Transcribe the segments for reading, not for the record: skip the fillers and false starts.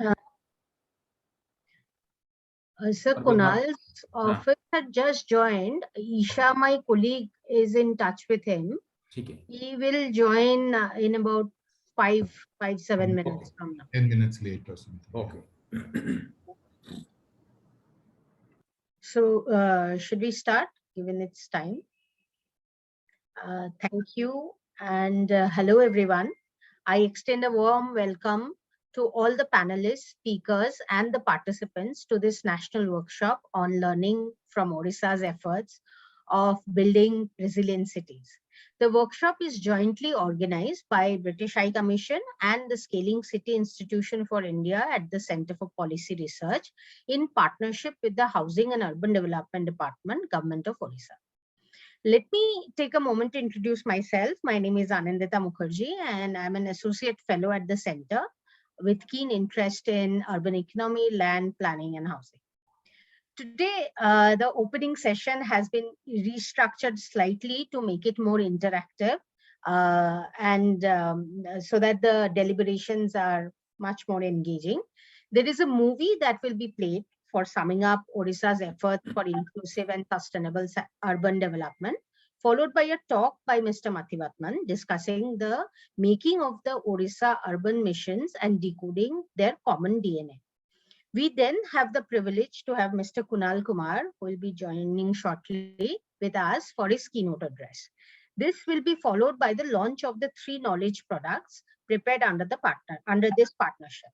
Uh, Sir Kunal's office had just joined. Isha, my colleague, is in touch with him. He will join in about 7 minutes from now. 10 minutes late or something. Okay. So, should we start, given its time? Thank you, and hello, everyone. I extend a warm welcome to all the panelists, speakers, and the participants to this national workshop on learning from Odisha's efforts of building resilient cities. The workshop is jointly organized by British High Commission and the Scaling City Institution for India at the Center for Policy Research in partnership with the Housing and Urban Development Department, Government of Odisha. Let me take a moment to introduce myself. My name is Anandita Mukherjee, and I'm an associate fellow at the center with keen interest in urban economy, land planning, and housing. Today, the opening session has been restructured slightly to make it more interactive and so that the deliberations are much more engaging. There is a movie that will be played for summing up Odisha's efforts for inclusive and sustainable urban development, followed by a talk by Mr. Mathivatman discussing the making of the Odisha urban missions and decoding their common DNA. We then have the privilege to have Mr. Kunal Kumar, who will be joining shortly with us for his keynote address. This will be followed by the launch of the 3 knowledge products prepared under this partnership.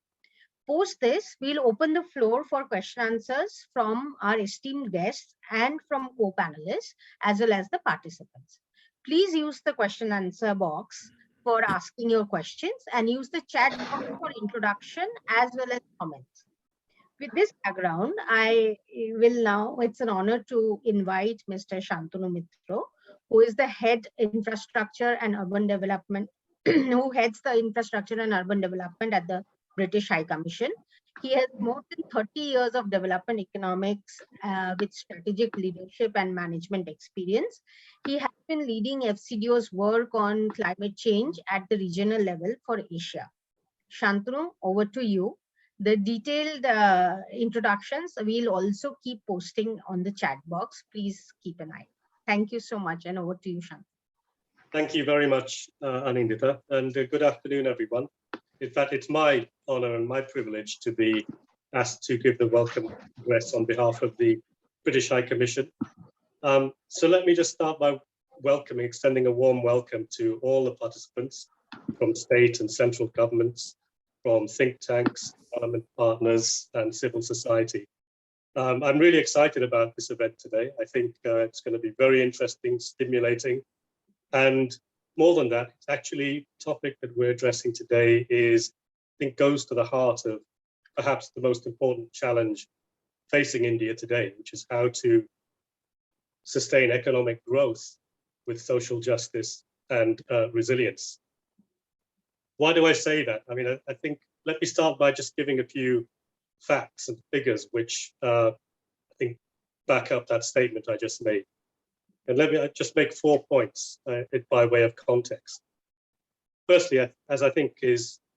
Post this, we'll open the floor for question answers from our esteemed guests and from co-panelists, as well as the participants. Please use the question answer box for asking your questions and use the chat box for introduction as well as comments. With this background, it's an honor to invite Mr. Shantanu Mitro, who is the head infrastructure and urban development, who heads the infrastructure and urban development at the British High Commission. He has more than 30 years of development economics with strategic leadership and management experience. He has been leading FCDO's work on climate change at the regional level for Asia. Shantanu, over to you. The detailed introductions we'll also keep posting on the chat box. Please keep an eye. Thank you so much, and over to you, Shantanu. Thank you very much, Anindita, and good afternoon, everyone. In fact, it's my honor and my privilege to be asked to give the welcome address on behalf of the British High Commission. So let me just start by extending a warm welcome to all the participants from state and central governments, from think tanks, government partners, and civil society. I'm really excited about this event today. I think it's going to be very interesting, stimulating, and more than that, it's actually the topic that we're addressing today goes to the heart of perhaps the most important challenge facing India today, which is how to sustain economic growth with social justice and resilience. Why do I say that? I mean, I think, let me start by just giving a few facts and figures which I think back up that statement I just made. And let me just make 4 points by way of context. Firstly, as I think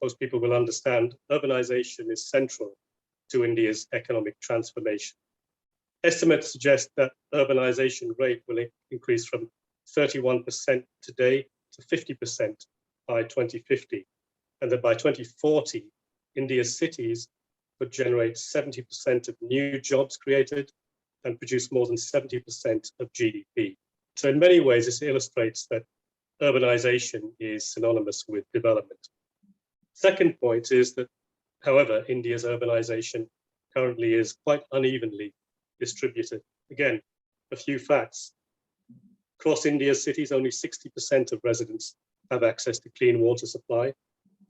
most people will understand, urbanization is central to India's economic transformation. Estimates suggest that urbanization rate will increase from 31% today to 50% by 2050, and that by 2040, India's cities would generate 70% of new jobs created and produce more than 70% of GDP. So in many ways, this illustrates that urbanization is synonymous with development. Second point is that, however, India's urbanization currently is quite unevenly distributed. Again, a few facts. Across India's cities, only 60% of residents have access to clean water supply,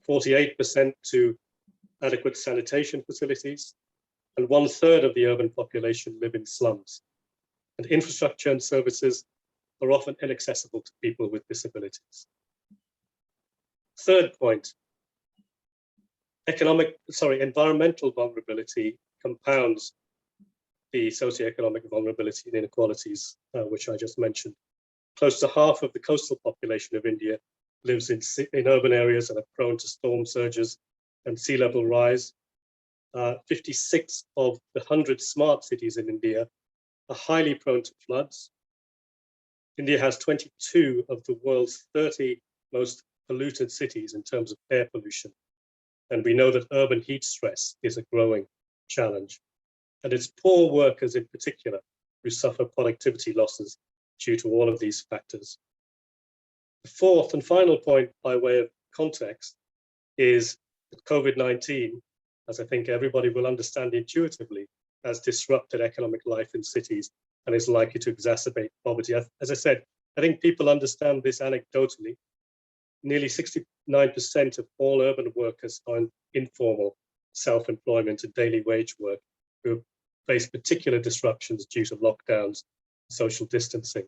48% to adequate sanitation facilities, and 1/3 of the urban population live in slums. And infrastructure and services are often inaccessible to people with disabilities. Third point, environmental vulnerability compounds the socio-economic vulnerability and inequalities, which I just mentioned. Close to half of the coastal population of India lives in urban areas and are prone to storm surges and sea level rise. 56 of the 100 smart cities in India are highly prone to floods. India has 22 of the world's 30 most polluted cities in terms of air pollution. And we know that urban heat stress is a growing challenge. And it's poor workers in particular who suffer productivity losses due to all of these factors. The fourth and final point by way of context is that COVID-19, as I think everybody will understand intuitively, has disrupted economic life in cities and is likely to exacerbate poverty. As I said, I think people understand this anecdotally. Nearly 69% of all urban workers are in informal self-employment and daily wage work who face particular disruptions due to lockdowns and social distancing.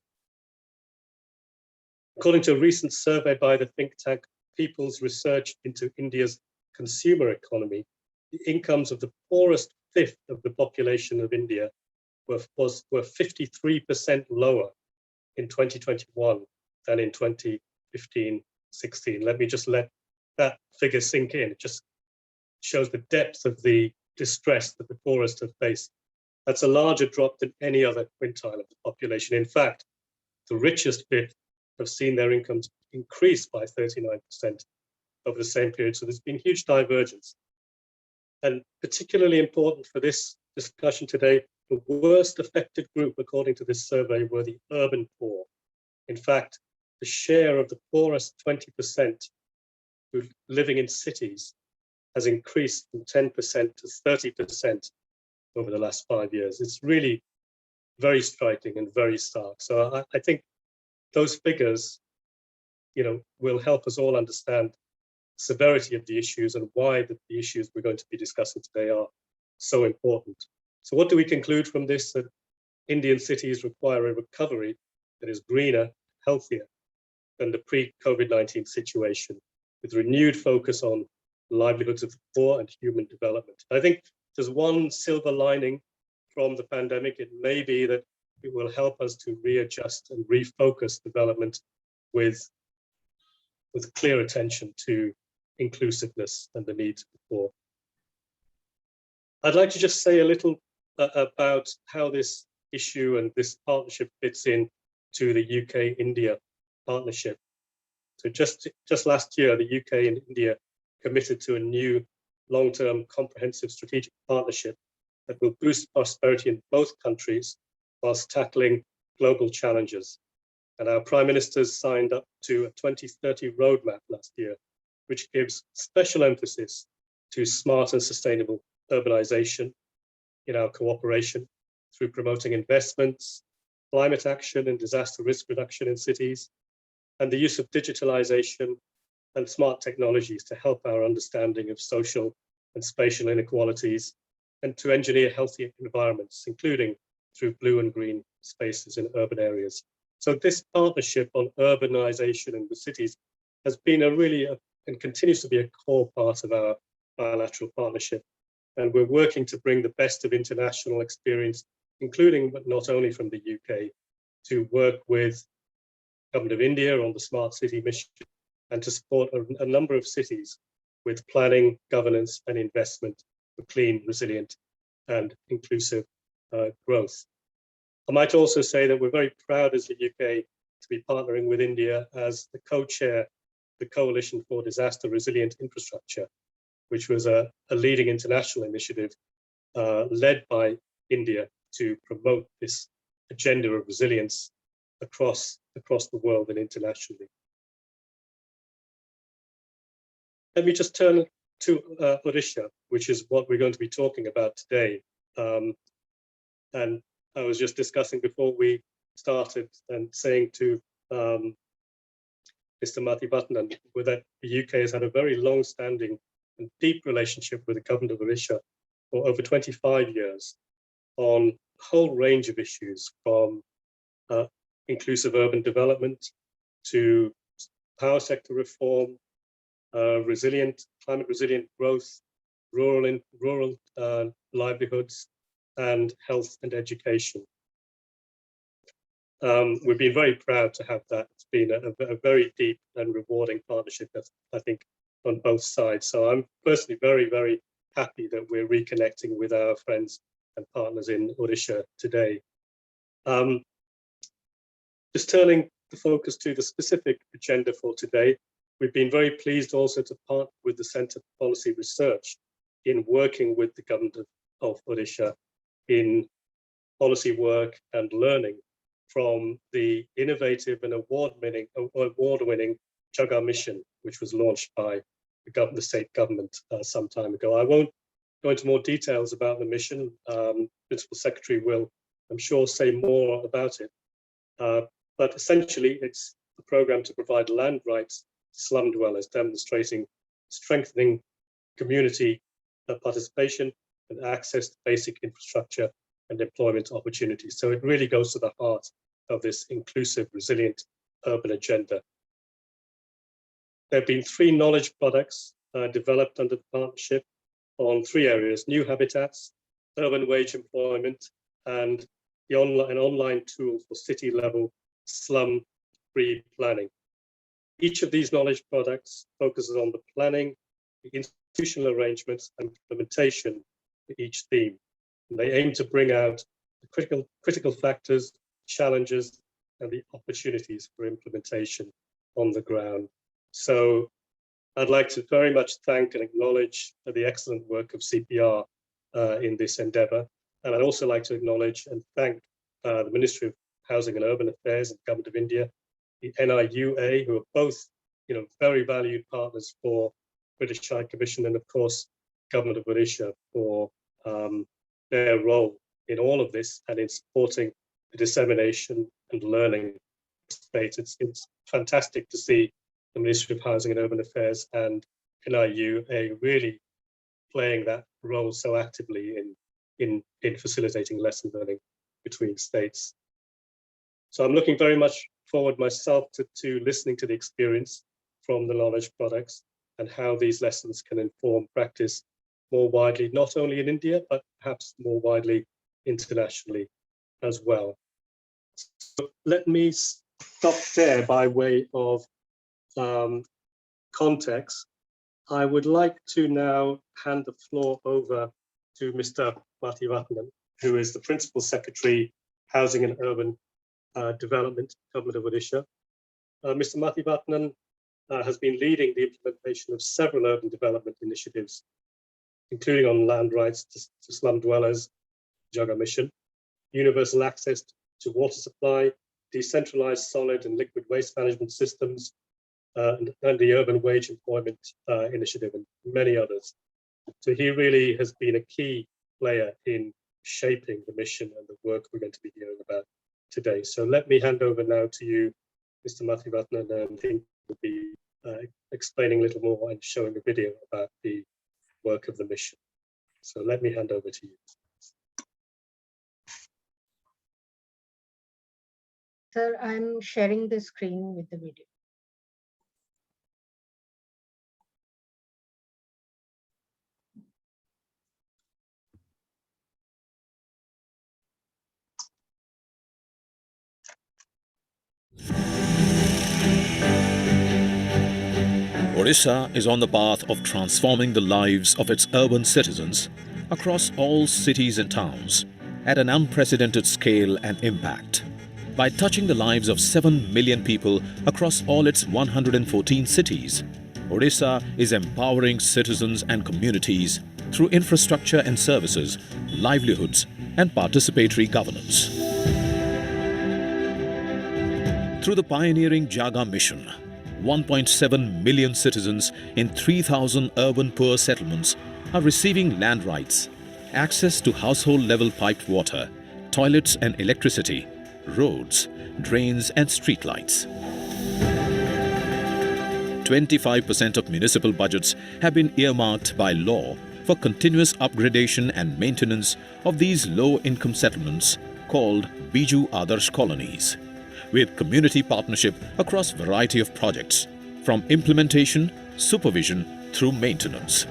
According to a recent survey by the think tank People's Research into India's consumer economy, the incomes of the poorest fifth of the population of India were 53% lower in 2021 than in 2015-16. Let me just let that figure sink in. It just shows the depth of the distress that the poorest have faced. That's a larger drop than any other quintile of the population. In fact, the richest fifth have seen their incomes increase by 39% over the same period. So there's been huge divergence. And particularly important for this discussion today, the worst affected group, according to this survey, were the urban poor. In fact, the share of the poorest 20% who living in cities has increased from 10% to 30% over the last 5 years. It's really very striking and very stark. So I think those figures, will help us all understand the severity of the issues and why the issues we're going to be discussing today are so important. So what do we conclude from this? That Indian cities require a recovery that is greener, healthier than the pre-COVID-19 situation, with renewed focus on livelihoods of the poor and human development. I think there's one silver lining from the pandemic. It may be that it will help us to readjust and refocus development with clear attention to inclusiveness and the needs of the poor. I'd like to just say a little about how this issue and this partnership fits in to the UK-India partnership. So just last year, the UK and India committed to a new long-term comprehensive strategic partnership that will boost prosperity in both countries whilst tackling global challenges. And our prime ministers signed up to a 2030 roadmap last year, which gives special emphasis to smart and sustainable urbanization in our cooperation through promoting investments, climate action and disaster risk reduction in cities, and the use of digitalization and smart technologies to help our understanding of social and spatial inequalities, and to engineer healthy environments, including through blue and green spaces in urban areas. So this partnership on urbanization in the cities has been and continues to be a core part of our bilateral partnership. And we're working to bring the best of international experience, including, but not only from the UK, to work with the Government of India on the Smart City Mission and to support a number of cities with planning, governance and investment for clean, resilient and inclusive growth. I might also say that we're very proud as the UK to be partnering with India as the co-chair the Coalition for Disaster Resilient Infrastructure, which was a leading international initiative led by India to promote this agenda of resilience across the world and internationally. Let me just turn to Odisha, which is what we're going to be talking about today. And I was just discussing before we started and saying to Mr. Mathibhatnan that the UK has had a very long-standing and deep relationship with the government of Odisha for over 25 years on a whole range of issues, from inclusive urban development to power sector reform, climate resilient growth, rural livelihoods, and health and education. We've been very proud to have that. It's been a very deep and rewarding partnership, I think, on both sides. So I'm personally very, very happy that we're reconnecting with our friends and partners in Odisha today. Just turning the focus to the specific agenda for today, we've been very pleased also to partner with the Centre for Policy Research in working with the government of Odisha in policy work and learning from the innovative and award-winning JAGA Mission, which was launched by the state government some time ago. I won't go into more details about the mission. Principal Secretary will, I'm sure, say more about it. But essentially, it's a program to provide land rights to slum dwellers, demonstrating strengthening community participation and access to basic infrastructure and employment opportunities. So it really goes to the heart of this inclusive, resilient urban agenda. There have been 3 knowledge products developed under the partnership on 3 areas: new habitats, urban wage employment, and an online tool for city-level slum-free planning. Each of these knowledge products focuses on the planning, the institutional arrangements, and implementation for each theme. And they aim to bring out the critical factors, challenges, and the opportunities for implementation on the ground. So I'd like to very much thank and acknowledge the excellent work of CPR in this endeavour. And I'd also like to acknowledge and thank the Ministry of Housing and Urban Affairs and Government of India, the NIUA, who are both, very valued partners for British High Commission, and of course, Government of Odisha for their role in all of this and in supporting the dissemination and learning space. It's fantastic to see the Ministry of Housing and Urban Affairs and NIUA really playing that role so actively in facilitating lesson learning between states. So I'm looking very much forward myself to listening to the experience from the knowledge products and how these lessons can inform practice more widely, not only in India, but perhaps more widely internationally as well. So let me stop there by way of context. I would like to now hand the floor over to Mr. Mathivatnan, who is the Principal Secretary, Housing and Urban Development, Government of Odisha. Mr. Mathivatnan has been leading the implementation of several urban development initiatives, including on land rights to slum dwellers, JAGA Mission, universal access to water supply, decentralized solid and liquid waste management systems, and the urban wage employment initiative, and many others. So he really has been a key player in shaping the mission and the work we're going to be hearing about today. So let me hand over now to you, Mr. Mathivatnan, and he will be explaining a little more and showing a video about the work of the mission. So let me hand over to you. Sir, I'm sharing the screen with the video. Odisha is on the path of transforming the lives of its urban citizens across all cities and towns at an unprecedented scale and impact. By touching the lives of 7 million people across all its 114 cities, Odisha is empowering citizens and communities through infrastructure and services, livelihoods, and participatory governance. Through the pioneering JAGA Mission, 1.7 million citizens in 3,000 urban poor settlements are receiving land rights, access to household-level piped water, toilets and electricity, roads, drains and streetlights. 25% of municipal budgets have been earmarked by law for continuous upgradation and maintenance of these low-income settlements called Biju Adarsh colonies, with community partnership across variety of projects, from implementation, supervision through maintenance.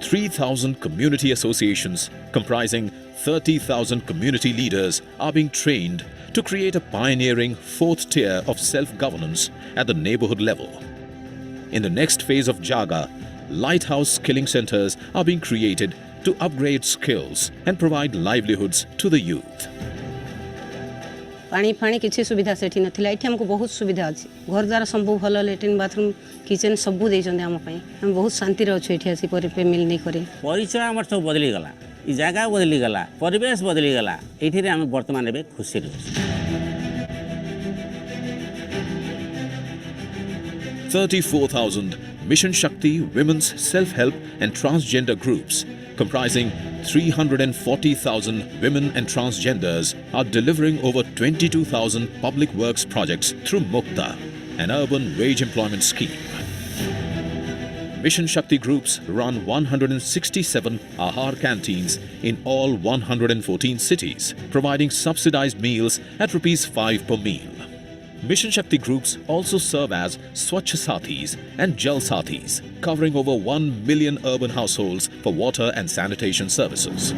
3,000 community associations comprising 30,000 community leaders are being trained to create a pioneering 4th tier of self-governance at the neighborhood level. In the next phase of JAGA, lighthouse skilling centers are being created to upgrade skills and provide livelihoods to the youth. पानी फाणी किसी सुविधा सेठी नथिला एठी हमको बहुत सुविधा अछि घर द्वार संभव भल लैट्रिन बाथरूम किचन सब दे जंदे हम पई हम बहुत शांति रे अछि एठी आसी पर मिल नै करे परिचय हमर सब बदली गला ई जगह बदली गला परिवेश बदली गला एठी रे हम वर्तमान एबे खुशी रे 34,000 Mission Shakti women's self-help and transgender groups comprising 340,000 women and transgenders are delivering over 22,000 public works projects through MUKTA, an urban wage employment scheme. Mission Shakti groups run 167 Ahar canteens in all 114 cities, providing subsidized meals at ₹5 per meal. Mission Shakti groups also serve as Swachh Sathis and Jal Sathis, covering over 1 million urban households for water and sanitation services.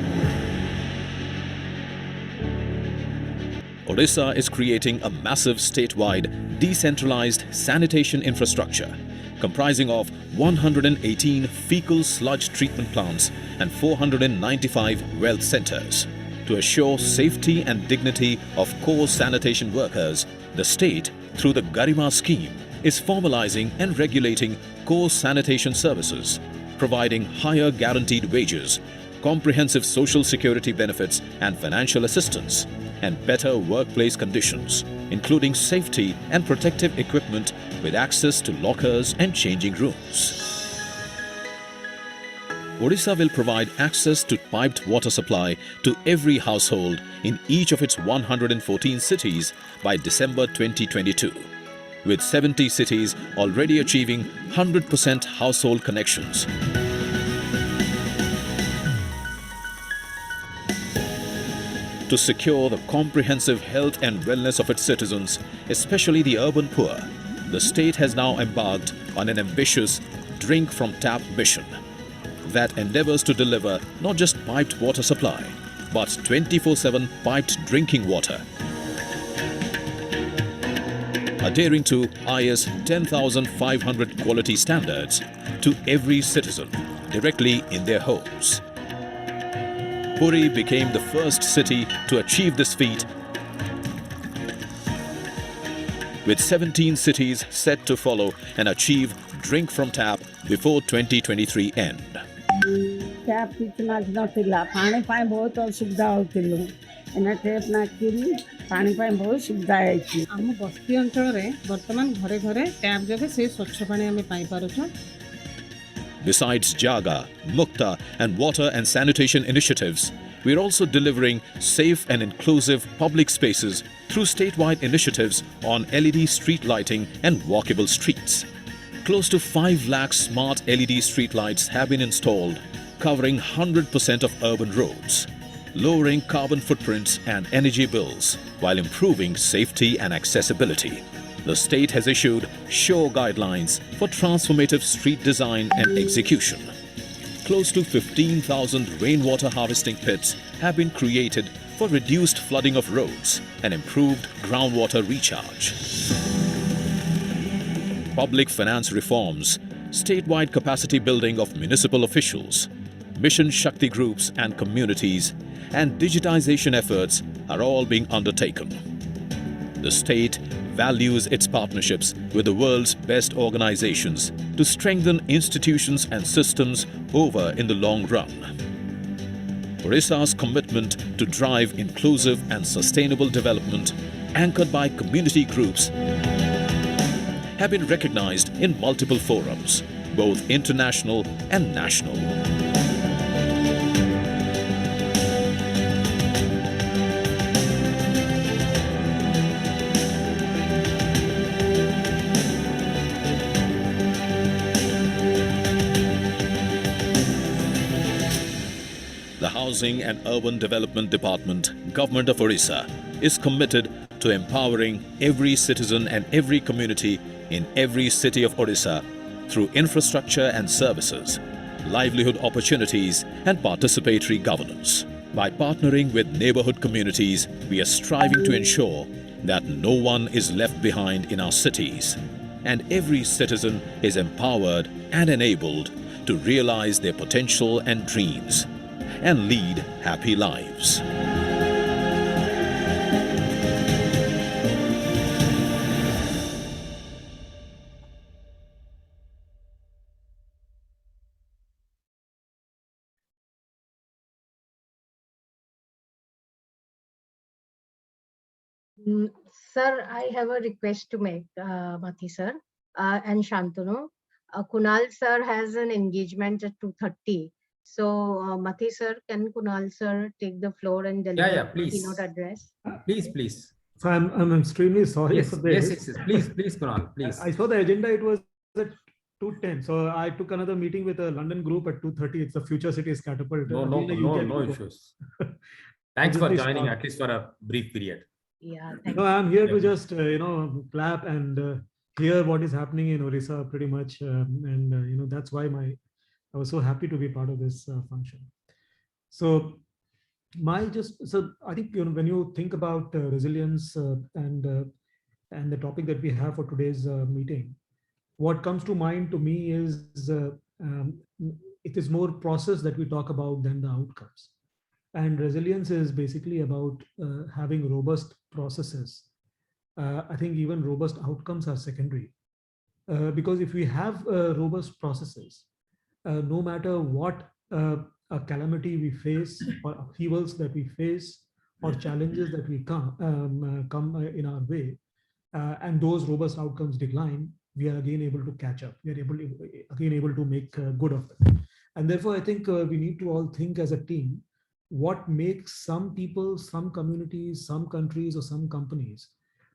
Odisha is creating a massive statewide decentralized sanitation infrastructure comprising of 118 fecal sludge treatment plants and 495 wealth centers. To assure safety and dignity of core sanitation workers, the state, through the Garima scheme, is formalizing and regulating core sanitation services, providing higher guaranteed wages, comprehensive social security benefits and financial assistance, and better workplace conditions, including safety and protective equipment with access to lockers and changing rooms. Odisha will provide access to piped water supply to every household in each of its 114 cities by December 2022, with 70 cities already achieving 100% household connections. To secure the comprehensive health and wellness of its citizens, especially the urban poor, the state has now embarked on an ambitious Drink from Tap mission that endeavors to deliver not just piped water supply, but 24/7 piped drinking water. Adhering to IS 10,500 quality standards to every citizen directly in their homes. Puri became the first city to achieve this feat, with 17 cities set to follow and achieve Drink from Tap before 2023 end. Tap कितना नथिला पानी पाए बहुत असुविधा होतिलु एना tap ना किरी पानी पाए बहुत सुविधा आइछि आम बस्ती अंचल रे वर्तमान घरे घरे टैप जगह से स्वच्छ पानी हमें पाई पारुछु. Besides JAGA, MUKTA and water and sanitation initiatives, we are also delivering safe and inclusive public spaces through statewide initiatives on LED street lighting and walkable streets. Close to 5 lakh smart LED street lights have been installed, covering 100% of urban roads, lowering carbon footprints and energy bills while improving safety and accessibility. The state has issued SURE guidelines for transformative street design and execution. Close to 15,000 rainwater harvesting pits have been created for reduced flooding of roads and improved groundwater recharge. Public finance reforms, statewide capacity building of municipal officials, Mission Shakti groups and communities, and digitization efforts are all being undertaken. The state values its partnerships with the world's best organizations to strengthen institutions and systems over in the long run. Odisha's commitment to drive inclusive and sustainable development, anchored by community groups, have been recognized in multiple forums, both international and national. The Housing and Urban Development Department, Government of Odisha, is committed to empowering every citizen and every community in every city of Odisha through infrastructure and services, livelihood opportunities, and participatory governance. By partnering with neighborhood communities, we are striving to ensure that no one is left behind in our cities, and every citizen is empowered and enabled to realize their potential and dreams and lead happy lives. Sir, I have a request to make, Mathi sir and Shantanu. Kunal sir has an engagement at 2:30. So, Mathi sir, can Kunal sir take the floor and deliver Yeah, the please. keynote address? Please. So I'm extremely sorry Yes, for this. yes. Please, Kunal, please. I saw the agenda. It was at 2:10. So I took another meeting with a London group at 2:30. It's a Future Cities Catapult. No issues. Thanks for joining, at least for a brief period. Yeah, thank No, you. I'm here to just clap and hear what is happening in Odisha pretty much, and that's why I was so happy to be part of this function. So I think when you think about resilience and the topic that we have for today's meeting, what comes to mind to me is it is more process that we talk about than the outcomes. And resilience is basically about having robust processes. I think even robust outcomes are secondary, because if we have robust processes, no matter what a calamity we face or upheavals that we face or challenges that we come in our way, and those robust outcomes decline, we are again able to catch up. We are able to make good of it. And therefore, I think we need to all think as a team what makes some people, some communities, some countries, or some companies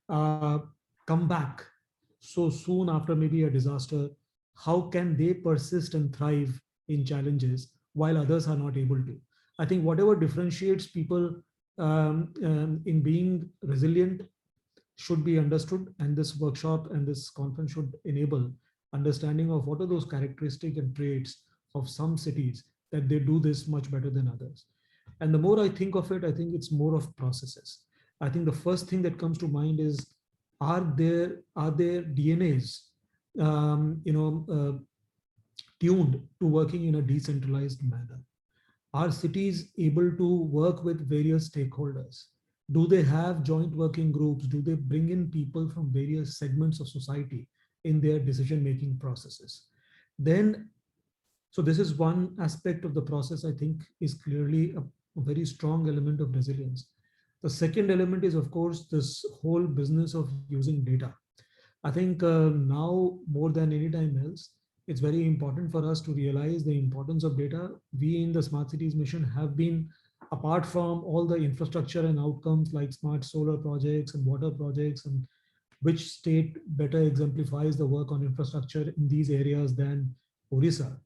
come back so soon after maybe a disaster. How can they persist and thrive in challenges while others are not able to? I think whatever differentiates people in being resilient should be understood, and this workshop and this conference should enable understanding of what are those characteristics and traits of some cities that they do this much better than others. And the more I think of it, I think it's more of processes. I think the first thing that comes to mind is, are there DNAs tuned to working in a decentralized manner? Are cities able to work with various stakeholders? Do they have joint working groups? Do they bring in people from various segments of society in their decision-making processes? So this is one aspect of the process I think is clearly a very strong element of resilience. The second element is, of course, this whole business of using data. I think now more than any time else, it's very important for us to realize the importance of data. We in the Smart Cities Mission have been, apart from all the infrastructure and outcomes like smart solar projects and water projects, and which state better exemplifies the work on infrastructure in these areas than Odisha.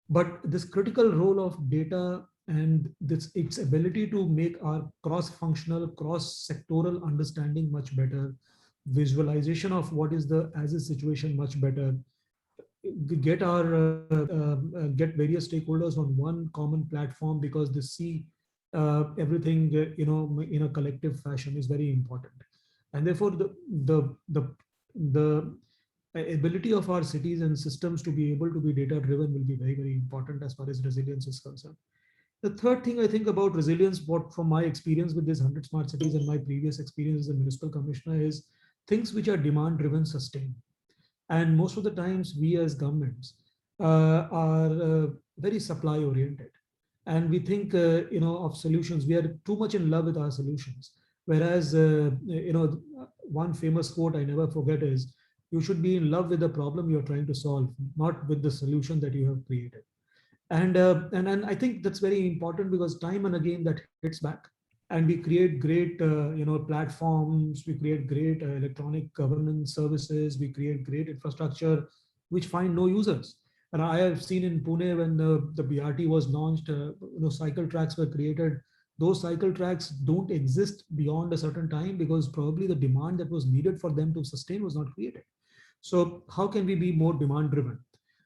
But this critical role of data and its ability to make our cross-functional, cross-sectoral understanding much better, visualization of what is the as-is situation much better, get various stakeholders on one common platform because they see everything in a collective fashion is very important. And therefore the ability of our cities and systems to be able to be data driven will be very, very important as far as resilience is concerned. The third thing I think about resilience, what from my experience with these 100 smart cities and my previous experience as a municipal commissioner, is things which are demand driven sustain. And most of the times we as governments are very supply oriented, and we think of solutions. We are too much in love with our solutions. Whereas one famous quote I never forget is, you should be in love with the problem you're trying to solve, not with the solution that you have created. And I think that's very important, because time and again that hits back, and we create great platforms, we create great electronic governance services, we create great infrastructure which find no users. And I have seen in Pune when the BRT was launched, cycle tracks were created. Those cycle tracks don't exist beyond a certain time because probably the demand that was needed for them to sustain was not created. So how can we be more demand driven?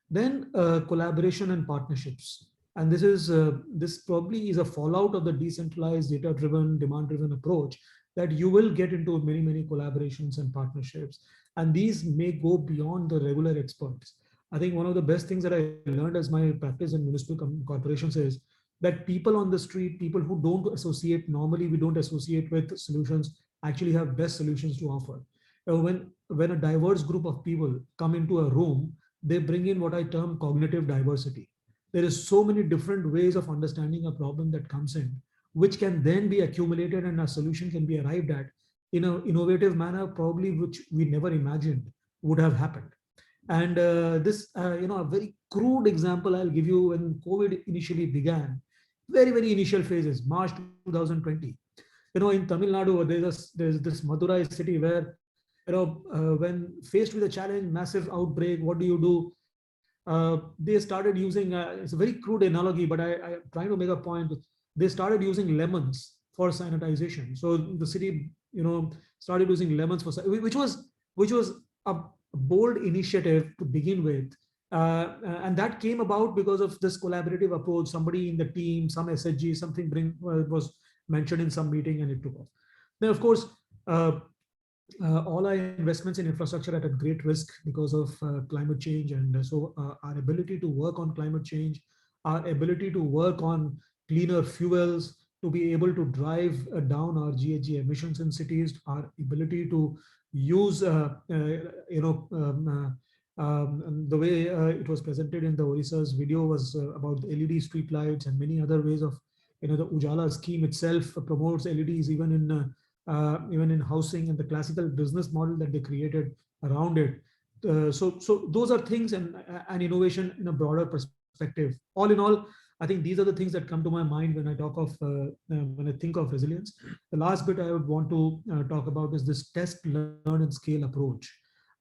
Then collaboration and partnerships. And this probably is a fallout of the decentralized, data-driven, demand-driven approach, that you will get into many, many collaborations and partnerships. And these may go beyond the regular experts. I think one of the best things that I learned as my practice in municipal corporations is that people on the street, people who don't associate, normally we don't associate with solutions, actually have best solutions to offer. When a diverse group of people come into a room, they bring in what I term cognitive diversity. There is so many different ways of understanding a problem that comes in, which can then be accumulated and a solution can be arrived at in an innovative manner, probably which we never imagined would have happened. And a very crude example I'll give you. When COVID initially began, very initial phases, March 2020. In Tamil Nadu, there's this Madurai city where, when faced with a challenge, massive outbreak, what do you do? They started using, it's a very crude analogy, but I'm trying to make a point. They started using lemons for sanitization. So the city, started using lemons which was a bold initiative to begin with. And that came about because of this collaborative approach. Somebody in the team, some SHG, something was mentioned in some meeting, and it took off. Then, of course, all our investments in infrastructure are at great risk because of climate change. And so our ability to work on climate change, our ability to work on cleaner fuels, to be able to drive down our GHG emissions in cities, our ability to use, the way it was presented in the Odisha's video was about the LED street lights and many other ways of, the Ujala scheme itself promotes LEDs even in housing, and the classical business model that they created around it. So those are things, and innovation in a broader perspective. All in all, I think these are the things that come to my mind when I when I think of resilience. The last bit I would want to talk about is this test, learn, and scale approach.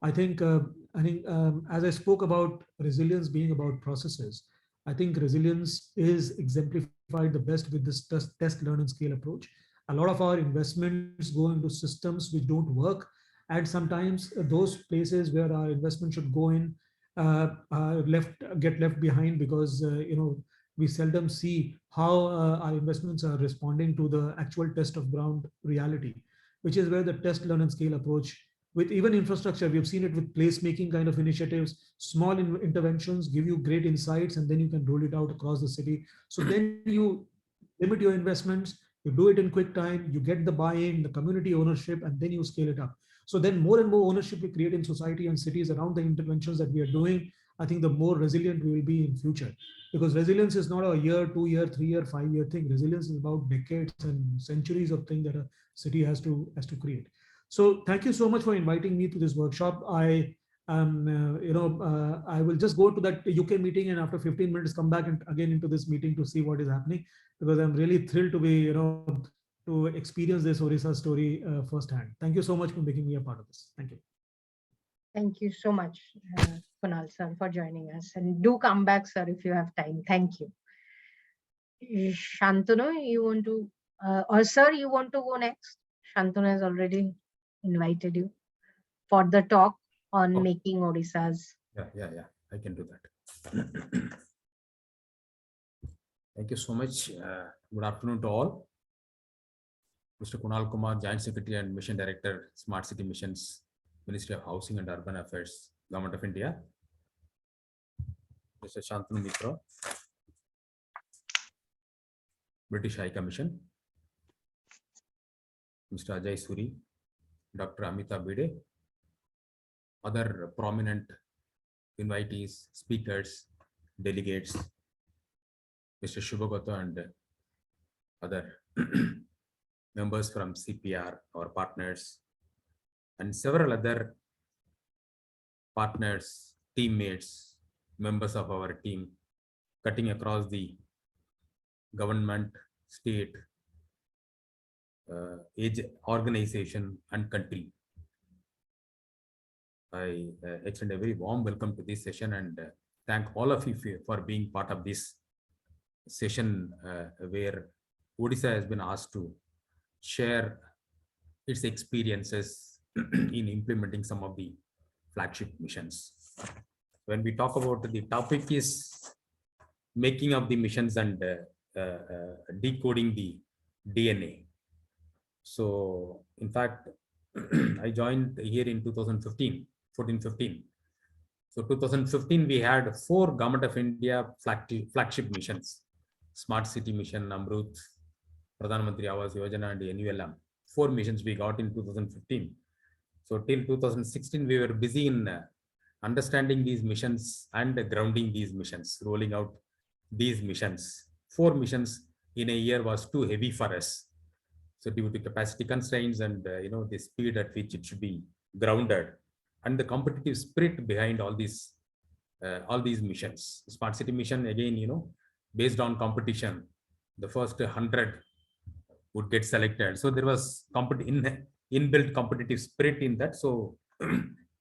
I think as I spoke about resilience being about processes, I think resilience is exemplified the best with this test, learn, and scale approach. A lot of our investments go into systems which don't work, and sometimes those places where our investment should go in get left behind because we seldom see how our investments are responding to the actual test of ground reality, which is where the test, learn, and scale approach with even infrastructure, we've seen it with placemaking kind of initiatives. Small interventions give you great insights, and then you can roll it out across the city. So then you limit your investments, you do it in quick time, you get the buy-in, the community ownership, and then you scale it up. So then more and more ownership we create in society and cities around the interventions that we are doing. I think the more resilient we will be in future, because resilience is not a year, 2 year, 3 year, 5 year thing. Resilience is about decades and centuries of things that a city has to create. So thank you so much for inviting me to this workshop. I will just go to that UK meeting, and after 15 minutes come back and again into this meeting to see what is happening, because I'm really thrilled to be, to experience this Odisha story firsthand. Thank you so much for making me a part of this. Thank you. Thank you so much, Kunal sir, for joining us. And do come back, sir, if you have time. Thank you. Shantanu, you want to, or sir, you want to go next? Shantanu has already invited you for the talk on making Odisha's. Yeah. I can do that. Thank you so much. Good afternoon to all. Mr. Kunal Kumar, Joint Secretary and Mission Director, Smart City Missions, Ministry of Housing and Urban Affairs, Government of India. Mr. Shantanu Mitra, British High Commission. Mr. Ajay Suri, Dr. Amita Bide, other prominent invitees, speakers, delegates, Mr. Shubhagata and other members from CPR, our partners, and several other partners, teammates, members of our team, cutting across the government, state, age, organization, and country. I extend a very warm welcome to this session and thank all of you for being part of this session where Odisha has been asked to share its experiences in implementing some of the flagship missions. When we talk about the topic is making of the missions and decoding the DNA. So in fact, I joined here in 2015, So 2015, we had 4 Government of India flagship missions: Smart City Mission, Amrut, Pradhan Mantri Awas Yojana, and NULM. 4 missions we got in 2015. So till 2016, we were busy in understanding these missions and grounding these missions, rolling out these missions. 4 missions in a year was too heavy for us. So due to capacity constraints and the speed at which it should be grounded, and the competitive spirit behind all these missions. Smart City Mission, again, based on competition, the first 100 would get selected. So there was inbuilt competitive spirit in that. So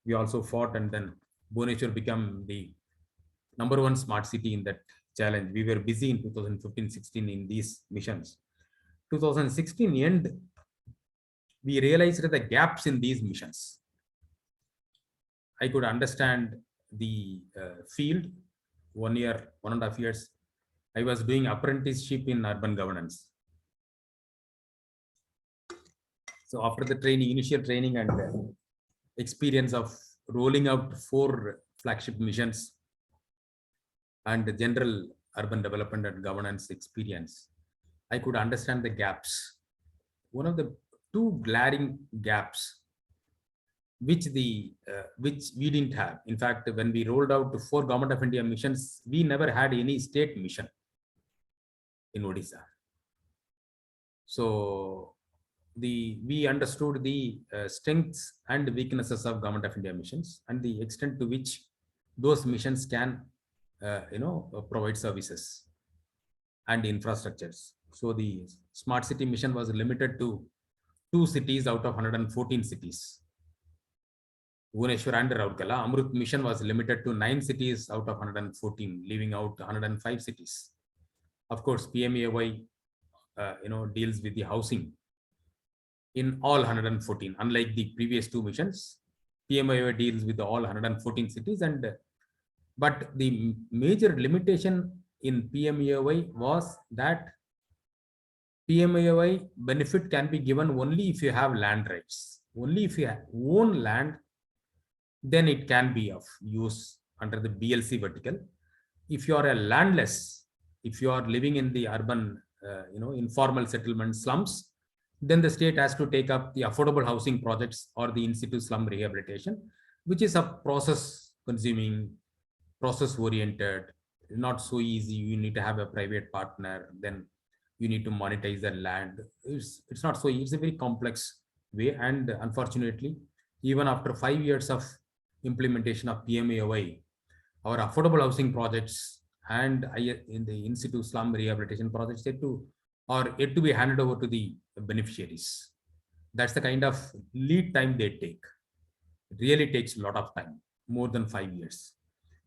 we also fought, and then Bhubaneswar became the #1 smart city in that challenge. We were busy in 2015-16 in these missions. 2016 end, we realized the gaps in these missions. I could understand the field. 1 year, 1.5 years, I was doing apprenticeship in urban governance. So after the training, initial training and experience of rolling out 4 flagship missions and the general urban development and governance experience, I could understand the gaps. One of the 2 glaring gaps which we didn't have. In fact, when we rolled out 4 Government of India missions, we never had any state mission in Odisha. So we understood the strengths and weaknesses of Government of India missions and the extent to which those missions can provide services and infrastructures. So the Smart City Mission was limited to 2 cities out of 114 cities. Bhubaneswar and Rourkela. Amrut Mission was limited to 9 cities out of 114, leaving out 105 cities. Of course, PMUKTA deals with the housing in all 114. Unlike the previous 2 missions, PMUKTA deals with all 114 cities. But the major limitation in PMUKTA was that PMUKTA benefit can be given only if you have land rights. Only if you own land, then it can be of use under the BLC vertical. If you are a landless, if you are living in the urban, informal settlement slums, then the state has to take up the affordable housing projects or the in-situ slum rehabilitation, which is a process-consuming, process-oriented, not so easy. You need to have a private partner, then you need to monetize the land. It's not so easy. It's a very complex way, and unfortunately, even after 5 years of implementation of PMUKTA, our affordable housing projects and in the in-situ slum rehabilitation projects are yet to be handed over to the beneficiaries. That's the kind of lead time they take. It really takes a lot of time, more than 5 years.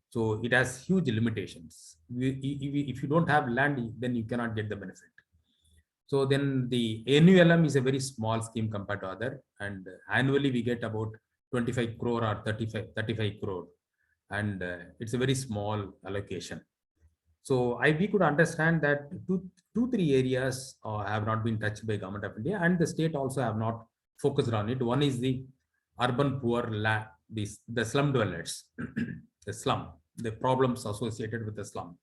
So it has huge limitations. If you don't have land, then you cannot get the benefit. So then the NULM is a very small scheme compared to other, and annually we get about 25 crore or 35 crore, and it's a very small allocation. So we could understand that 2-3 areas have not been touched by Government of India, and the state also have not focused on it. One is the urban poor, the slum dwellers, the slum, the problems associated with the slum.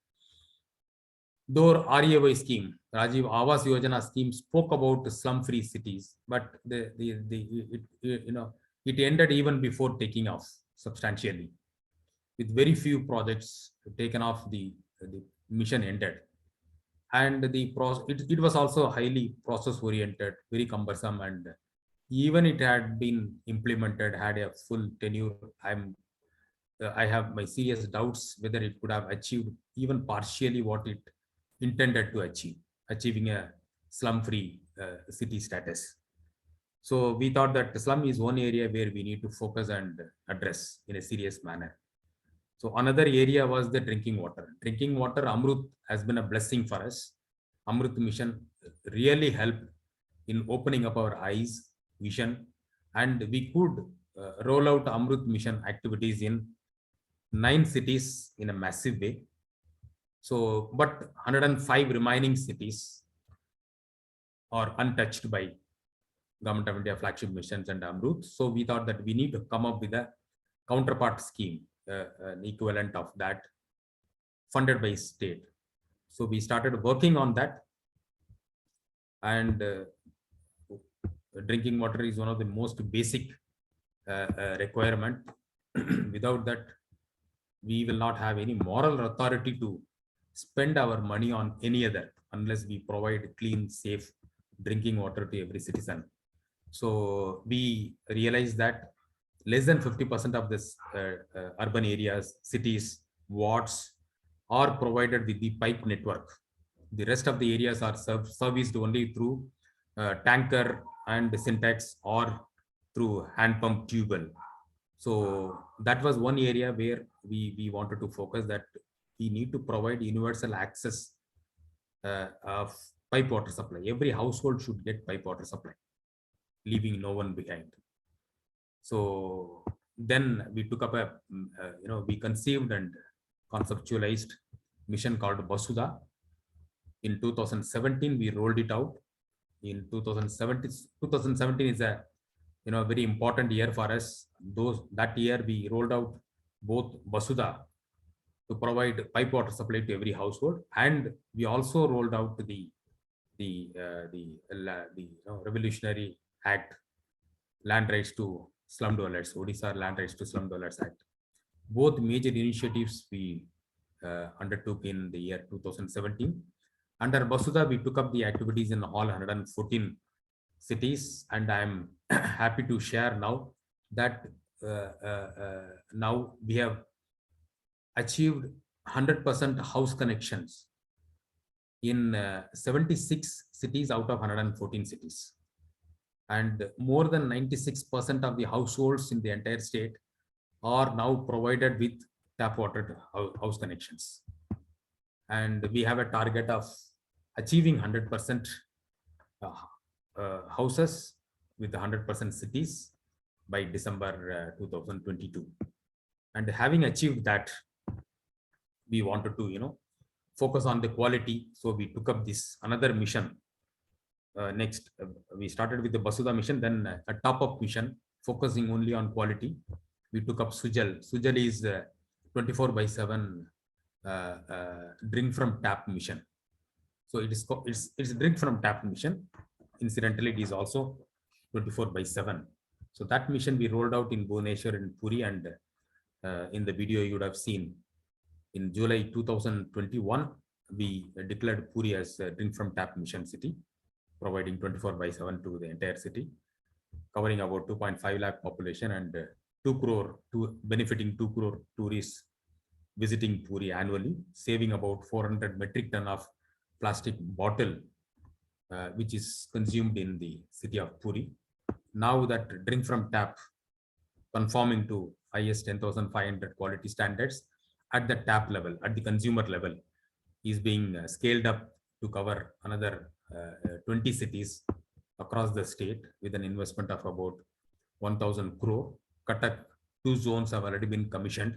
Though REAY scheme, Rajiv Awas Yojana scheme spoke about slum-free cities, but it ended even before taking off substantially. With very few projects taken off, the mission ended. And it was also highly process-oriented, very cumbersome, and even it had been implemented, had a full tenure. I have my serious doubts whether it could have achieved even partially what it intended to achieve, achieving a slum-free city status. So we thought that slum is one area where we need to focus and address in a serious manner. So another area was the drinking water. Drinking water, Amrut has been a blessing for us. Amrut mission really helped in opening up our eyes, vision, and we could roll out Amrut mission activities in 9 cities in a massive way. So, but 105 remaining cities are untouched by Government of India flagship missions and Amrut. So we thought that we need to come up with a counterpart scheme an equivalent of that funded by state. So we started working on that, and drinking water is one of the most basic requirement. Without that, we will not have any moral authority to spend our money on any other unless we provide clean, safe drinking water to every citizen. So we realized that less than 50% of this urban areas, cities, wards are provided with the pipe network. The rest of the areas are serviced only through tanker and syntax or through hand pump tube well. So that was one area where we wanted to focus, that we need to provide universal access of pipe water supply. Every household should get pipe water supply, leaving no one behind. So then we took up we conceived and conceptualized mission called Basudha. In 2017, we rolled it out. In 2017 is a very important year for us. That year we rolled out both Basudha to provide pipe water supply to every household, and we also rolled out the Revolutionary Act, Land Rights to Slum Dwellers, Odisha Land Rights to Slum Dwellers Act. Both major initiatives we undertook in the year 2017. Under Basudha, we took up the activities in all 114 cities, and I'm happy to share now that now we have achieved 100% house connections in 76 cities out of 114 cities, and more than 96% of the households in the entire state are now provided with tap water house connections. And we have a target of achieving 100% houses with 100% cities by December 2022. And having achieved that, we wanted to focus on the quality. So we took up this another mission. Next, we started with the Basudha mission, then a top-up mission focusing only on quality. We took up Sujal. Sujal is 24/7 drink from tap mission. So it's drink from tap mission. Incidentally, it is also 24/7. So that mission we rolled out in Bhubaneswar and Puri, and in the video you would have seen, in July 2021, we declared Puri as a drink from tap mission city, providing 24/7 to the entire city, covering about 2.5 lakh population and 2 crore, benefiting 2 crore tourists visiting Puri annually, saving about 400 metric ton of plastic bottle, which is consumed in the city of Puri. Now that drink from tap, conforming to IS 10,500 quality standards at the tap level, at the consumer level, is being scaled up to cover another 20 cities across the state with an investment of about 1,000 crore. Cuttack 2 zones have already been commissioned.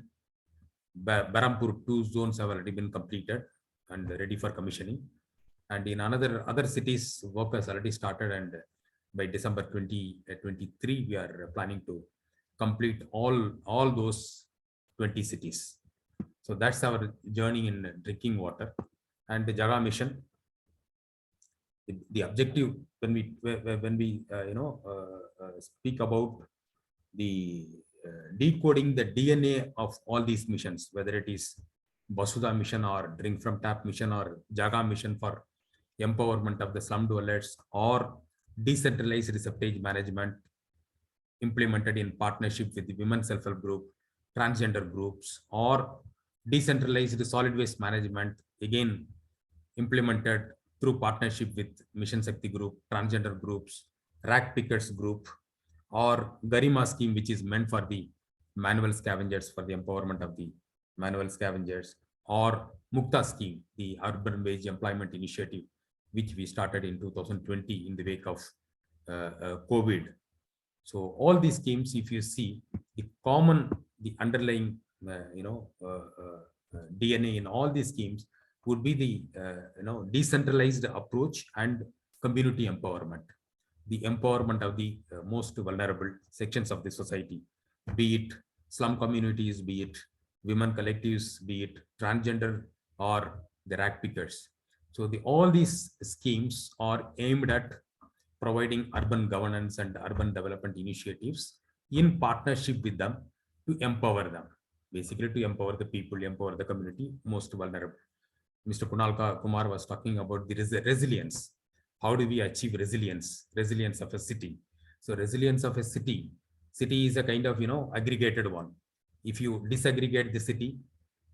Barampur 2 zones have already been completed and ready for commissioning. And in other cities, work has already started, and by December 2023, we are planning to complete all those 20 cities. So that's our journey in drinking water. And the JAGA mission, the objective when we speak about the decoding the DNA of all these missions, whether it is Basudha mission or drink from tap mission or JAGA mission for empowerment of the slum dwellers, or decentralized receptage management implemented in partnership with the women self-help group, transgender groups, or decentralized solid waste management, again implemented through partnership with Mission Shakti group, transgender groups, rack pickers group, or Garima scheme, which is meant for the manual scavengers, for the empowerment of the manual scavengers, or MUKTA scheme, the urban wage employment initiative, which we started in 2020 in the wake of COVID. So all these schemes, if you see the underlying DNA in all these schemes would be the decentralized approach and community empowerment, the empowerment of the most vulnerable sections of the society, be it slum communities, be it women collectives, be it transgender or the rag pickers. So all these schemes are aimed at providing urban governance and urban development initiatives in partnership with them to empower them, basically to empower the people, empower the community most vulnerable. Mr. Kunal Kumar was talking about the resilience. How do we achieve resilience? Resilience of a city. So resilience of a city is a kind of, aggregated one. If you disaggregate the city,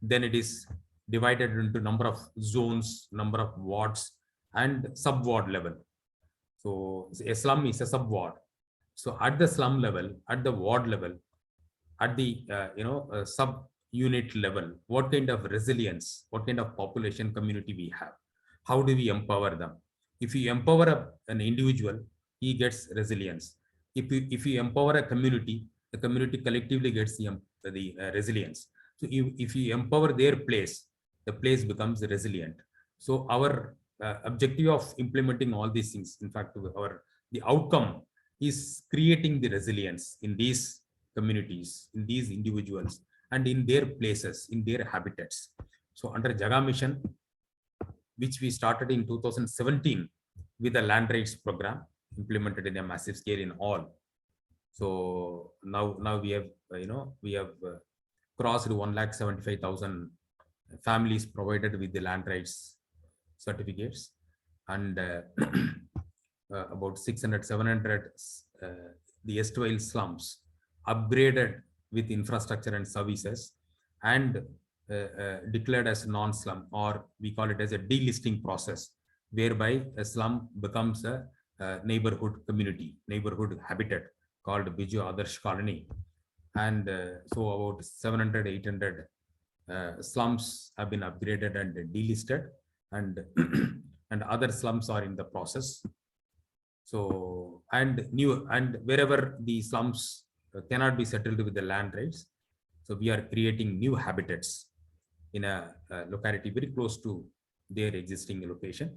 then it is divided into number of zones, number of wards, and sub-ward level. So a slum is a sub-ward. So at the slum level, at the ward level, at the sub-unit level, what kind of resilience, what kind of population community we have? How do we empower them? If you empower an individual, he gets resilience. If you empower a community, the community collectively gets the resilience. So if you empower their place, the place becomes resilient. So our objective of implementing all these things, in fact, the outcome is creating the resilience in these communities, in these individuals, and in their places, in their habitats. So under JAGA Mission, which we started in 2017 with a land rights program implemented in a massive scale in all. So now we have crossed 1,75,000 families provided with the land rights certificates, and about 600-700 the erstwhile slums upgraded with infrastructure and services and declared as non-slum, or we call it as a delisting process, whereby a slum becomes a neighborhood community, neighborhood habitat called Biju Adarsh Colony. And so about 700-800 slums have been upgraded and delisted, and and other slums are in the process. So and wherever the slums cannot be settled with the land rights, so we are creating new habitats in a locality very close to their existing location,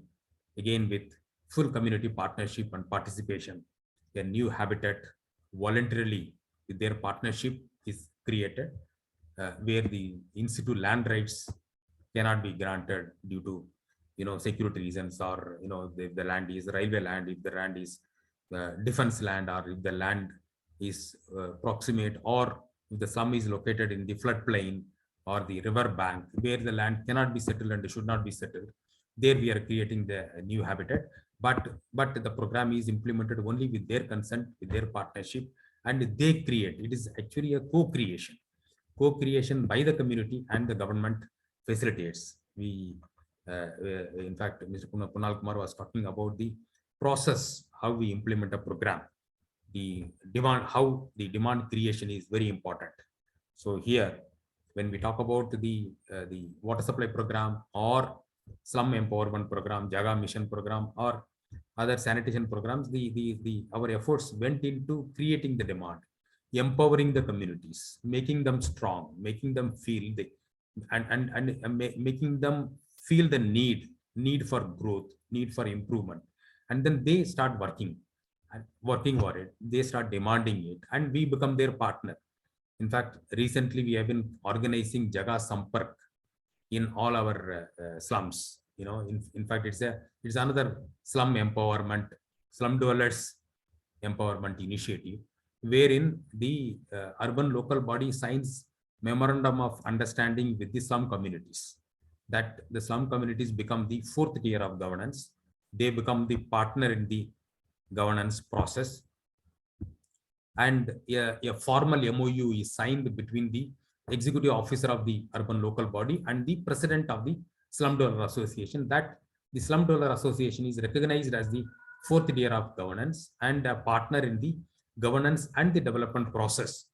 again with full community partnership and participation. A new habitat voluntarily with their partnership is created, where the in situ land rights cannot be granted due to security reasons, or if the land is railway land, if the land is defense land, or if the land is proximate, or if the slum is located in the floodplain or the river bank where the land cannot be settled and should not be settled. There we are creating the new habitat, but the program is implemented only with their consent, with their partnership, and they create. It is actually a co-creation by the community, and the government facilitates. In fact, Mr. Kunal Kumar was talking about the process, how we implement a program, how the demand creation is very important. So here, when we talk about the water supply program or slum empowerment program, JAGA Mission program, or other sanitation programs, our efforts went into creating the demand, empowering the communities, making them strong, making them feel making them feel the need for growth, need for improvement, and then they start working for it. They start demanding it, and we become their partner. In fact, recently we have been organizing JAGA Sampark in all our slums. In fact, it's another slum dwellers empowerment initiative, wherein the urban local body signs memorandum of understanding with the slum communities, that the slum communities become the fourth tier of governance. They become the partner in the governance process, and a formal MOU is signed between the executive officer of the urban local body and the president of the Slum Dweller Association, that the Slum Dweller Association is recognized as the fourth tier of governance and a partner in the governance and the development process.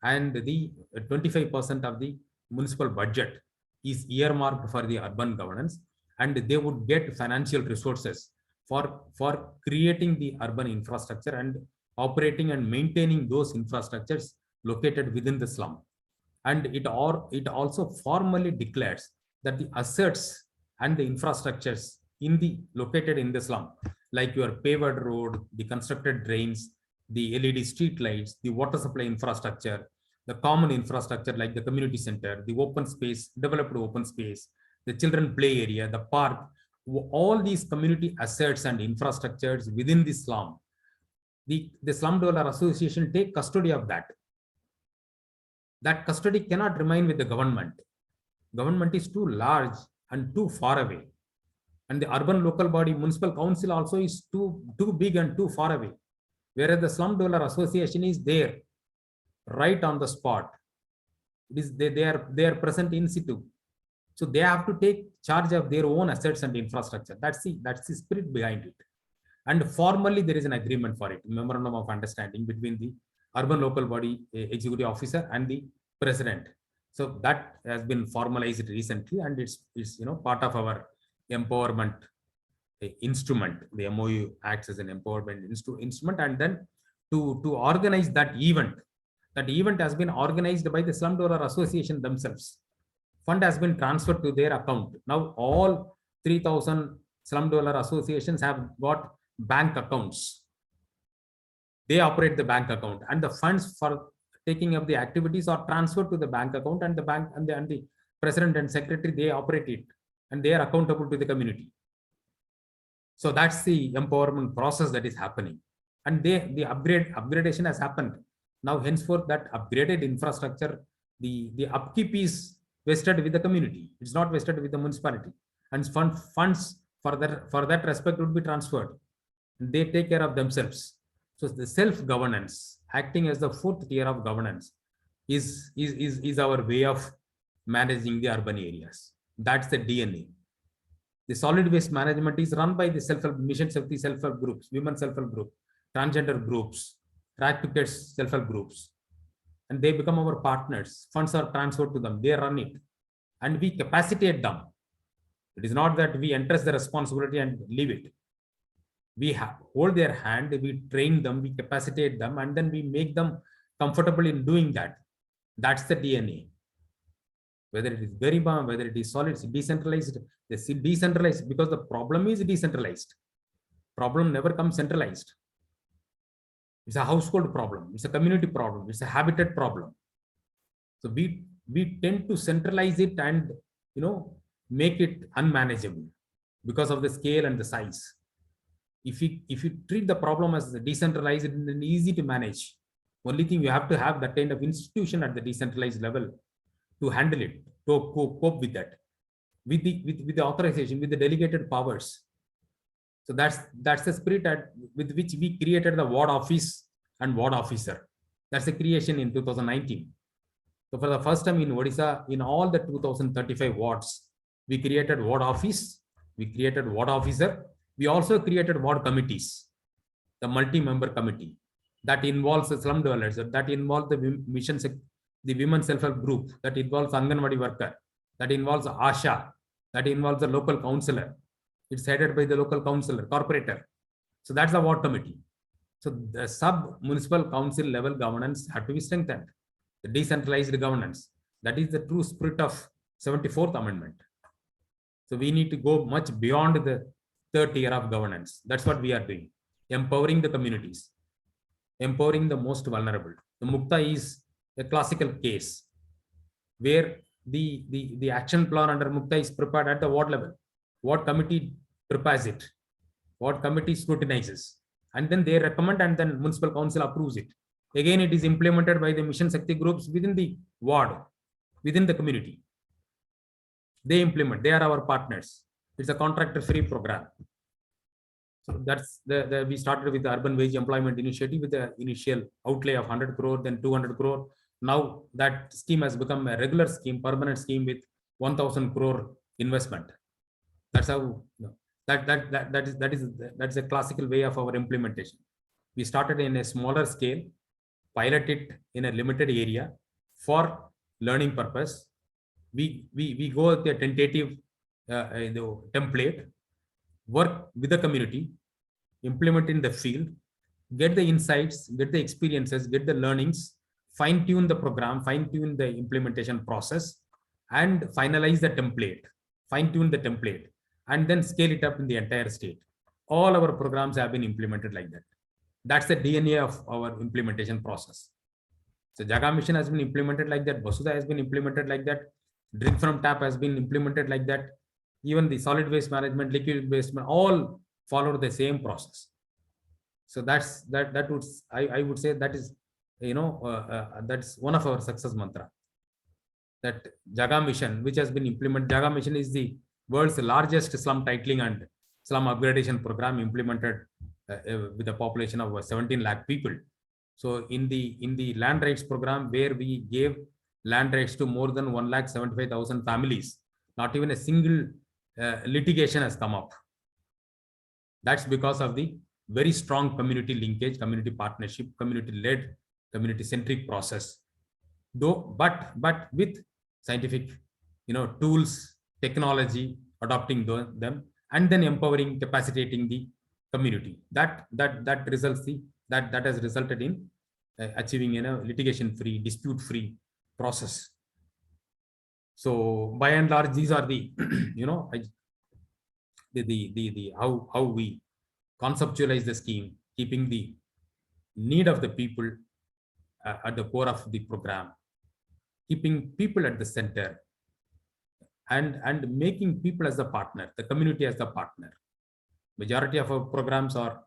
And the 25% of the municipal budget is earmarked for the urban governance, and they would get financial resources for creating the urban infrastructure and operating and maintaining those infrastructures located within the slum. And it also formally declares that the assets and the infrastructures located in the slum, like your paved road, the constructed drains, the LED street lights, the water supply infrastructure, the common infrastructure like the community center, the open space, developed open space, the children play area, the park, all these community assets and infrastructures within the slum. The slum dweller association take custody of that. That custody cannot remain with the government. Government is too large and too far away. And the urban local body, municipal council also is too big and too far away. Whereas the slum dweller association is there, right on the spot. It is they are present in situ. So they have to take charge of their own assets and infrastructure. That's the spirit behind it. And formally there is an agreement for it, memorandum of understanding between the urban local body executive officer and the president. So that has been formalized recently, and it's part of our empowerment instrument. The MOU acts as an empowerment instrument, and then to organize that event has been organized by the slum dweller association themselves. Fund has been transferred to their account. Now all 3,000 slum dweller associations have got bank accounts. They operate the bank account, and the funds for taking up the activities are transferred to the bank account, and the bank and the president and secretary, they operate it, and they are accountable to the community. So that's the empowerment process that is happening. And the upgradation has happened. Now henceforth that upgraded infrastructure, the upkeep is vested with the community. It's not vested with the municipality, and funds for that respect would be transferred. They take care of themselves. So the self-governance, acting as the fourth tier of governance, is our way of managing the urban areas. That's the DNA. The solid waste management is run by the self-help missions of the self-help groups, women self-help group, transgender groups, right-to-care self-help groups, and they become our partners. Funds are transferred to them, they run it, and we capacitate them. It is not that we entrust the responsibility and leave it. We hold their hand, we train them, we capacitate them, and then we make them comfortable in doing that. That's the DNA. Whether it is Garibam, whether it is solid, decentralized, decentralized, because the problem is decentralized. Problem never comes centralized. It's a household problem, it's a community problem, it's a habitat problem. So we tend to centralize it and make it unmanageable because of the scale and the size. If you treat the problem as decentralized and easy to manage, only thing you have to have that kind of institution at the decentralized level to handle it, to cope with that, with the authorization, with the delegated powers. So that's the spirit with which we created the ward office and ward officer. That's the creation in 2019. So for the first time in Odisha, in all the 2035 wards, we created ward office, we created ward officer. We also created ward committees, the multi-member committee that involves the slum dwellers, that involves the mission, the women self-help group, that involves Anganwadi worker, that involves Asha, that involves the local councillor. It's headed by the local councillor, corporator. So that's the ward committee. So the sub-municipal council level governance had to be strengthened. The decentralized governance, that is the true spirit of 74th Amendment. So we need to go much beyond the third tier of governance. That's what we are doing. Empowering the communities, empowering the most vulnerable. The MUKTA is a classical case where the action plan under MUKTA is prepared at the ward level. Ward committee prepares it. Ward committee scrutinizes, and then they recommend, and then municipal council approves it. Again, it is implemented by the mission Shakti groups within the ward, within the community. They implement. They are our partners. It's a contractor-free program. So that's we started with the urban wage employment initiative with the initial outlay of 100 crore, then 200 crore. Now that scheme has become a regular scheme, permanent scheme with 1,000 crore investment. That's how that's a classical way of our implementation. We started in a smaller scale, pilot it in a limited area for learning purpose. We go with a tentative template, work with the community, implement in the field, get the insights, get the experiences, get the learnings, fine-tune the program, fine-tune the implementation process, and finalize the template, fine-tune the template, and then scale it up in the entire state. All our programs have been implemented like that. That's the DNA of our implementation process. So JAGA Mission has been implemented like that. Vasudha has been implemented like that. Drink from tap has been implemented like that. Even the solid waste management, liquid waste, all follow the same process. So that would, I would say that is, that's one of our success mantra. That JAGA Mission, which has been implemented, JAGA Mission is the world's largest slum titling and slum upgradation program implemented with a population of 17 lakh people. So in the land rights program, where we gave land rights to more than 1,75,000 families, not even a single litigation has come up. That's because of the very strong community linkage, community partnership, community-led, community-centric process. Though, but with scientific, tools, technology, adopting them, and then empowering, capacitating the community. That has resulted in achieving litigation-free, dispute-free process. So by and large, these are the how we conceptualize the scheme, keeping the need of the people at the core of the program, keeping people at the center, and making people as the partner, the community as the partner. Majority of our programs are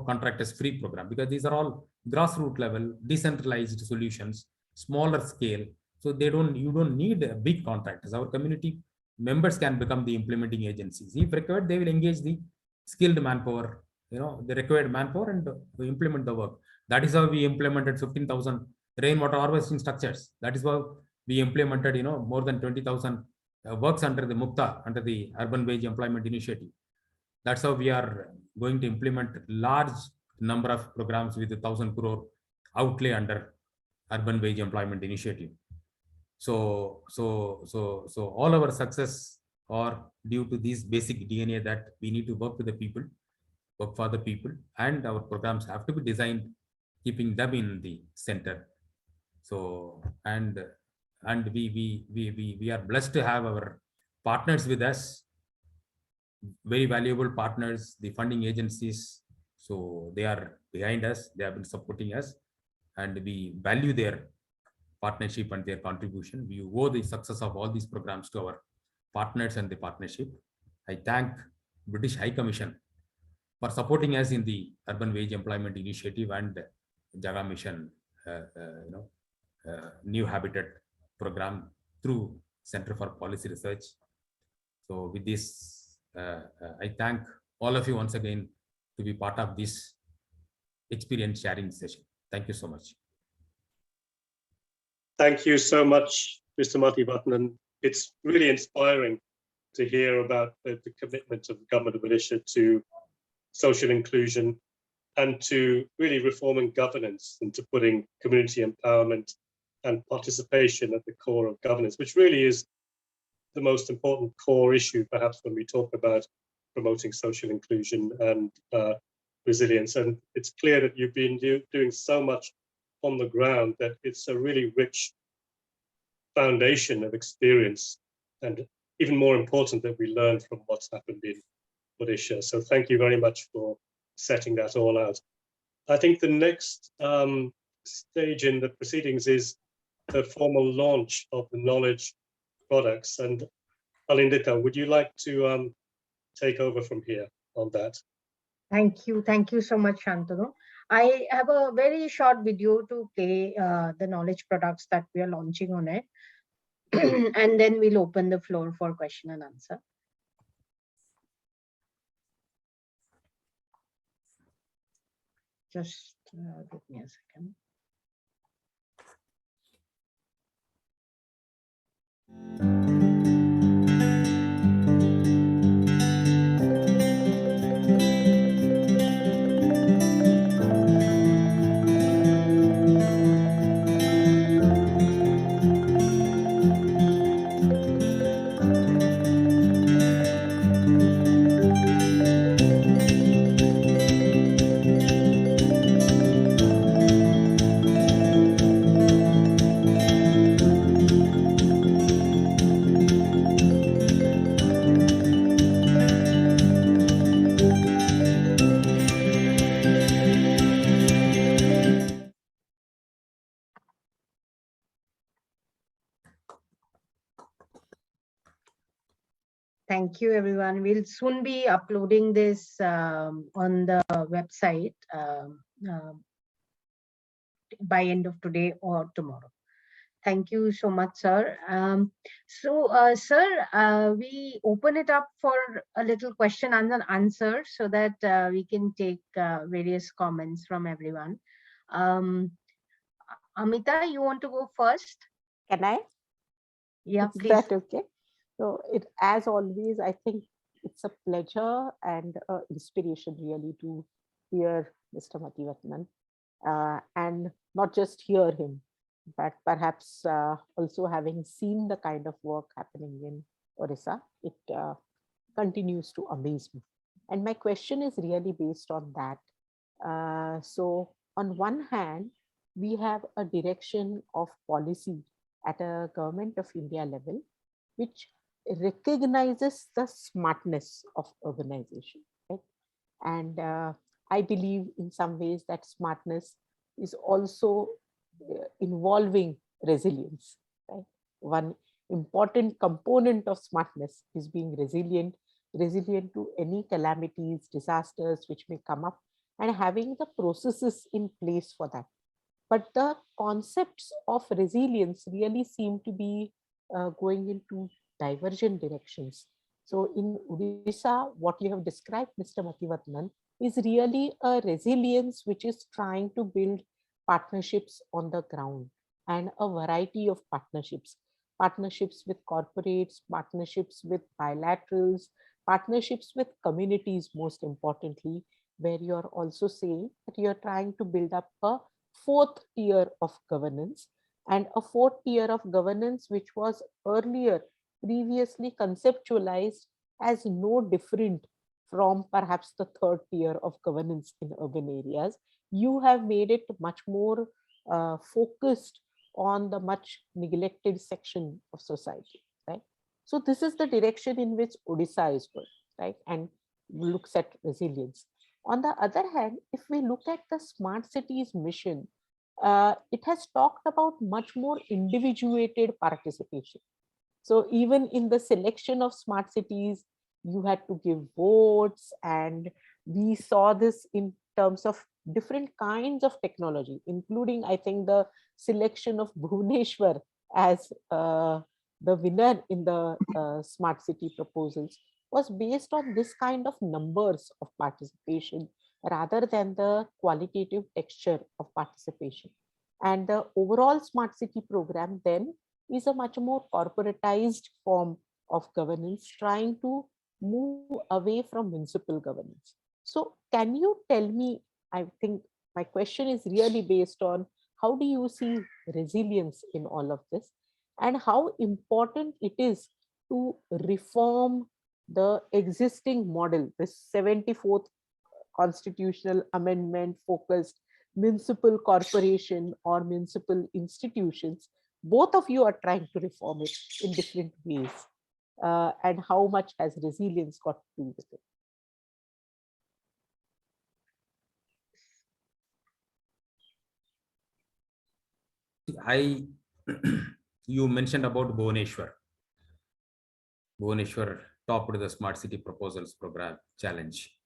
contractors free program, because these are all grassroots level, decentralized solutions, smaller scale. So you don't need big contractors. Our community members can become the implementing agencies. If required, they will engage the skilled manpower, the required manpower, and implement the work. That is how we implemented 15,000 rainwater harvesting structures. That is how we implemented, more than 20,000 works under the MUKTA, under the Urban Wage Employment Initiative. That's how we are going to implement large number of programs with 1,000 crore outlay under Urban Wage Employment Initiative. So all our success are due to this basic DNA that we need to work with the people, work for the people, and our programs have to be designed keeping them in the center. So and we are blessed to have our partners with us, very valuable partners, the funding agencies. So they are behind us, they have been supporting us, and we value their partnership and their contribution. We owe the success of all these programs to our partners and the partnership. I thank British High Commission for supporting us in the Urban Wage Employment Initiative and JAGA Mission, New Habitat program through Center for Policy Research. So with this, I thank all of you once again to be part of this experience sharing session. Thank you so much. Thank you so much, Mr. Mathivatnan. It's really inspiring to hear about the commitment of the government of Odisha to social inclusion and to really reforming governance and to putting community empowerment and participation at the core of governance, which really is the most important core issue, perhaps, when we talk about promoting social inclusion and resilience. And it's clear that you've been doing so much on the ground that it's a really rich foundation of experience, and even more important that we learn from what's happened in Odisha. So thank you very much for setting that all out. I think the next stage in the proceedings is the formal launch of the knowledge products. And Alindita, would you like to take over from here on that? Thank you so much, Shantanu. I have a very short video to play the knowledge products that we are launching on it. And then we'll open the floor for question and answer. Just give me a second. Thank you, everyone. We'll soon be uploading this on the website by end of today or tomorrow. Thank you so much, sir. Sir, we open it up for a little question and an answer so that we can take various comments from everyone. Amita, you want to go first? Can I? Yeah, Is please. that okay? So as always, I think it's a pleasure and inspiration really to hear Mr. Mativatnan, and not just hear him, but perhaps also having seen the kind of work happening in Odisha, it continues to amaze me. And my question is really based on that. So on one hand, we have a direction of policy at a government of India level, which recognizes the smartness of urbanization, right? And I believe in some ways that smartness is also involving resilience, right? One important component of smartness is being resilient to any calamities, disasters which may come up, and having the processes in place for that. But the concepts of resilience really seem to be going into divergent directions. So in Odisha, what you have described, Mr. Mativatnan, is really a resilience which is trying to build partnerships on the ground, and a variety of partnerships with corporates, partnerships with bilaterals, partnerships with communities, most importantly, where you're also saying that you're trying to build up a fourth tier of governance, and a fourth tier of governance which was earlier previously conceptualized as no different from perhaps the third tier of governance in urban areas. You have made it much more focused on the much neglected section of society, right? So this is the direction in which Odisha is going, right? And looks at resilience. On the other hand, if we look at the smart cities mission, it has talked about much more individuated participation. So even in the selection of smart cities, you had to give votes, and we saw this in terms of different kinds of technology, including, I think, the selection of Bhubaneswar as the winner in the smart city proposals was based on this kind of numbers of participation rather than the qualitative texture of participation. And the overall smart city program then is a much more corporatized form of governance, trying to move away from municipal governance. So can you tell me, I think my question is really based on how do you see resilience in all of this, and how important it is to reform the existing model, this 74th constitutional amendment focused municipal corporation or municipal institutions. Both of you are trying to reform it in different ways. And how much has resilience got to do with it? You mentioned about Bhubaneswar. Bhubaneswar topped the Smart City Proposals Program Challenge,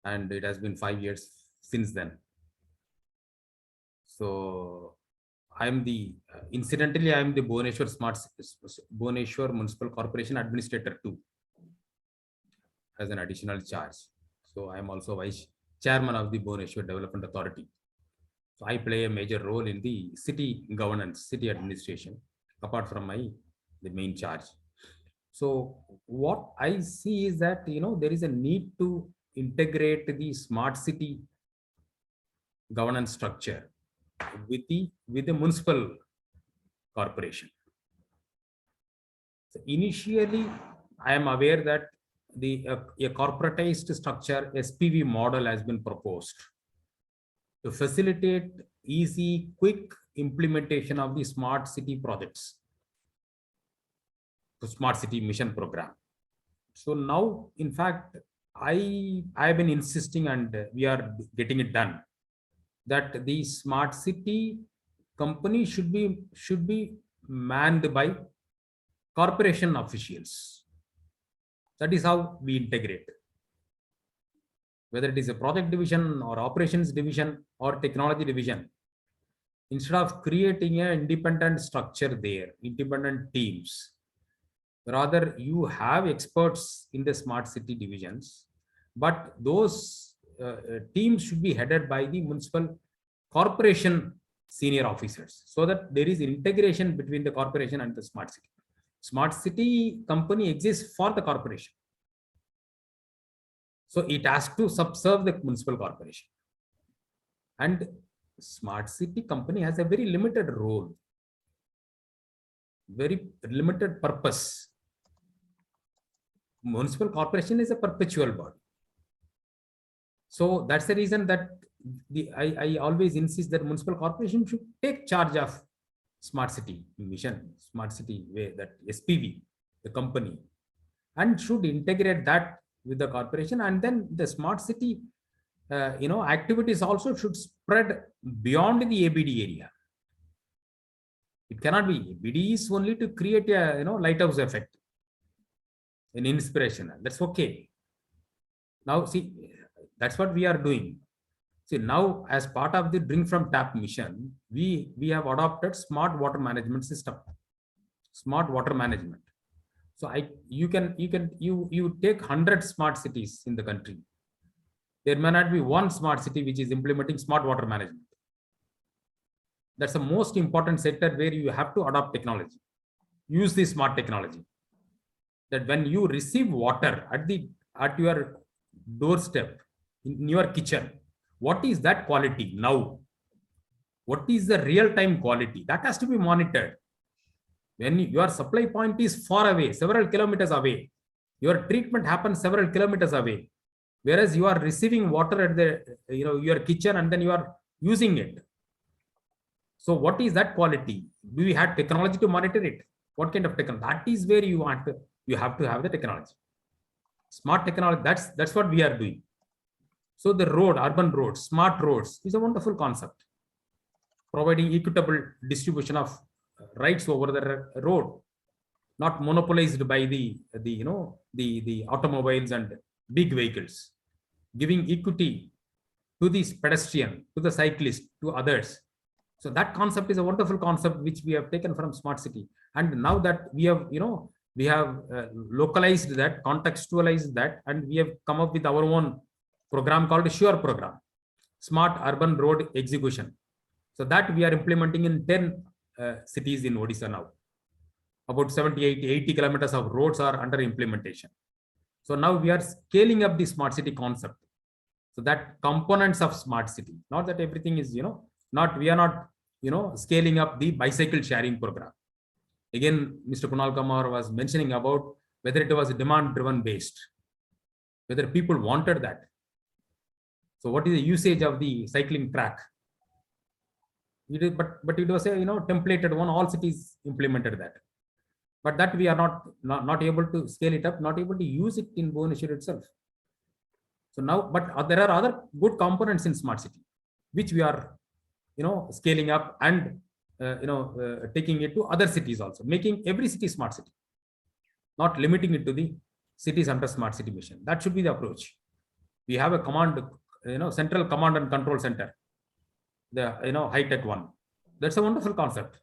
and it has been 5 years since then. So I'm the incidentally I'm the Bhubaneswar Municipal Corporation Administrator too, as an additional charge. So I'm also Vice Chairman of the Bhubaneswar Development Authority. So I play a major role in the city governance, city administration, apart from the main charge. So what I see is that there is a need to integrate the smart city governance structure with the municipal corporation. So initially, I am aware that a corporatized structure SPV model has been proposed to facilitate easy, quick implementation of the smart city projects, the smart city mission program. So now, in fact, I've been insisting, and we are getting it done, that the smart city company should be manned by corporation officials. That is how we integrate. Whether it is a project division or operations division or technology division, instead of creating an independent structure there, independent teams, rather you have experts in the smart city divisions, but those teams should be headed by the municipal corporation senior officers, so that there is integration between the corporation and the smart city. Smart city company exists for the corporation, so it has to subserve the municipal corporation, and smart city company has a very limited role, very limited purpose. Municipal corporation is a perpetual body. So that's the reason that I always insist that municipal corporation should take charge of smart city mission, smart city way, that SPV, the company, and should integrate that with the corporation. And then the smart city activities also should spread beyond the ABD area. It cannot be. ABD is only to create a lighthouse effect, an inspiration. That's okay. Now see, that's what we are doing. See, now as part of the Drink from Tap mission, we have adopted smart water management system. Smart water management. So you take 100 smart cities in the country. There may not be one smart city which is implementing smart water management. That's the most important sector where you have to adopt technology. Use the smart technology. That when you receive water at your doorstep, in your kitchen, what is that quality now? What is the real-time quality? That has to be monitored. When your supply point is far away, several kilometers away, your treatment happens several kilometers away, whereas you are receiving water at the your kitchen and then you are using it. So what is that quality? Do we have technology to monitor it? What kind of technology? That is where you have to have the technology. Smart technology, that's what we are doing. So the urban roads, smart roads is a wonderful concept, providing equitable distribution of rights over the road, not monopolized by the automobiles and big vehicles, giving equity to the pedestrian, to the cyclist, to others. So that concept is a wonderful concept which we have taken from smart city. And now that we have localized that, contextualized that, and we have come up with our own program called SURE program, Smart Urban Road Execution. So that we are implementing in 10 cities in Odisha now. About 80 kilometers of roads are under implementation. So now we are scaling up the smart city concept. So that components of smart city, not that everything is, we are not, scaling up the bicycle sharing program. Again, Mr. Kunal Kumar was mentioning about whether it was demand driven based, whether people wanted that. So what is the usage of the cycling track? It is, but it was a templated one. All cities implemented that, but that we are not able to scale it up, not able to use it in Bhubaneswar itself. So now, but there are other good components in smart city, which we are scaling up and taking it to other cities also, making every city smart city, not limiting it to the cities under smart city mission. That should be the approach. We have a command, central command and control center, the high-tech one. That's a wonderful concept.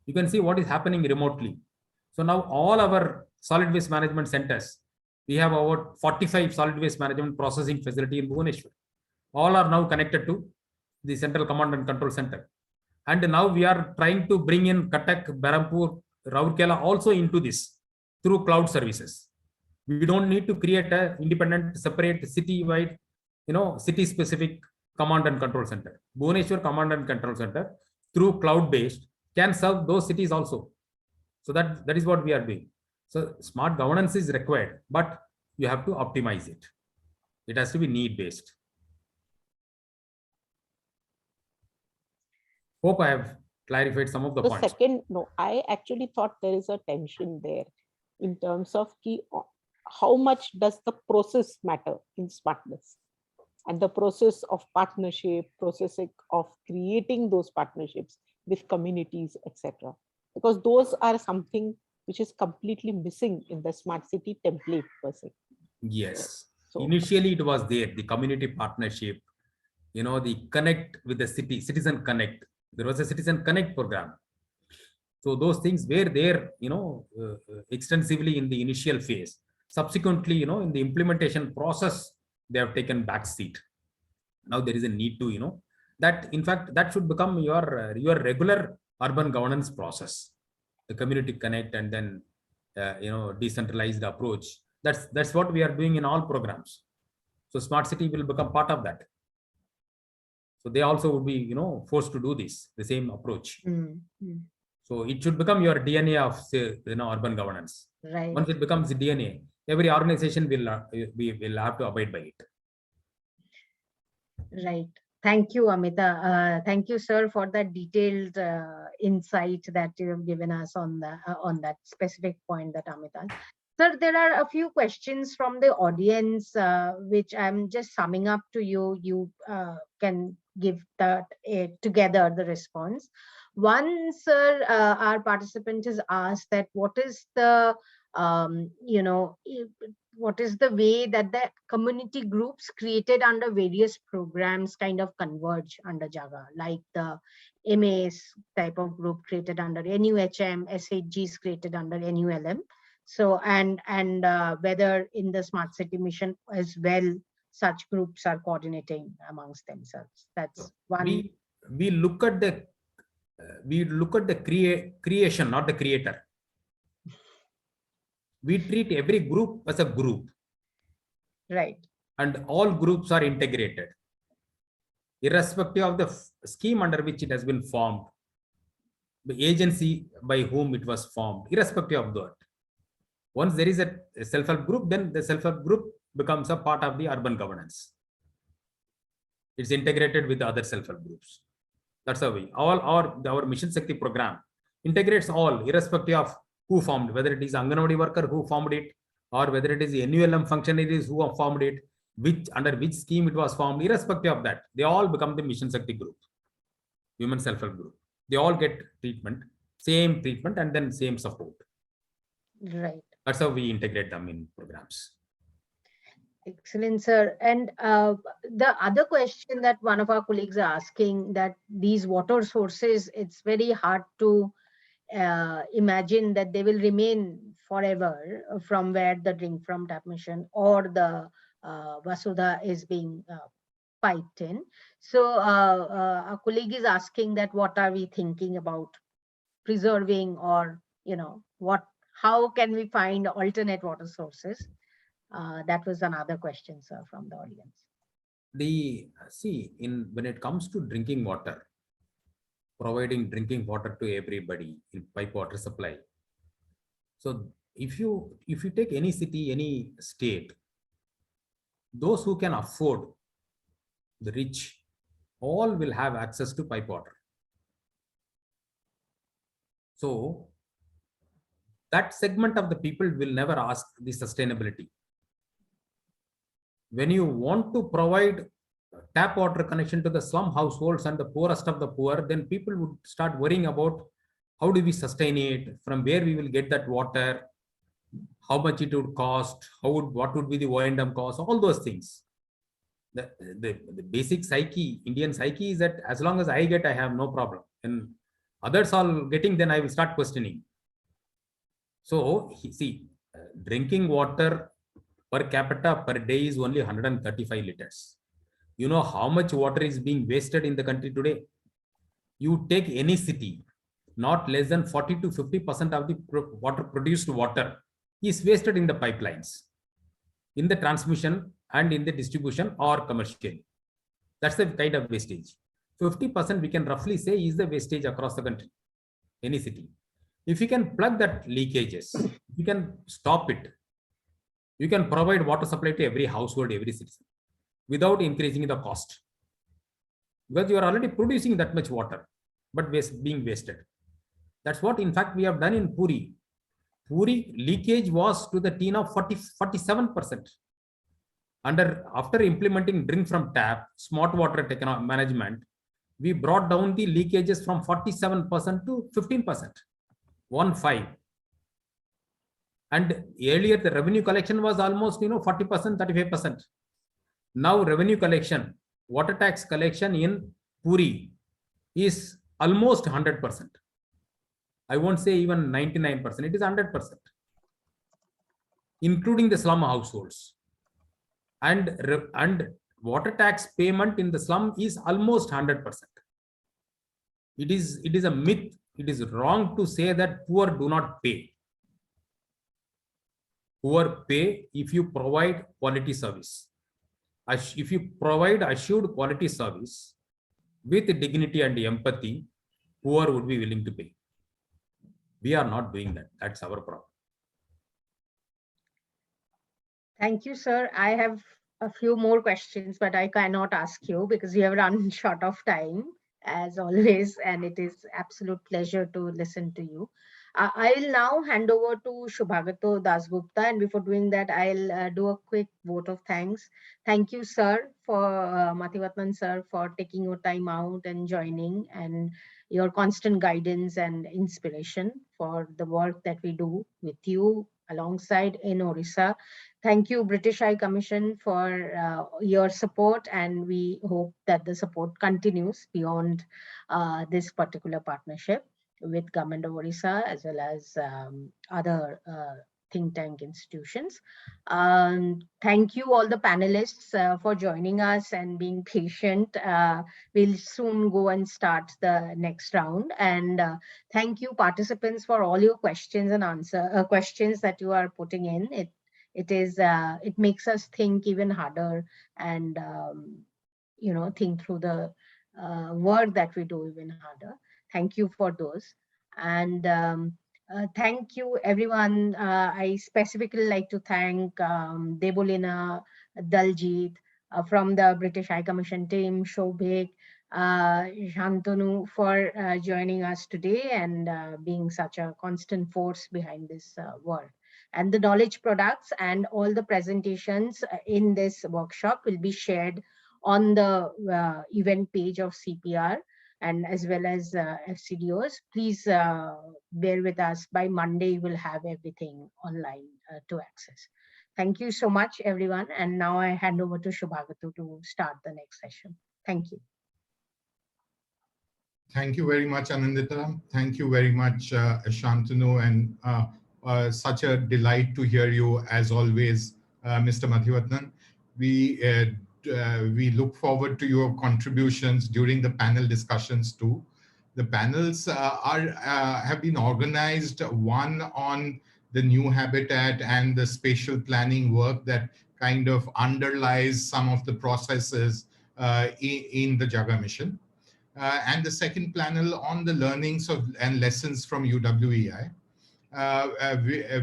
You can see what is happening remotely. So now all our solid waste management centers, we have about 45 solid waste management processing facility in Bhubaneswar. All are now connected to the central command and control center. And now we are trying to bring in Cuttack, Berhampur, Rourkela also into this through cloud services. We don't need to create an independent, separate city-wide, city-specific command and control center. Bhubaneswar command and control center through cloud-based can serve those cities also. So that is what we are doing. So smart governance is required, but you have to optimize it. It has to be need-based. Hope I have clarified some of the points. I actually thought there is a tension there in terms of how much does the process matter in smartness, and the process of partnership, process of creating those partnerships with communities, etc. Because those are something which is completely missing in the smart city template per se. Yes. So Initially, it was there, the community partnership, the connect with the city, citizen connect. There was a citizen connect program. So those things were there, extensively in the initial phase. Subsequently, in the implementation process, they have taken back seat. Now there is a need to, that in fact, that should become your regular urban governance process, the community connect and then, decentralized approach. That's what we are doing in all programs. So smart city will become part of that. So they also would be, forced to do this, the same approach. So it should become your DNA of, say, urban governance. Right. Once it becomes the DNA, every organization will have to abide by it. Right. Thank you, Amita. Thank you, sir, for that detailed insight that you have given us on that specific point that Amita. Sir, there are a few questions from the audience, which I'm just summing up to you. You can give that together the response. One, sir, our participant has asked that what is the what is the way that the community groups created under various programs kind of converge under JAGA, like the MAS type of group created under NUHM, SHGs created under NULM. So, and whether in the smart city mission as well, such groups are coordinating amongst themselves. That's one. We look at the creation, not the creator. We treat every group as a group. Right. And all groups are integrated, irrespective of the scheme under which it has been formed, the agency by whom it was formed, irrespective of that. Once there is a self-help group, then the self-help group becomes a part of the urban governance. It's integrated with the other self-help groups. That's how our Mission Shakti program integrates all, irrespective of who formed, whether it is Anganwadi worker who formed it, or whether it is the NULM functionaries who have formed it, under which scheme it was formed, irrespective of that, they all become the Mission Shakti group, human self-help group. They all get same treatment, and then same support. Right. That's how we integrate them in programs. Excellent, sir. And the other question that one of our colleagues are asking, that these water sources, it's very hard to imagine that they will remain forever from where the drink from tap mission or the Vasudha is being piped in. So our colleague is asking that what are we thinking about preserving, or how can we find alternate water sources? That was another question, sir, from the audience. When it comes to drinking water, providing drinking water to everybody in pipe water supply. So if you take any city, any state, those who can afford, the rich, all will have access to pipe water. So that segment of the people will never ask the sustainability. When you want to provide tap water connection to the slum households and the poorest of the poor, then people would start worrying about how do we sustain it, from where we will get that water, how much it would cost, what would be the O&M cost, all those things. The basic psyche, Indian psyche, is that as long as I get, I have no problem. And others are getting, then I will start questioning. So see, drinking water per capita per day is only 135 liters. You know how much water is being wasted in the country today? You take any city, not less than 40 to 50% of the produced water is wasted in the pipelines, in the transmission and in the distribution or commercial. That's the kind of wastage. 50% we can roughly say is the wastage across the country, any city. If you can plug that leakages, you can stop it. You can provide water supply to every household, every citizen, without increasing the cost. Because you are already producing that much water, but being wasted. That's what, in fact, we have done in Puri. Puri leakage was to the tune of 47%. After implementing drink from tap, smart water management, we brought down the leakages from 47% to 15%. 1.5. And earlier the revenue collection was almost 40%, 35%. Now revenue collection, water tax collection in Puri is almost 100%. I won't say even 99%, it is 100%, including the slum households. And water tax payment in the slum is almost 100%. It is a myth. It is wrong to say that poor do not pay. Poor pay if you provide quality service. If you provide assured quality service with dignity and empathy, poor would be willing to pay. We are not doing that. That's our problem. Thank you, sir. I have a few more questions, but I cannot ask you because we have run short of time, as always, and it is absolute pleasure to listen to you. I'll now hand over to Shubhagato Dasgupta, and before doing that, I'll do a quick vote of thanks. Thank you, sir, for Mathivatnan, sir, for taking your time out and joining, and your constant guidance and inspiration for the work that we do with you alongside in Odisha. Thank you, British High Commission, for your support, and we hope that the support continues beyond this particular partnership with Government of Odisha as well as other think tank institutions. Thank you all the panelists for joining us and being patient. We'll soon go and start the next round. And thank you participants for all your questions and questions that you are putting in. It makes us think even harder and think through the work that we do even harder. Thank you for those. And thank you, everyone. I specifically like to thank Debolina, Daljit from the British High Commission team, Shobhik, Shantanu for joining us today and being such a constant force behind this work. And the knowledge products and all the presentations in this workshop will be shared on the event page of CPR and as well as FCDOs. Please bear with us. By Monday, we'll have everything online to access. Thank you so much, everyone. And now I hand over to Shubhagatu to start the next session. Thank you. Thank you very much, Anandita. Thank you very much, Shantanu, and such a delight to hear you as always, Mr. Mathivatnan. We look forward to your contributions during the panel discussions too. The panels have been organized, one on the new habitat and the spatial planning work that kind of underlies some of the processes in the JAGA mission. And the second panel on the learnings and lessons from UWEI.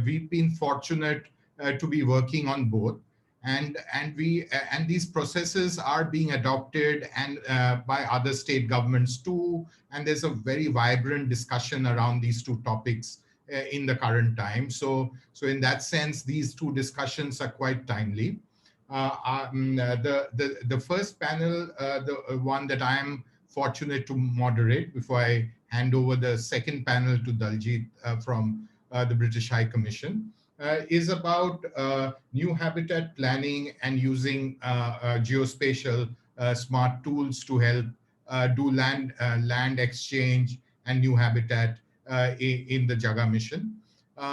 We've been fortunate to be working on both. And these processes are being adopted and by other state governments too. And there's a very vibrant discussion around these two topics in the current time. So in that sense, these two discussions are quite timely. The first panel, the one that I am fortunate to moderate before I hand over the second panel to Daljit from the British High Commission, is about new habitat planning and using geospatial smart tools to help do land exchange and new habitat in the JAGA mission. We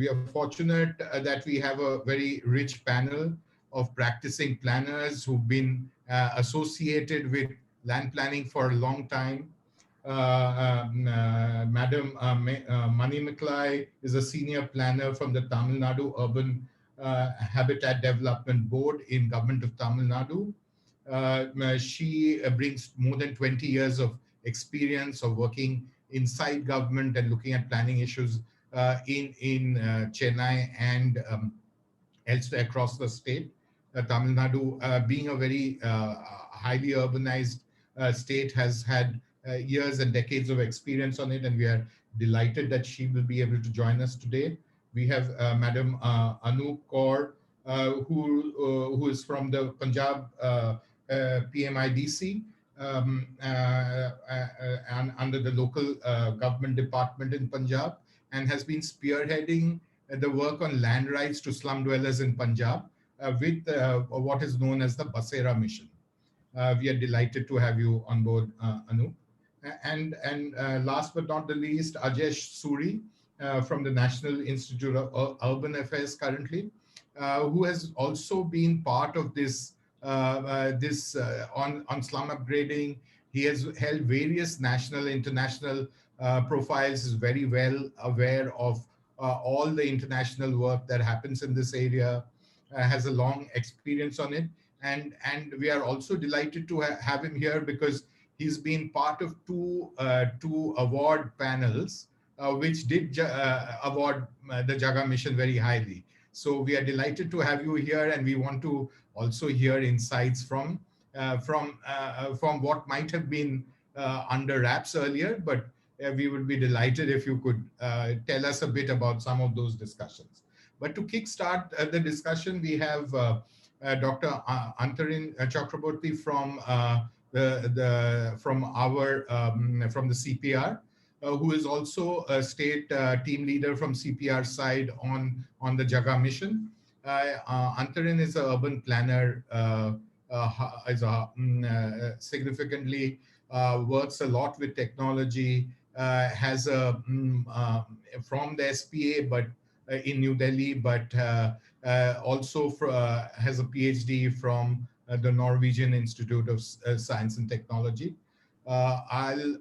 are fortunate that we have a very rich panel of practicing planners who've been associated with land planning for a long time. Madam Mani Miklai is a senior planner from the Tamilnadu Urban Habitat Development Board in Government of Tamil Nadu. She brings more than 20 years of experience of working inside government and looking at planning issues in Chennai and elsewhere across the state. Tamil Nadu, being a very highly urbanized state, has had years and decades of experience on it, and we are delighted that she will be able to join us today. We have Madam Anup Kaur, who is from the Punjab PMIDC. under the local government department in Punjab, and has been spearheading the work on land rights to slum dwellers in Punjab with what is known as the JAGA Mission. We are delighted to have you on board, Anup. And last but not the least, Ajesh Suri from the National Institute of Urban Affairs currently, who has also been part of this on slum upgrading. He has held various national, international profiles, is very well aware of all the international work that happens in this area, has a long experience on it. And we are also delighted to have him here because he's been part of two award panels, which did award the JAGA Mission very highly. So we are delighted to have you here, and we want to also hear insights from what might have been under wraps earlier, but we would be delighted if you could tell us a bit about some of those discussions. But to kickstart the discussion, we have Dr. Antarin Chakraborty from the CPR, who is also a state team leader from CPR side on the JAGA Mission. Antarin is an urban planner, significantly works a lot with technology, has a from the SPA, but in New Delhi, but also has a PhD from the Norwegian Institute of Science and Technology. I'd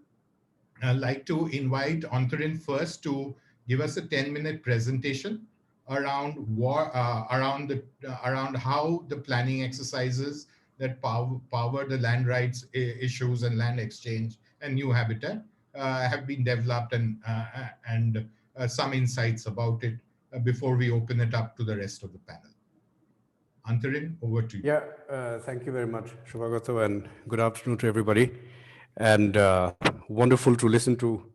like to invite Antarin first to give us a 10-minute presentation around how the planning exercises that power the land rights issues and land exchange and new habitat have been developed, and some insights about it before we open it up to the rest of the panel. Antarin, over to you. Yeah, thank you very much, Shubhagato, and good afternoon to everybody. And wonderful to listen to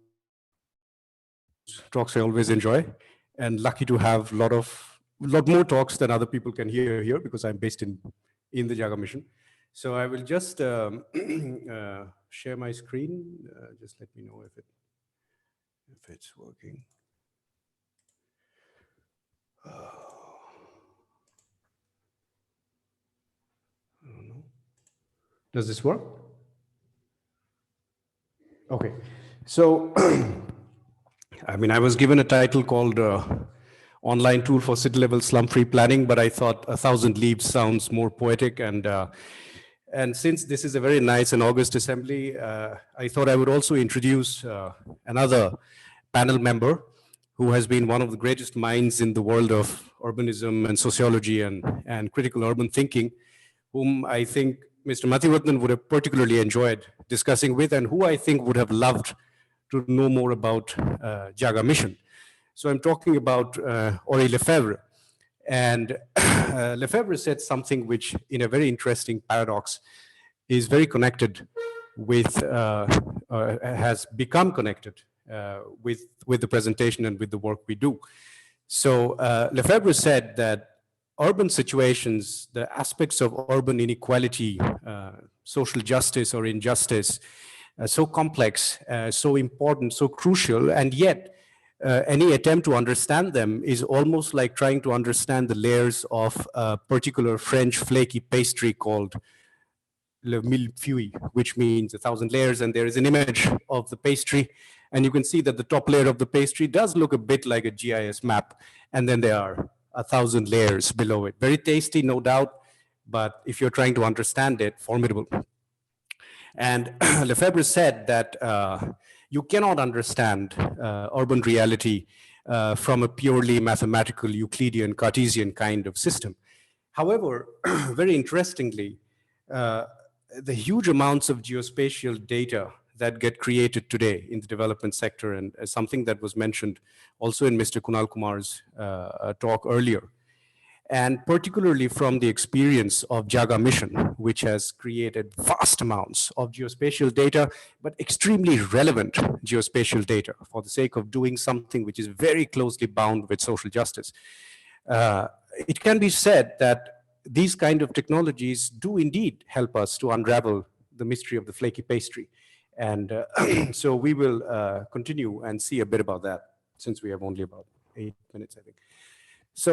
talks I always enjoy, and lucky to have a lot more talks than other people can hear here because I'm based in the JAGA Mission. So I will just share my screen. Just let me know if it's working. I don't know. Does this work? Okay. So, I mean, I was given a title called Online Tool for City-Level Slum-Free Planning, but I thought 1,000 Leaves sounds more poetic. And since this is a very nice and august assembly, I thought I would also introduce another panel member who has been one of the greatest minds in the world of urbanism and sociology and critical urban thinking, whom I think Mr. Mathivatnan would have particularly enjoyed discussing with, and who I think would have loved to know more about JAGA Mission. So I'm talking about Henri Lefebvre. And Lefebvre said something which, in a very interesting paradox, is very connected with, has become connected with the presentation and with the work we do. So Lefebvre said that urban situations, the aspects of urban inequality, social justice or injustice, so complex, so important, so crucial, and yet any attempt to understand them is almost like trying to understand the layers of a particular French flaky pastry called le millefeuille, which means 1,000 layers, and there is an image of the pastry, and you can see that the top layer of the pastry does look a bit like a GIS map, and then there are 1,000 layers below it. Very tasty, no doubt, but if you're trying to understand it, formidable. And Lefebvre said that you cannot understand urban reality from a purely mathematical, Euclidean, Cartesian kind of system. However, very interestingly, the huge amounts of geospatial data that get created today in the development sector, and something that was mentioned also in Mr. Kunal Kumar's talk earlier, and particularly from the experience of JAGA Mission, which has created vast amounts of geospatial data, but extremely relevant geospatial data for the sake of doing something which is very closely bound with social justice. It can be said that these kind of technologies do indeed help us to unravel the mystery of the flaky pastry. And so we will continue and see a bit about that, since we have only about 8 minutes, I think. So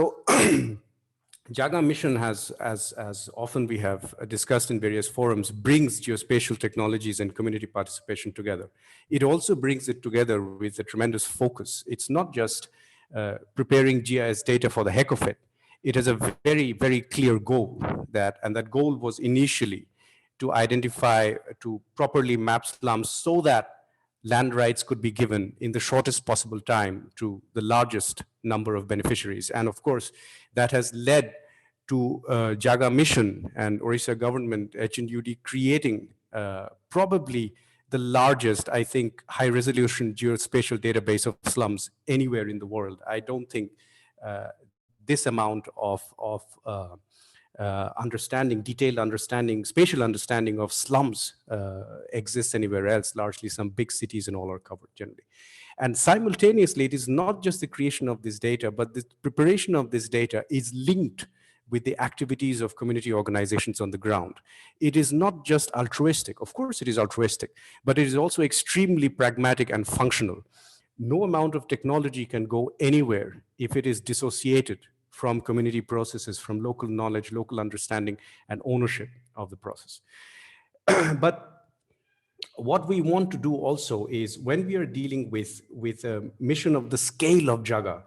JAGA Mission has, as often we have discussed in various forums, brings geospatial technologies and community participation together. It also brings it together with a tremendous focus. It's not just preparing GIS data for the heck of it. It has a very, very clear goal, and that goal was initially to identify, to properly map slums so that land rights could be given in the shortest possible time to the largest number of beneficiaries. And of course, that has led to JAGA Mission and Odisha government, HNUD, creating probably the largest, I think, high-resolution geospatial database of slums anywhere in the world. I don't think this amount of understanding, detailed understanding, spatial understanding of slums exists anywhere else. Largely some big cities and all are covered generally. And simultaneously, it is not just the creation of this data, but the preparation of this data is linked with the activities of community organizations on the ground. It is not just altruistic. Of course, it is altruistic, but it is also extremely pragmatic and functional. No amount of technology can go anywhere if it is dissociated from community processes, from local knowledge, local understanding, and ownership of the process. But what we want to do also is, when we are dealing with a mission of the scale of JAGA,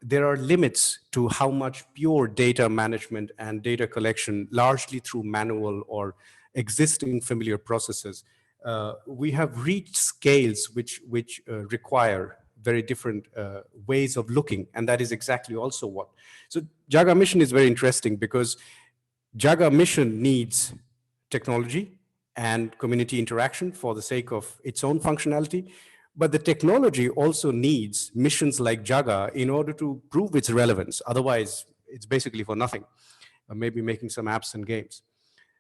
there are limits to how much pure data management and data collection, largely through manual or existing familiar processes. We have reached scales which require very different ways of looking, and that is exactly also what. So JAGA Mission is very interesting because JAGA Mission needs technology and community interaction for the sake of its own functionality, but the technology also needs missions like JAGA in order to prove its relevance. Otherwise, it's basically for nothing, maybe making some apps and games.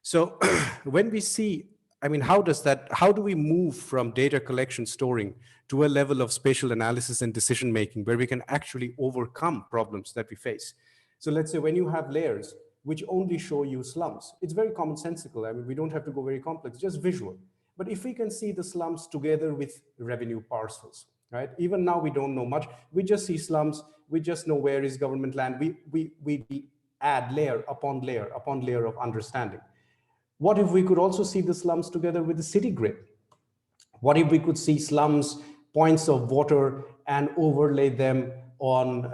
So when we see, I mean, how do we move from data collection, storing to a level of spatial analysis and decision making where we can actually overcome problems that we face? So let's say when you have layers which only show you slums, it's very commonsensical. I mean, we don't have to go very complex, just visual. But if we can see the slums together with revenue parcels, right? Even now we don't know much. We just see slums. We just know where is government land. We add layer upon layer upon layer of understanding. What if we could also see the slums together with the city grid? What if we could see slums, points of water, and overlay them on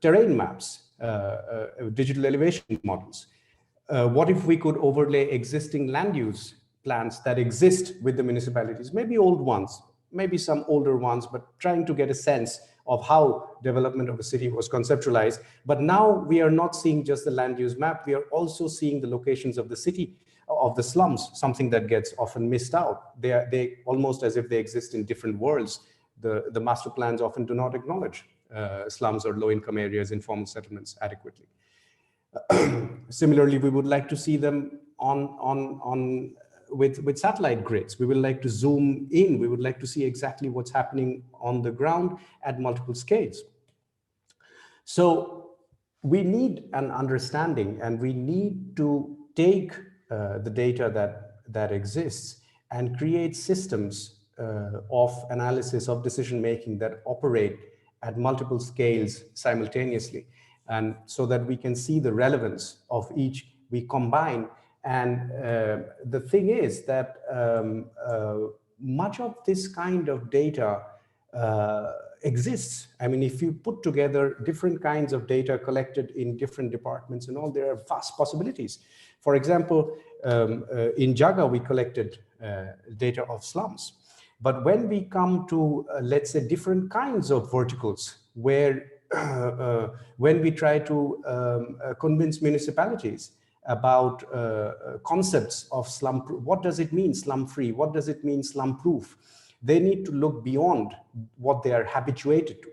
terrain maps, digital elevation models? What if we could overlay existing land use plans that exist with the municipalities, maybe old ones, maybe some older ones, but trying to get a sense of how development of a city was conceptualized. But now we are not seeing just the land use map, we are also seeing the locations of the city, of the slums, something that gets often missed out. They almost as if they exist in different worlds. The master plans often do not acknowledge slums or low-income areas, informal settlements adequately. Similarly, we would like to see them with satellite grids. We would like to zoom in. We would like to see exactly what's happening on the ground at multiple scales. So we need an understanding, and we need to take the data that exists and create systems of analysis, of decision-making that operate at multiple scales simultaneously. And so that we can see the relevance of each, we combine. And the thing is that much of this kind of data exists. I mean, if you put together different kinds of data collected in different departments and all, there are vast possibilities. For example, in JAGA, we collected data of slums. But when we come to, let's say, different kinds of verticals, where when we try to convince municipalities about concepts of slum, what does it mean slum free? What does it mean slum proof? They need to look beyond what they are habituated to.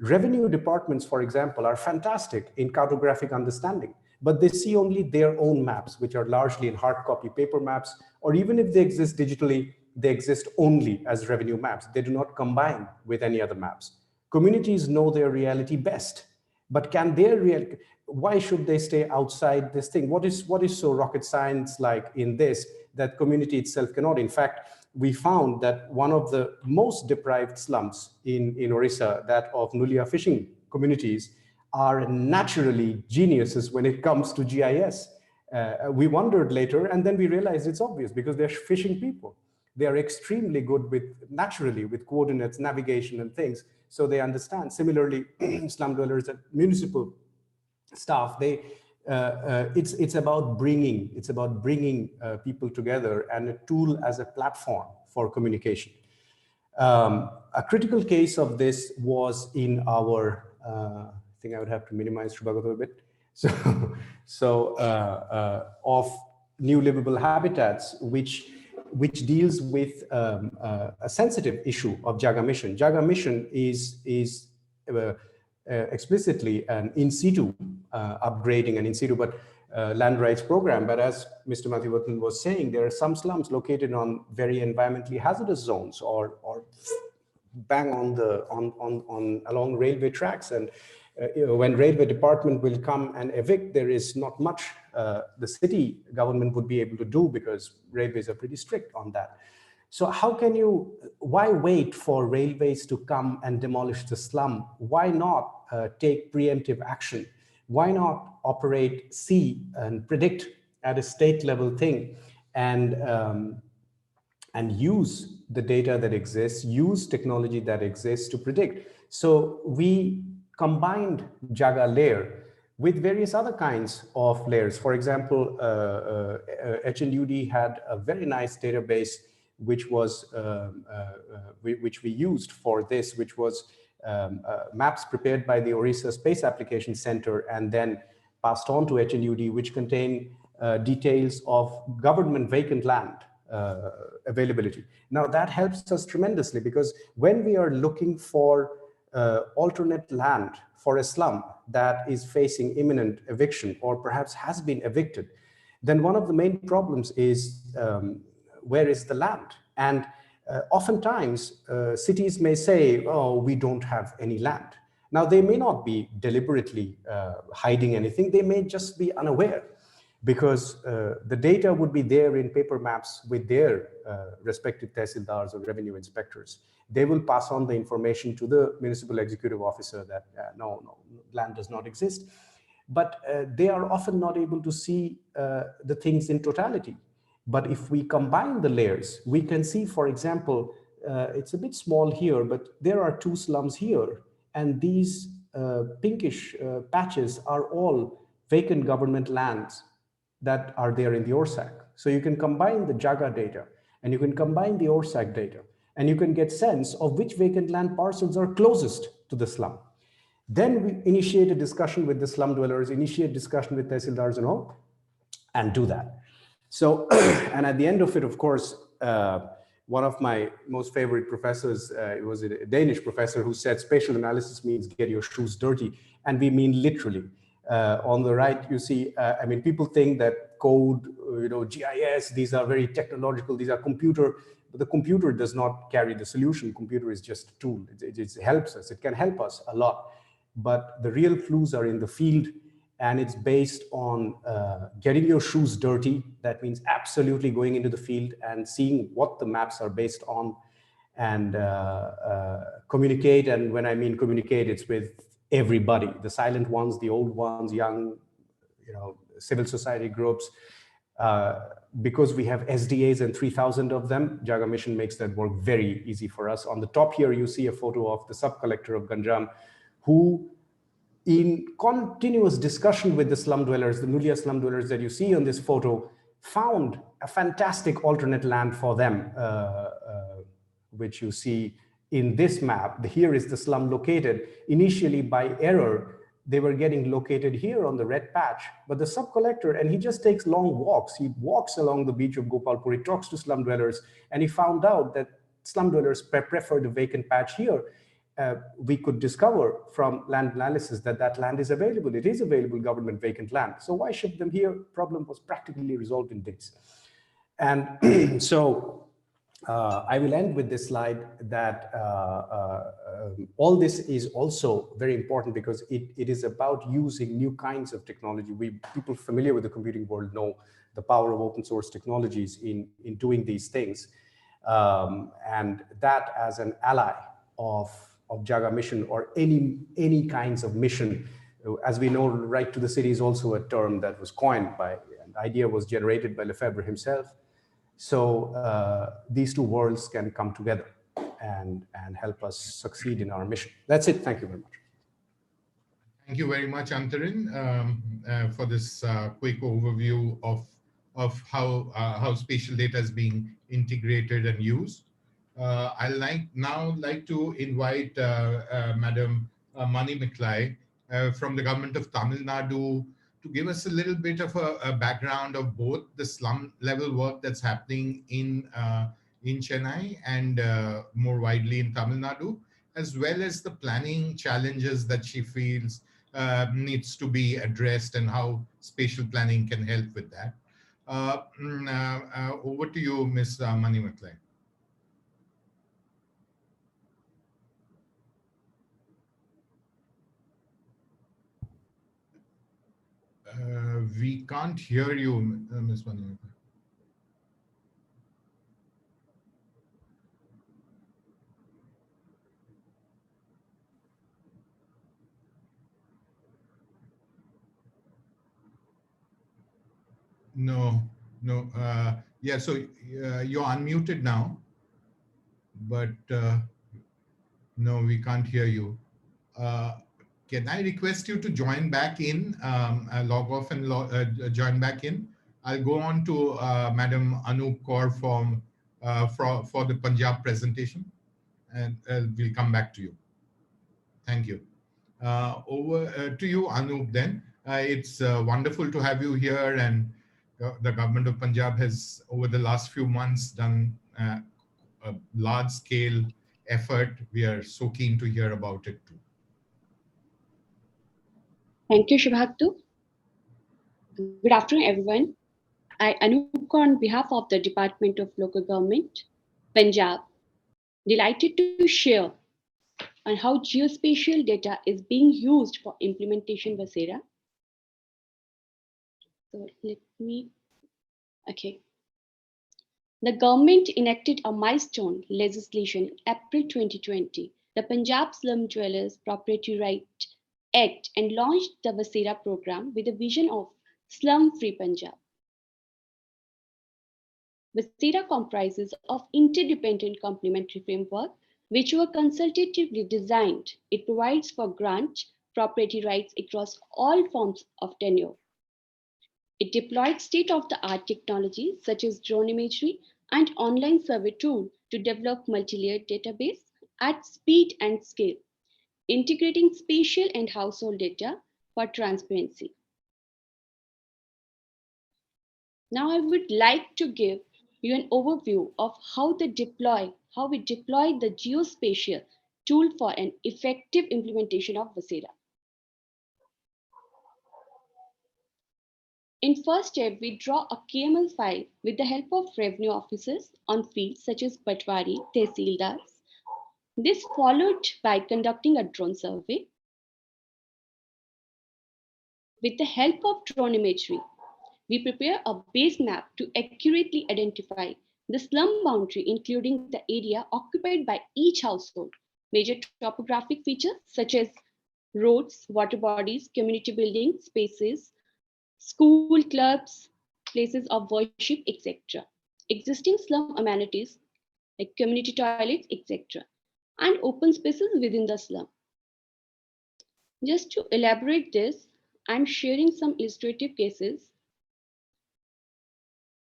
Revenue departments, for example, are fantastic in cartographic understanding, but they see only their own maps, which are largely in hard copy paper maps, or even if they exist digitally, they exist only as revenue maps. They do not combine with any other maps. Communities know their reality best. But why should they stay outside this thing? What is so rocket science like in this that community itself cannot? In fact, we found that one of the most deprived slums in Odisha, that of Nulia fishing communities, are naturally geniuses when it comes to GIS. We wondered later, and then we realized it's obvious because they're fishing people. They are extremely good naturally with coordinates, navigation and things. So they understand. Similarly, slum dwellers at municipal staff, it's about bringing people together and a tool as a platform for communication. A critical case of this was in our, I think I would have to minimize Shubhagato a bit. Of new livable habitats, which deals with a sensitive issue of JAGA Mission. JAGA Mission is explicitly an in situ upgrading and in situ land rights program. But as Mr. Mathivathan was saying, there are some slums located on very environmentally hazardous zones or bang on along railway tracks. And when railway department will come and evict, there is not much the city government would be able to do because railways are pretty strict on that. So why wait for railways to come and demolish the slum? Why not take preemptive action? Why not see and predict at a state level thing and use the data that exists, use technology that exists to predict? So we combined JAGA layer with various other kinds of layers. For example, HNUD had a very nice database which we used for this, which was maps prepared by the Odisha Space Application Center and then passed on to HNUD, which contain details of government vacant land availability. Now that helps us tremendously because when we are looking for alternate land for a slum that is facing imminent eviction or perhaps has been evicted, then one of the main problems is where is the land? And oftentimes cities may say, oh, we don't have any land. Now they may not be deliberately hiding anything, they may just be unaware because the data would be there in paper maps with their respective tehsildars or revenue inspectors. They will pass on the information to the municipal executive officer that no, land does not exist. But they are often not able to see the things in totality. But if we combine the layers, we can see, for example, it's a bit small here, but there are 2 slums here. And these pinkish patches are all vacant government lands that are there in the ORSAC. So you can combine the JAGA data and you can combine the ORSAC data and you can get sense of which vacant land parcels are closest to the slum. Then we initiate a discussion with the slum dwellers, initiate discussion with tehsildars and all, and do that. So, and at the end of it, of course, one of my most favorite professors, it was a Danish professor who said spatial analysis means get your shoes dirty, and we mean literally. On the right, you see, I mean, people think that code, GIS, these are very technological, these are computer, but the computer does not carry the solution. Computer is just a tool. It helps us. It can help us a lot. But the real clues are in the field, and it's based on getting your shoes dirty. That means absolutely going into the field and seeing what the maps are based on and communicate. And when I mean communicate, it's with everybody, the silent ones, the old ones, young, civil society groups. Because we have SDAs and 3,000 of them, JAGA Mission makes that work very easy for us. On the top here, you see a photo of the sub-collector of Ganjam, who in continuous discussion with the slum dwellers, the Nulia slum dwellers that you see on this photo, found a fantastic alternate land for them, which you see in this map. Here is the slum located. Initially, by error, they were getting located here on the red patch, but the sub-collector, and he just takes long walks. He walks along the beach of Gopalpur, he talks to slum dwellers, and he found out that slum dwellers prefer the vacant patch here. We could discover from land analysis that that land is available. It is available government vacant land. So why ship them here? Problem was practically resolved in days. And so I will end with this slide that all this is also very important because it is about using new kinds of technology. People familiar with the computing world know the power of open source technologies in doing these things. And that as an ally of JAGA mission or any kinds of mission. As we know, right to the city is also a term that was coined by, an idea was generated by Lefebvre himself. So these two worlds can come together and help us succeed in our mission. That's it. Thank you very much. Thank you very much, Antarin, for this quick overview of how spatial data is being integrated and used. I'd now like to invite Madam Mani Miklai from the government of Tamil Nadu to give us a little bit of a background of both the slum level work that's happening in Chennai and more widely in Tamil Nadu, as well as the planning challenges that she feels needs to be addressed and how spatial planning can help with that. Over to you, Ms. Mani Miklai. We can't hear you, Ms. Mani Miklai. No. Yeah, so you're unmuted now, but no, we can't hear you. Can I request you to join back in, log off and join back in? I'll go on to Madam Anup Kaur for the Punjab presentation, and we'll come back to you. Thank you. Over to you, Anup, then. It's wonderful to have you here, and the government of Punjab has, over the last few months, done a large-scale effort. We are so keen to hear about it too. Thank you, Shubhatu. Good afternoon, everyone. I, Anup Kaur, on behalf of the Department of Local Government, Punjab, delighted to share on how geospatial data is being used for implementation Vasera. So The government enacted a milestone legislation in April 2020, the Punjab Slum Dwellers Property Right Act, and launched the Vasera program with a vision of slum-free Punjab. Vasera comprises of interdependent complementary framework which were consultatively designed. It provides for grant property rights across all forms of tenure. It deployed state-of-the-art technologies such as drone imagery and online survey tool to develop multi-layered database at speed and scale, integrating spatial and household data for transparency. Now I would like to give you an overview of how we deploy the geospatial tool for an effective implementation of Vasera. In first step, we draw a KML file with the help of revenue officers on fields such as Patwari, Tehsildars. This followed by conducting a drone survey. With the help of drone imagery, we prepare a base map to accurately identify the slum boundary, including the area occupied by each household, major topographic features such as roads, water bodies, community buildings, spaces, school, clubs, places of worship, etc. Existing slum amenities like community toilets, etc. and open spaces within the slum. Just to elaborate this, I'm sharing some illustrative cases.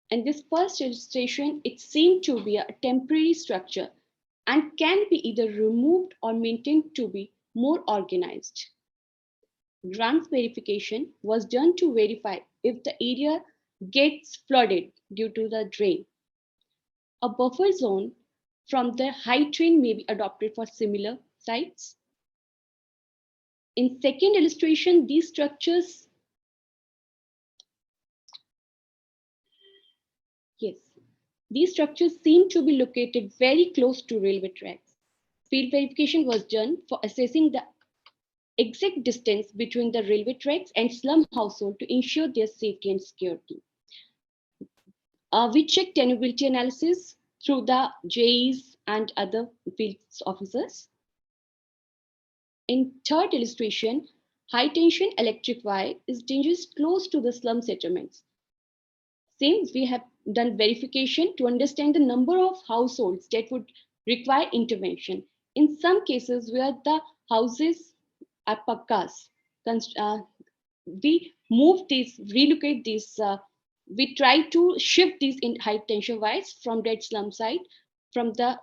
And this first illustration, it seemed to be a temporary structure and can be either removed or maintained to be more organized. Grants verification was done to verify if the area gets flooded due to the drain. A buffer zone from the high drain may be adopted for similar sites. In second illustration, these structures, These structures seem to be located very close to railway tracks. Field verification was done for assessing the exact distance between the railway tracks and slum household to ensure their safety and security. We checked tenability analysis through the JAs and other field officers. In third illustration, high tension electric wire is dangerous close to the slum settlements. Same, we have done verification to understand the number of households that would require intervention. In some cases where the houses are pakkas, we move these, relocate these, we try to shift these in high tension wires from that slum site.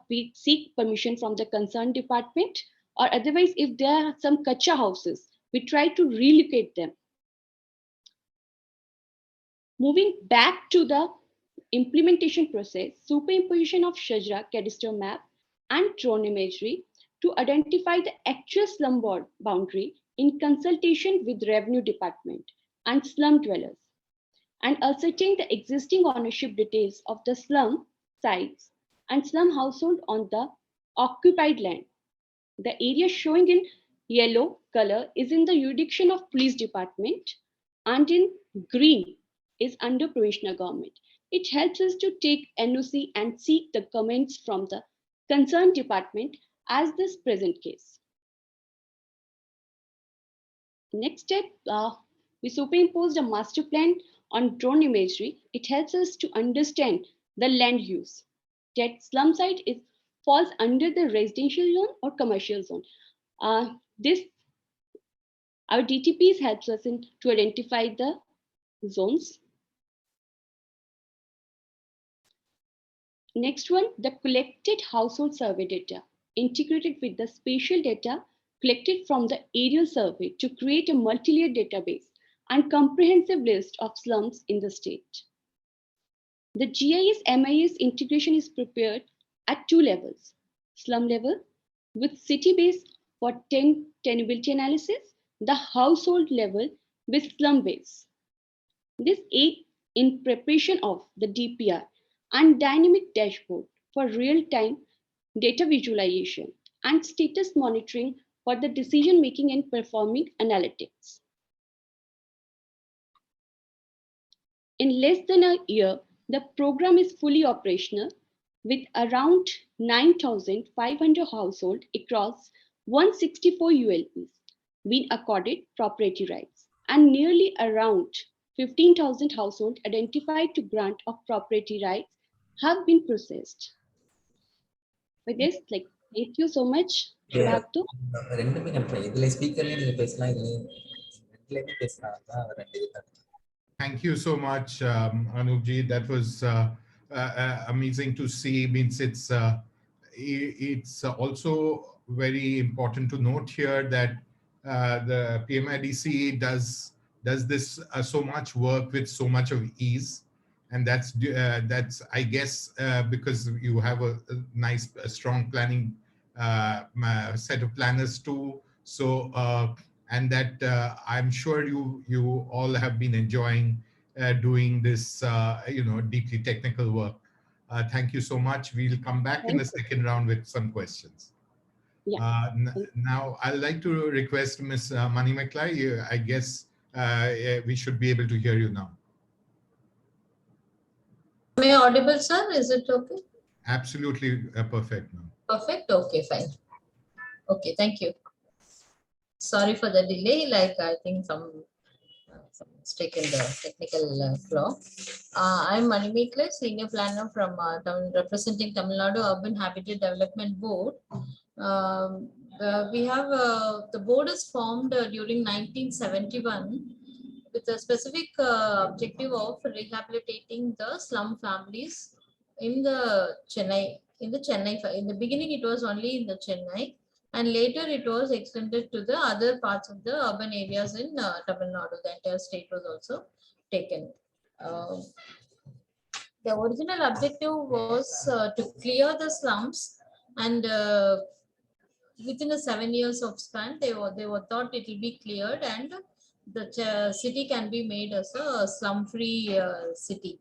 We seek permission from the concerned department, or otherwise if there are some kacha houses, we try to relocate them. Moving back to the implementation process, superimposition of Shajara cadastral map and drone imagery to identify the actual slum boundary in consultation with revenue department and slum dwellers, and ascertain the existing ownership details of the slum sites and slum household on the occupied land. The area showing in yellow color is in the jurisdiction of police department, and in green is under provisional government. It helps us to take NOC and seek the comments from the concerned department as this present case. Next step, we superimposed a master plan on drone imagery. It helps us to understand the land use. That slum site falls under the residential zone or commercial zone. Our DTPs helps us to identify the zones. Next one, the collected household survey data integrated with the spatial data collected from the aerial survey to create a multi-layered database and comprehensive list of slums in the state. The GIS-MIS integration is prepared at 2 levels: slum level with city base for tenability analysis, the household level with slum base. This aids in preparation of the DPR and dynamic dashboard for real-time data visualization and status monitoring for the decision-making and performing analytics. In less than a year, the program is fully operational with around 9,500 households across 164 ULPs being accorded property rights, and nearly around 15,000 households identified to grant of property rights have been processed. With this, thank you so much. Shubhaktu. Thank you so much, Anupji. That was amazing to see. Means it's also very important to note here that the PMIDC does this so much work with so much of ease, and that's I guess because you have a nice, strong planning set of planners too. So and that I'm sure you all have been enjoying doing this deeply technical work. Thank you so much. We'll come back in a second round with some questions. Yeah. Now I'd like to request Ms. Manimeklai. I guess we should be able to hear you now. Am I audible, sir? Is it okay? Absolutely perfect now. Perfect. Okay, fine. Okay, thank you. Sorry for the delay. I think some mistake in the technical flow. I'm Manimeklai, senior planner from representing Tamilnadu Urban Habitat Development Board. We have the board is formed during 1971 with a specific objective of rehabilitating the slum families in the Chennai. In the beginning, it was only in the Chennai, and later it was extended to the other parts of the urban areas in Tamil Nadu. The entire state was also taken. The original objective was to clear the slums, and within a 7 years of span, they were thought it will be cleared, and the city can be made as a slum-free city.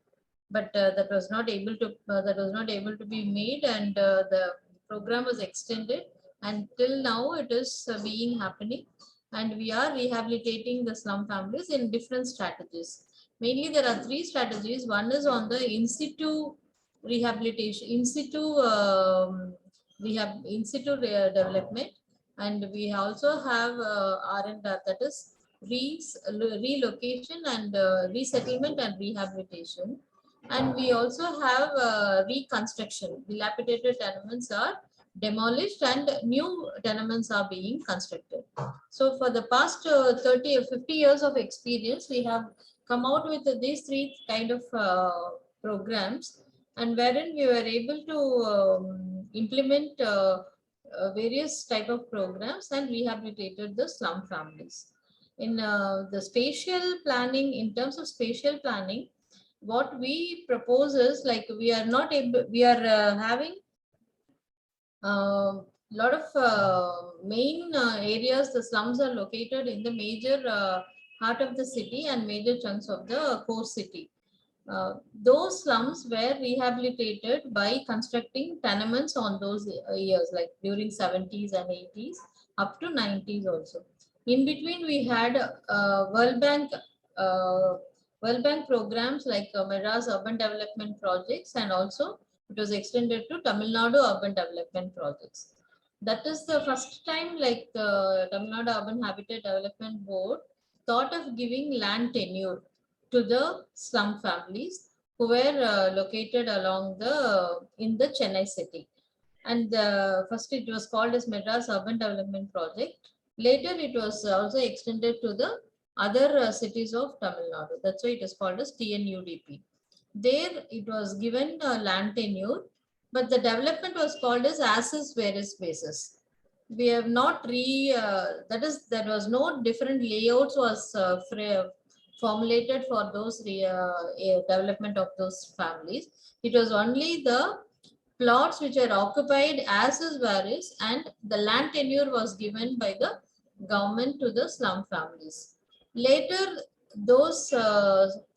but that was not able to be made, and the program was extended, and till now it is being happening, and we are rehabilitating the slum families in different strategies. Mainly there are three strategies. One is on the in situ rehabilitation, development, and we also have R&D, that is relocation and resettlement and rehabilitation. And we also have reconstruction. Dilapidated tenements are demolished and new tenements are being constructed. So for the past 30 or 50 years of experience, we have come out with these three kind of programs, and wherein we were able to implement various type of programs and rehabilitated the slum families. In the spatial planning, in terms of spatial planning, what we propose is, like, we are not able, we are having a lot of main areas. The slums are located in the major heart of the city and major chunks of the core city. Those slums were rehabilitated by constructing tenements on those years, like during 70s and 80s up to 90s also. In between, we had World Bank programs like Madras urban development projects, and also it was extended to Tamilnadu urban development projects. That is the first time, like, the Tamilnadu Urban Habitat Development Board thought of giving land tenure to the slum families who were located along in the Chennai city. And first it was called as Madras Urban Development Project. Later it was also extended to the other cities of Tamil Nadu. That's why it is called as TNUDP. There it was given land tenure, but the development was called as is where is basis. We have not there was no different layouts was formulated for those development of those families. It was only the plots which are occupied as is where is, and the land tenure was given by the government to the slum families. Later, those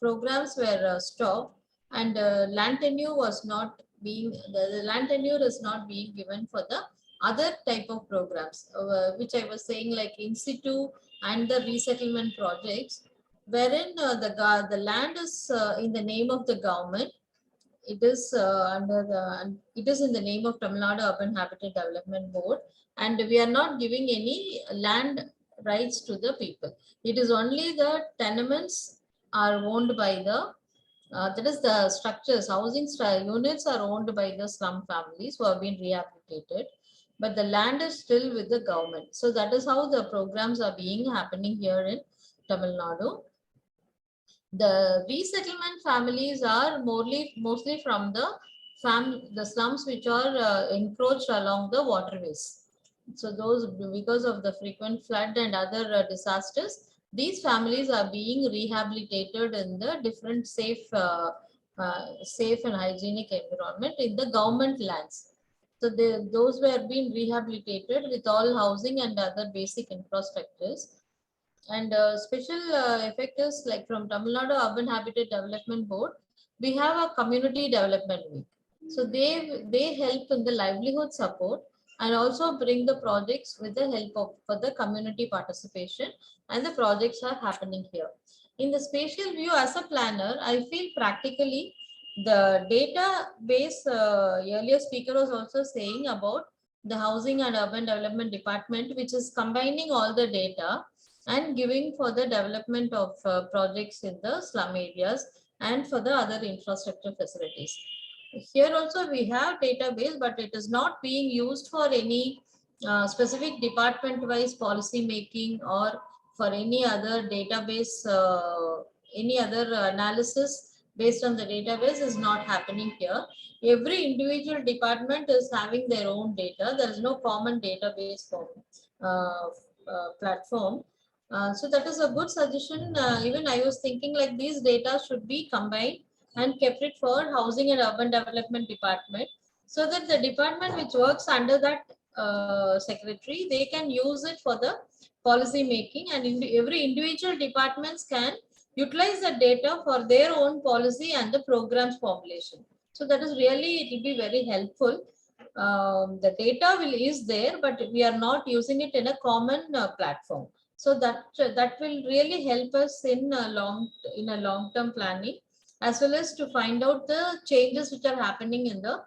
programs were stopped, and land tenure was not being, the land tenure is not being given for the other type of programs, which I was saying, like in situ and the resettlement projects, wherein the land is in the name of the government. It is it is in the name of Tamil Nadu Urban Habitat Development Board, and we are not giving any land rights to the people. It is only the tenements are owned by the that is the structures, housing units are owned by the slum families who have been rehabilitated, but the land is still with the government. So that is how the programs are being happening here in Tamil Nadu. The resettlement families are mostly from the slums which are encroached along the waterways. So those, because of the frequent flood and other disasters, these families are being rehabilitated in the different safe and hygienic environment in the government lands. So those were being rehabilitated with all housing and other basic infrastructures. And special effect is, like, from Tamil Nadu Urban Habitat Development Board, we have a community development week. So they help in the livelihood support and also bring the projects with the help of for the community participation, and the projects are happening here. In the spatial view, as a planner, I feel practically the database, earlier speaker was also saying about the Housing and Urban Development Department, which is combining all the data and giving for the development of projects in the slum areas and for the other infrastructure facilities. Here also we have database, but it is not being used for any specific department-wise policy making or for any other database, any other analysis based on the database is not happening here. Every individual department is having their own data. There is no common database for platform. So that is a good suggestion. Even I was thinking, like, these data should be combined and kept it for Housing and Urban Development Department, so that the department which works under that secretary, they can use it for the policy making, and every individual departments can utilize the data for their own policy and the programs formulation. So that is really, it will be very helpful. The data is there, but we are not using it in a common platform. So that will really help us in a long-term planning, as well as to find out the changes which are happening in the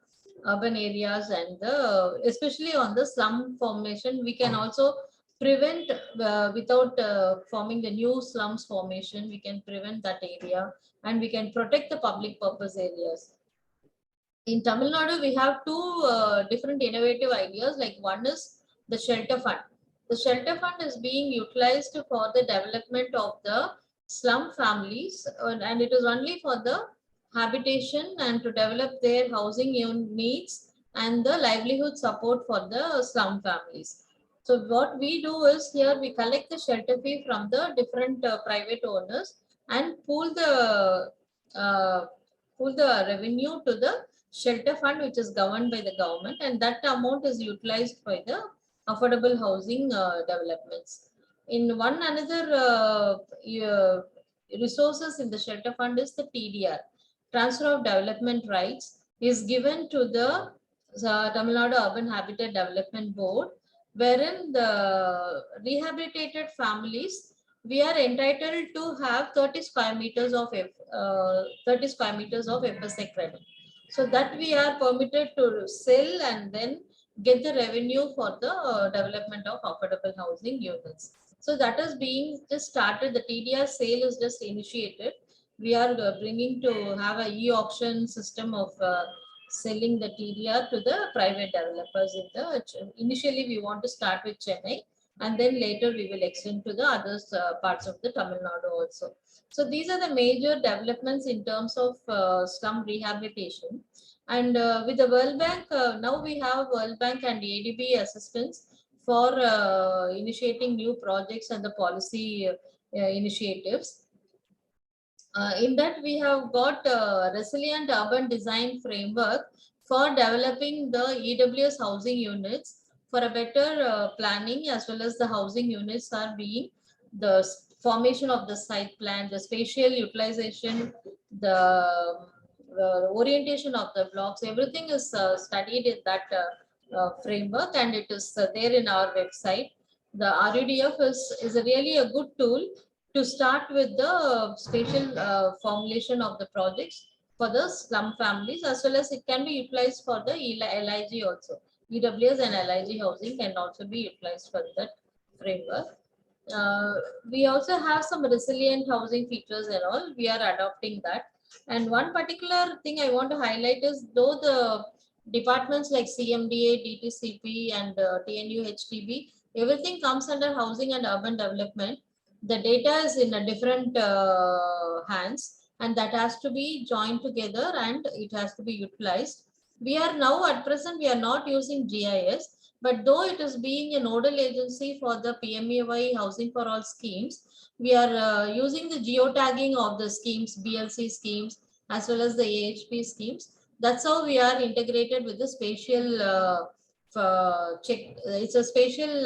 urban areas, and especially on the slum formation. We can also prevent without forming the new slums formation. We can prevent that area, and we can protect the public purpose areas. In Tamilnadu, we have two different innovative ideas. Like, one is the shelter fund. The shelter fund is being utilized for the development of the slum families, and it is only for the habitation and to develop their housing needs and the livelihood support for the slum families. So what we do is, here we collect the shelter fee from the different private owners and pool the revenue to the shelter fund, which is governed by the government, and that amount is utilized by the affordable housing developments. In one another resources in the shelter fund is the TDR, transfer of development rights, is given to the Tamil Nadu Urban Habitat Development Board, wherein the rehabilitated families, we are entitled to have 30 square meters of FSA credit. So that we are permitted to sell and then get the revenue for the development of affordable housing units. So that is being just started. The TDR sale is just initiated. We are bringing to have a e-auction system of selling the TDR to the private developers. Initially, we want to start with Chennai, and then later we will extend to the other parts of the Tamil Nadu also. So these are the major developments in terms of slum rehabilitation. And with the World Bank, now we have World Bank and ADB assistance for initiating new projects and the policy initiatives. In that, we have got resilient urban design framework for developing the EWS housing units for a better planning, as well as the housing units are being the formation of the site plan, the spatial utilization, the orientation of the blocks, everything is studied in that framework, and it is there in our website. The RUDF is really a good tool to start with the spatial formulation of the projects for the slum families, as well as it can be utilized for the LIG also. EWS and LIG housing can also be utilized for that framework. We also have some resilient housing features and all. We are adopting that. And one particular thing I want to highlight is, though the departments like CMDA, DTCP, and TNU, HTB, everything comes under housing and urban development, the data is in a different hands, and that has to be joined together and it has to be utilized. We are now at present, we are not using GIS, but though it is being a nodal agency for the PMAY Housing for All schemes, we are using the geotagging of the schemes, BLC schemes, as well as the AHP schemes. That's how we are integrated with the spatial check. It's a spatial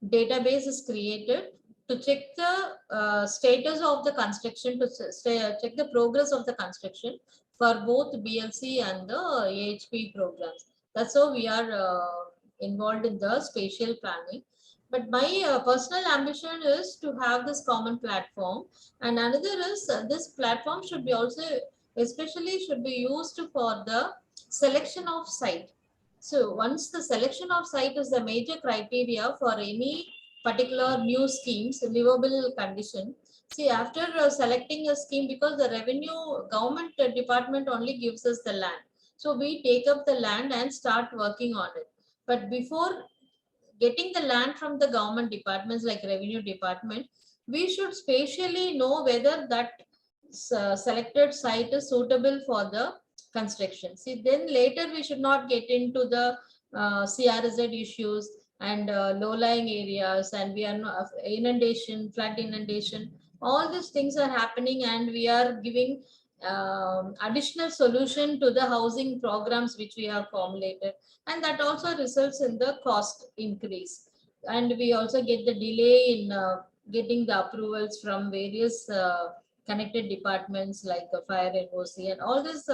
database is created to check the status of the construction, to check the progress of the construction for both BLC and the AHP programs. That's how we are involved in the spatial planning. But my personal ambition is to have this common platform. And another is this platform should be also, especially should be used for the selection of site. So once the selection of site is the major criteria for any particular new schemes, livable condition. See, after selecting a scheme, because the revenue government department only gives us the land. So we take up the land and start working on it. But before getting the land from the government departments like revenue department, we should spatially know whether that selected site is suitable for the construction. See, then later we should not get into the CRZ issues and low-lying areas, and we are not inundation, flood inundation. All these things are happening, and we are giving additional solution to the housing programs which we have formulated, and that also results in the cost increase. And we also get the delay in getting the approvals from various connected departments like fire and OC and all this.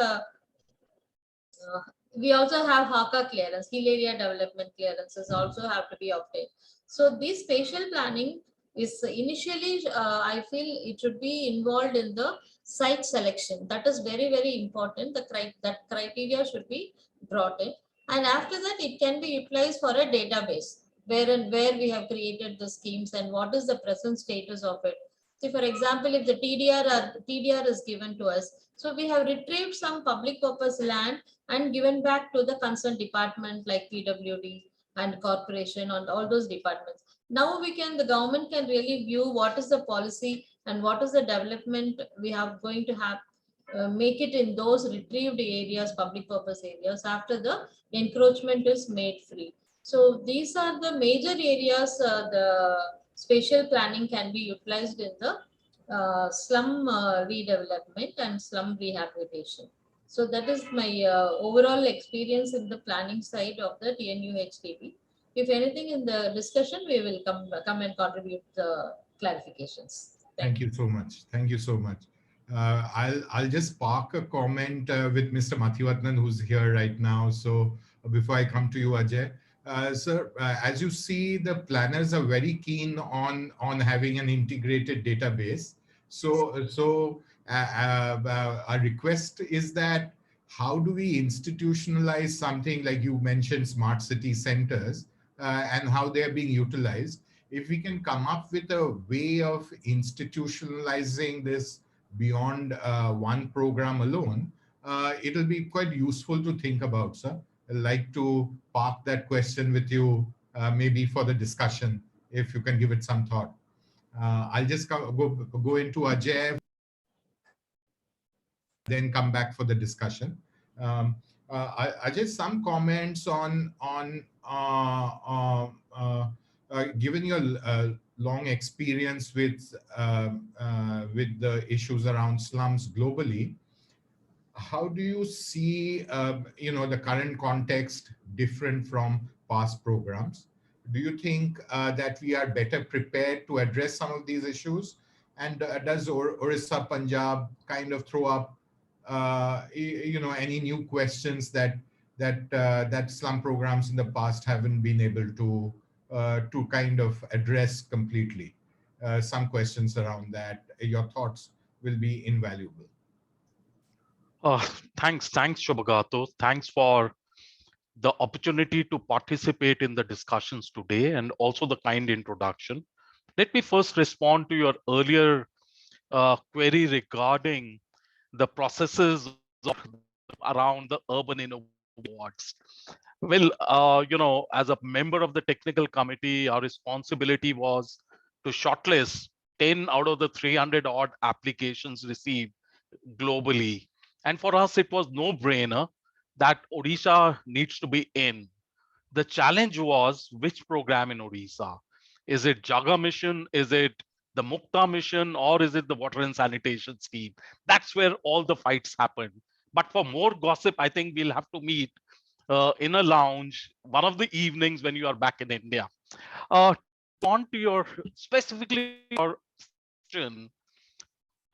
We also have HACA clearance, hill area development clearances also have to be obtained. So this spatial planning is initially, I feel it should be involved in the site selection. That is very, very important. That criteria should be brought in. And after that, it can be utilized for a database where we have created the schemes and what is the present status of it. See, for example, if the TDR is given to us, so we have retrieved some public purpose land and given back to the concerned department like PWD and corporation and all those departments. Now the government can really view what is the policy and what is the development we have going to have, make it in those retrieved areas, public purpose areas after the encroachment is made free. So these are the major areas the spatial planning can be utilized in the slum redevelopment and slum rehabilitation. So that is my overall experience in the planning side of the TNU HDB. If anything in the discussion, we will come and contribute clarifications. Thank you so much. Thank you so much. I'll just park a comment with Mr. Mathivatnan, who's here right now. So before I come to you, Ajay, sir, as you see, the planners are very keen on having an integrated database. So our request is that how do we institutionalize something like you mentioned, smart city centers, and how they are being utilized? If we can come up with a way of institutionalizing this beyond one program alone, it'll be quite useful to think about, sir. I'd like to park that question with you, maybe for the discussion, if you can give it some thought. I'll just go into Ajay, then come back for the discussion. Ajay, some comments on given your long experience with the issues around slums globally, how do you see the current context different from past programs? Do you think that we are better prepared to address some of these issues? And does Orissa, Punjab kind of throw up any new questions that slum programs in the past haven't been able to kind of address completely? Some questions around that. Your thoughts will be invaluable. Thanks, Shobhagato. Thanks for the opportunity to participate in the discussions today and also the kind introduction. Let me first respond to your earlier query regarding the processes around the urban innovation awards. Well, as a member of the technical committee, our responsibility was to shortlist 10 out of the 300 odd applications received globally. And for us, it was no brainer that Odisha needs to be in. The challenge was which program in Odisha? Is it JAGA Mission? Is it the MUKTA mission? Or is it the water and sanitation scheme? That's where all the fights happen. But for more gossip, I think we'll have to meet in a lounge one of the evenings when you are back in India. On to your specifically your question,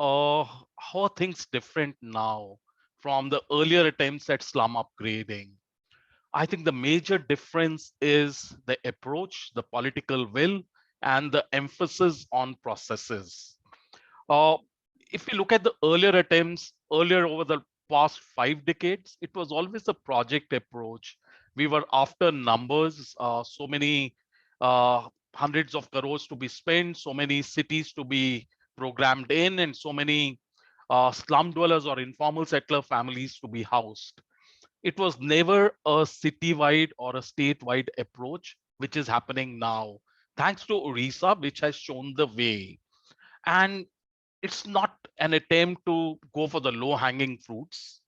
how are things different now from the earlier attempts at slum upgrading? I think the major difference is the approach, the political will, and the emphasis on processes. If we look at the earlier attempts, earlier over the past 5 decades, it was always a project approach. We were after numbers, so many hundreds of crores to be spent, so many cities to be programmed in, and so many slum dwellers or informal settler families to be housed. It was never a citywide or a statewide approach, which is happening now, thanks to Odisha, which has shown the way. And it's not an attempt to go for the low-hanging fruits.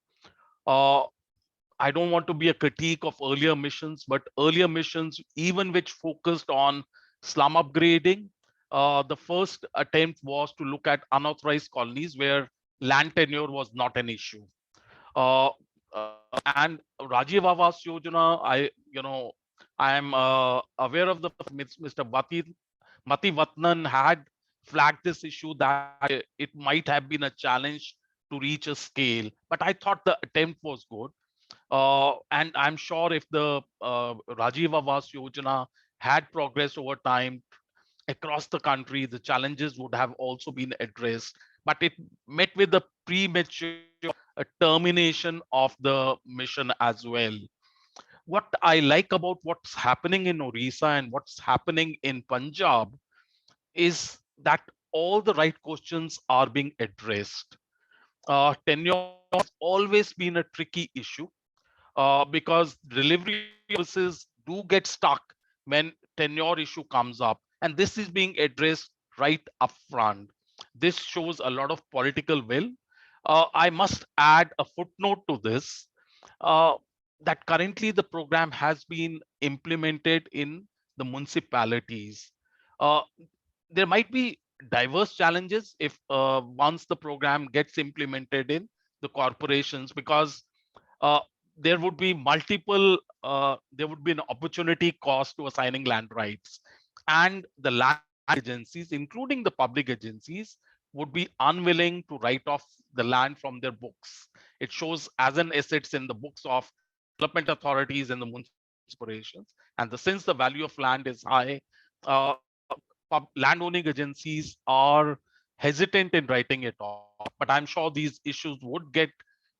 I don't want to be a critique of earlier missions, but earlier missions, even which focused on slum upgrading, the first attempt was to look at unauthorized colonies where land tenure was not an issue. And Rajiv Awas Yojana, I am aware of the Mr. Mathivatnan had flagged this issue that it might have been a challenge to reach a scale, but I thought the attempt was good. And I'm sure if the Rajiv Awas Yojana had progressed over time across the country, the challenges would have also been addressed. But it met with the premature termination of the mission as well. What I like about what's happening in Odisha and what's happening in Punjab is that all the right questions are being addressed. Tenure has always been a tricky issue because delivery services do get stuck when tenure issue comes up, and this is being addressed right up front. This shows a lot of political will. I must add a footnote to this, uh, that currently the program has been implemented in the municipalities. Uh, there might be diverse challenges if once the program gets implemented in the corporations, because uh, there would be multiple, there would be an opportunity cost to assigning land rights, and the land agencies, including the public agencies, would be unwilling to write off the land from their books. It shows as an assets in the books of development authorities and the municipal corporations. And since the value of land is high, uh, landowning agencies are hesitant in writing it off. But I'm sure these issues would get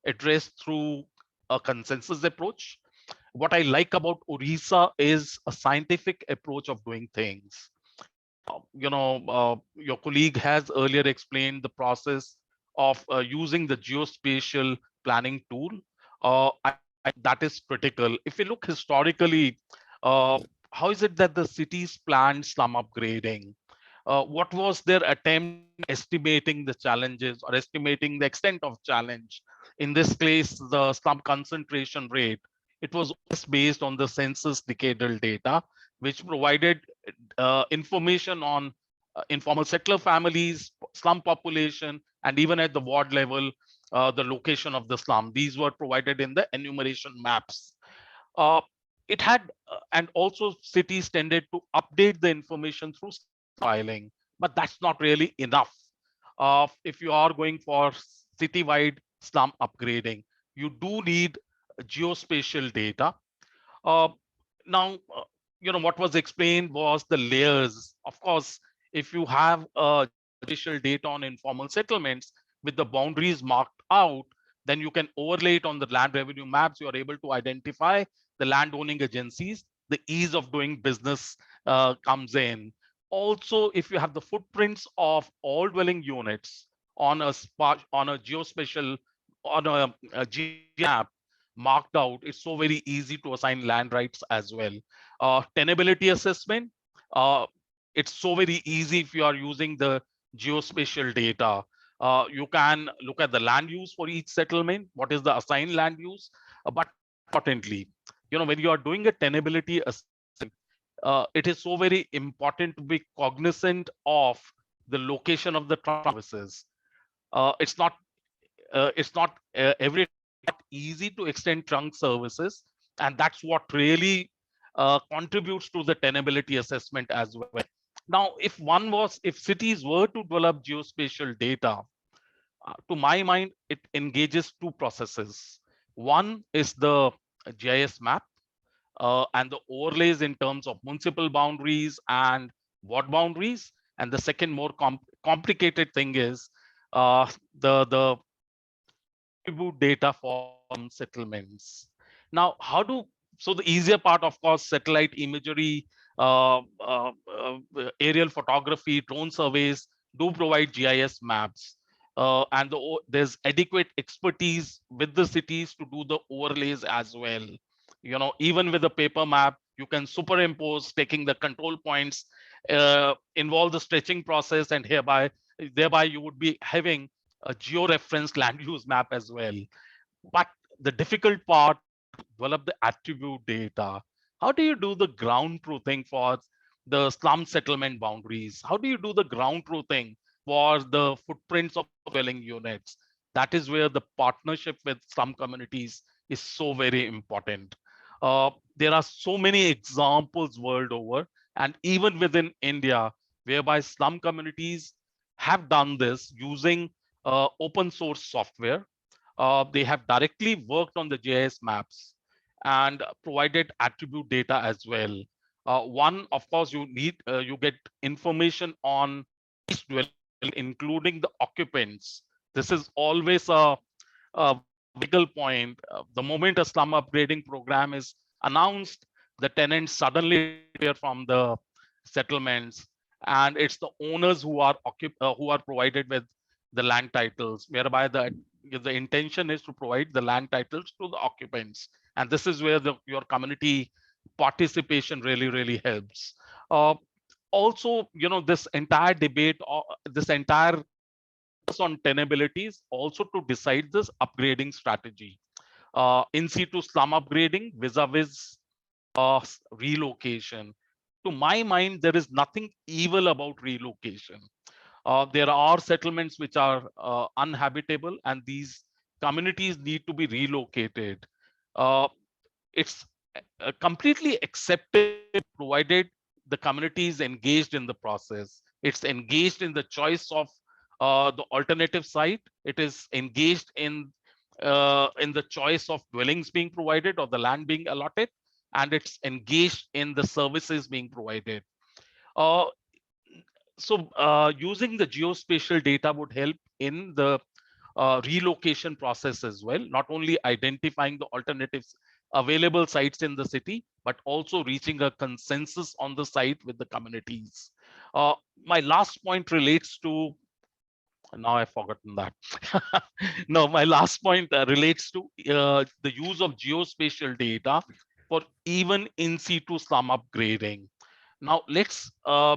addressed through a consensus approach. What I like about Odisha is a scientific approach of doing things. Your colleague has earlier explained the process of using the geospatial planning tool. That is critical. If you look historically, uh, how is it that the cities planned slum upgrading? What was their attempt estimating the challenges or estimating the extent of challenge? In this case, the slum concentration rate, it was based on the census decadal data, which provided information on informal settler families, slum population, and even at the ward level, the location of the slum. These were provided in the enumeration maps. Uh, it had, and also cities tended to update the information through filing, but that's not really enough. If you are going for citywide slum upgrading, you do need geospatial data. Uh, now, what was explained was the layers. Of course, if you have spatial data on informal settlements with the boundaries marked out, then you can overlay it on the land revenue maps. You are able to identify the landowning agencies. The ease of doing business comes in. Also, if you have the footprints of all dwelling units on a geospatial, on a map marked out, it's so very easy to assign land rights as well. Tenability assessment, uh, it's so very easy if you are using the geospatial data. You can look at the land use for each settlement, what is the assigned land use, but importantly, when you are doing a tenability assessment, it is so very important to be cognizant of the location of the services. It's not every not easy to extend trunk services, and that's what really contributes to the tenability assessment as well. Now, if cities were to develop geospatial data, to my mind, it engages two processes. One is the GIS map and the overlays in terms of municipal boundaries and ward boundaries. And the second more complicated thing is the attribute data for settlements. Now, so the easier part, of course, satellite imagery, aerial photography, drone surveys do provide GIS maps. And there's adequate expertise with the cities to do the overlays as well. Even with a paper map, you can superimpose, taking the control points, involve the stretching process, and thereby you would be having a geo-referenced land use map as well. But the difficult part, develop the attribute data. How do you do the ground truthing for the slum settlement boundaries? How do you do the ground truthing for the footprints of dwelling units? That is where the partnership with slum communities is so very important. There are so many examples world over, and even within India, whereby slum communities have done this using open source software. They have directly worked on the GIS maps and provided attribute data as well. One, of course, you get information on each dwelling, including the occupants. This is always a vital point. The moment a slum upgrading program is announced, the tenants suddenly appear from the settlements, and it's the owners who are provided with the land titles, whereby the intention is to provide the land titles to the occupants, and this is where your community participation really helps. Also, this entire debate, or this entire on tenability is also to decide this upgrading strategy. In situ slum upgrading vis-a-vis relocation. To my mind, there is nothing evil about relocation. There are settlements which are uninhabitable, and these communities need to be relocated. It's completely accepted provided the community is engaged in the process. It's engaged in the choice of the alternative site. It is engaged in the choice of dwellings being provided or the land being allotted, and it's engaged in the services being provided. Using the geospatial data would help in the relocation process as well, not only identifying the alternatives available sites in the city, but also reaching a consensus on the site with the communities. My last point relates to, now I've forgotten that. No, my last point relates to the use of geospatial data for even in situ slum upgrading. Now, let's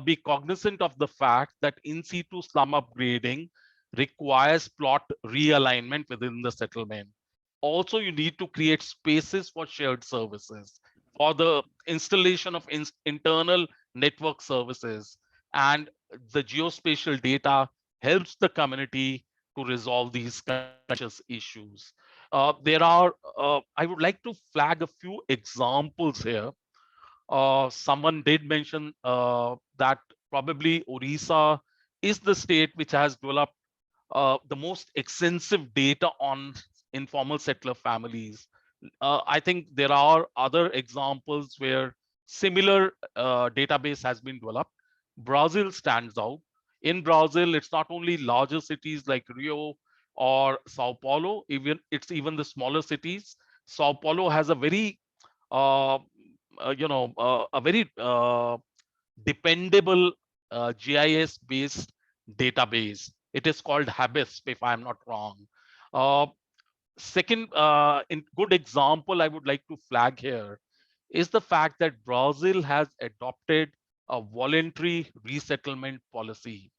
be cognizant of the fact that in situ slum upgrading requires plot realignment within the settlement. Also, you need to create spaces for shared services, for the installation of internal network services, and the geospatial data helps the community to resolve these conscious issues. I would like to flag a few examples here. Someone did mention that probably Odisha is the state which has developed the most extensive data on informal settler families. I think there are other examples where similar database has been developed. Brazil stands out. In Brazil, it's not only larger cities like Rio or Sao Paulo, it's even the smaller cities. Sao Paulo has a very a very dependable GIS based database. It is called Habis, if I'm not wrong. Second, in good example I would like to flag here is the fact that Brazil has adopted a voluntary resettlement policy.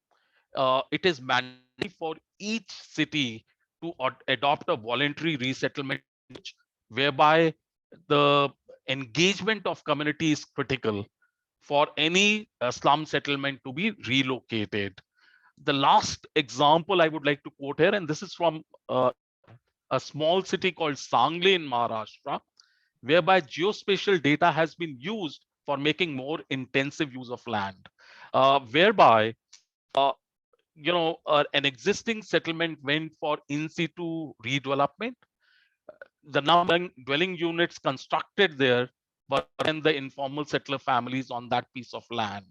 It is mandatory for each city to adopt a voluntary resettlement, whereby the engagement of community is critical for any slum settlement to be relocated. The last example I would like to quote here, and this is from a small city called Sangli in Maharashtra, whereby geospatial data has been used for making more intensive use of land, whereby an existing settlement went for in situ redevelopment. The number of dwelling units constructed there were then the informal settler families on that piece of land,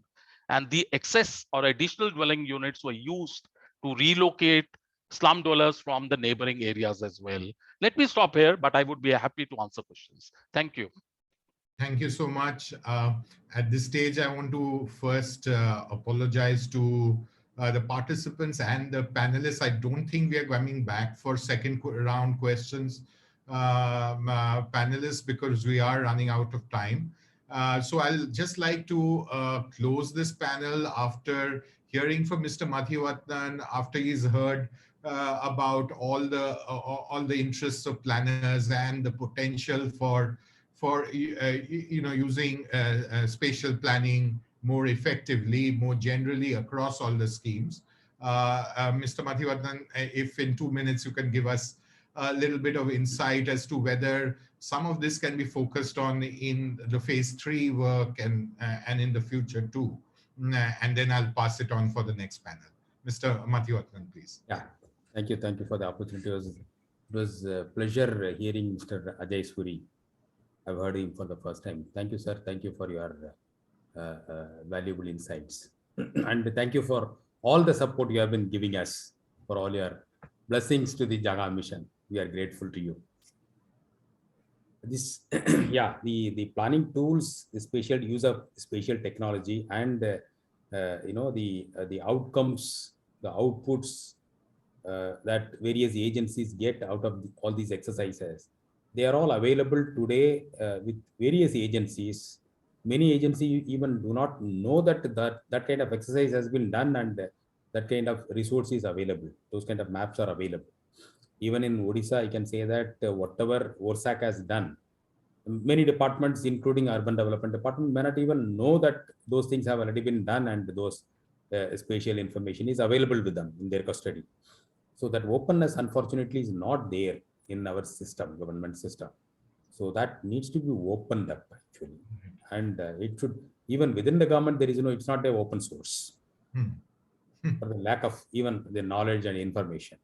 and the excess or additional dwelling units were used to relocate slum dwellers from the neighboring areas as well. Let me stop here, but I would be happy to answer questions. Thank you. Thank you so much. At this stage, I want to first apologize to the participants and the panelists. I don't think we are coming back for second round questions, panelists, because we are running out of time. So I'll just like to close this panel after hearing from Mr. Mathivatnan, after he's heard about all the interests of planners and the potential for using spatial planning more effectively, more generally across all the schemes. Mr. Mathivatnan, if in 2 minutes you can give us a little bit of insight as to whether some of this can be focused on in the phase 3 work and in the future too. and then I'll pass it on for the next panel. Mr. Mathivatnan, please. Yeah, thank you for the opportunity. It was a pleasure hearing Mr. Ajay Suri. I've heard him for the first time. Thank you, sir. Thank you for your valuable insights. And thank you for all the support you have been giving us, for all your blessings to the JAGA mission. We are grateful to you. This, yeah, the planning tools, the spatial use of spatial technology, and the outcomes, the outputs that various agencies get out of all these exercises. They are all available today with various agencies. Many agencies even do not know that kind of exercise has been done, and that kind of resource is available. Those kind of maps are available. Even in Odisha, I can say that whatever ORSAC has done, many departments, including urban development department, may not even know that those things have already been done, and those spatial information is available with them in their custody. So that openness, unfortunately, is not there in our system, government system. So that needs to be opened up, actually. And it should, even within the government, there is it's not an open source for the lack of even the knowledge and information.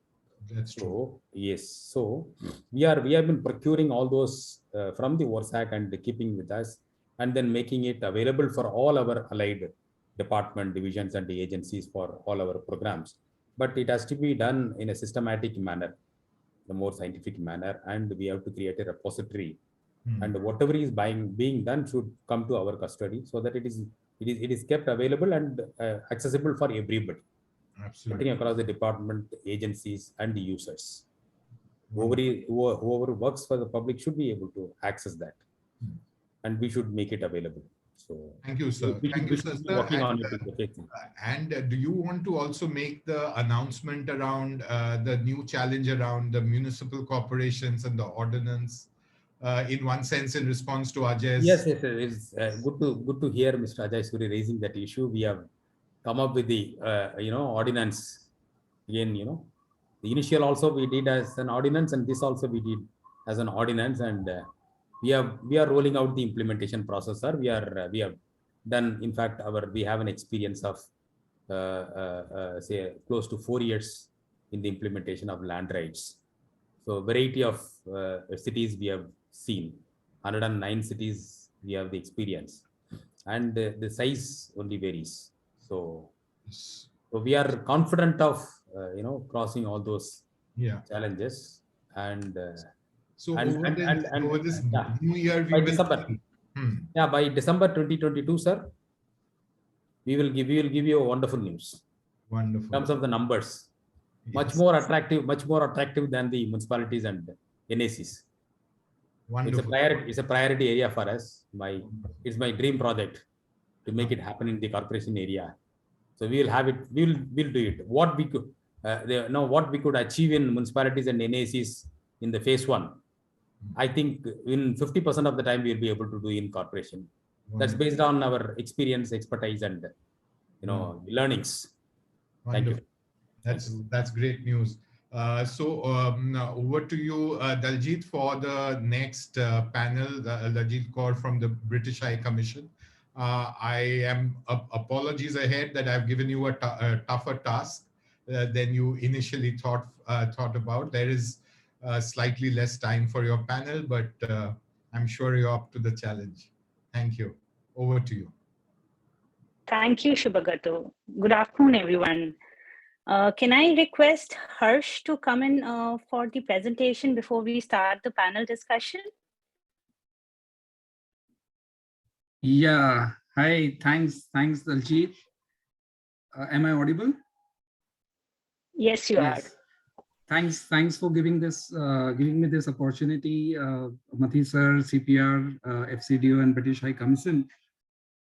That's true. Yes. So we have been procuring all those from the ORSAC and keeping with us, and then making it available for all our allied department, divisions, and the agencies for all our programs. But it has to be done in a systematic manner, the more scientific manner, and we have to create a repository. And whatever is being done should come to our custody, so that it is kept available and accessible for everybody. Absolutely. Across the department, agencies, and the users. Whoever works for the public should be able to access that, and we should make it available. So thank you, sir. Thank you, sir. And do you want to also make the announcement around the new challenge around the municipal corporations and the ordinance, in one sense, in response to Ajay's? Yes, it's good to hear Mr. Ajay Suri raising that issue. We have come up with the ordinance again. The initial also we did as an ordinance, and this also we did as an ordinance, and we are rolling out the implementation process, sir. We have done, in fact, we have an experience of say close to 4 years in the implementation of land rights. So variety of cities we have seen, 109 cities we have the experience, and the size only varies. So we are confident of crossing all those challenges, and over this new year, by December, by December 2022, sir, we will give you a wonderful news. Wonderful. In terms of the numbers, much more attractive than the municipalities and NACs. Wonderful. It's a priority area for us. It's my dream project to make it happen in the corporation area. So we will have it. We'll do it. What we could achieve in municipalities and NACs in the phase 1, I think in 50% of the time we'll be able to do in corporation. That's based on our experience, expertise, and learnings. Thank you. That's great news. So over to you, Daljit, for the next panel, Daljit Kaur from the British High Commission. I am apologies ahead that I've given you a tougher task than you initially thought about. There is slightly less time for your panel, but I'm sure you're up to the challenge. Thank you. Over to you. Thank you, Shubhagato. Good afternoon, everyone. Can I request Harsh to come in for the presentation before we start the panel discussion? Yeah. Hi. Thanks, Daljit. Am I audible? Yes, you are. Thanks for giving me this opportunity, Mathi sir, CPR, FCDO, and British High Commission.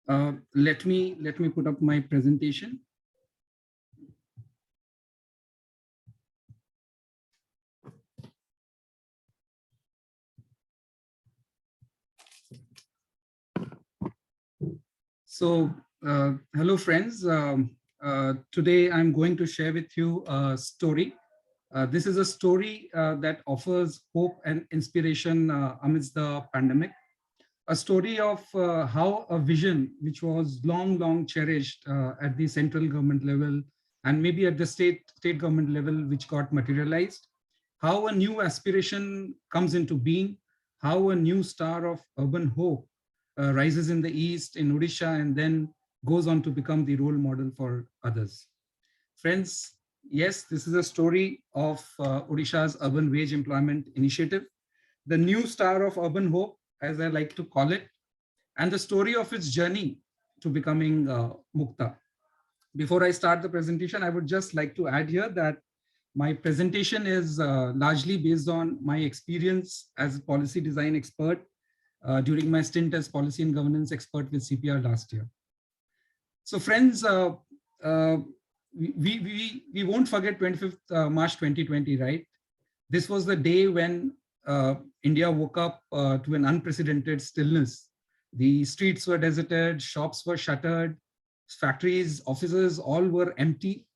Let me put up my presentation. So, hello friends. Today I'm going to share with you a story. This is a story that offers hope and inspiration amidst the pandemic. a story of how a vision which was long cherished at the central government level and maybe at the state government level, which got materialized, how a new aspiration comes into being, how a new star of urban hope rises in the east in Odisha and then goes on to become the role model for others. Friends, yes, this is a story of Odisha's urban wage employment initiative, the new star of urban hope, as I like to call it, and the story of its journey to becoming MUKTA. Before I start the presentation, I would just like to add here that my presentation is largely based on my experience as a policy design expert during my stint as policy and governance expert with CPR last year. So friends, we won't forget 25th March 2020, right? This was the day when India woke up to an unprecedented stillness. The streets were deserted, shops were shuttered, factories, offices, all were empty.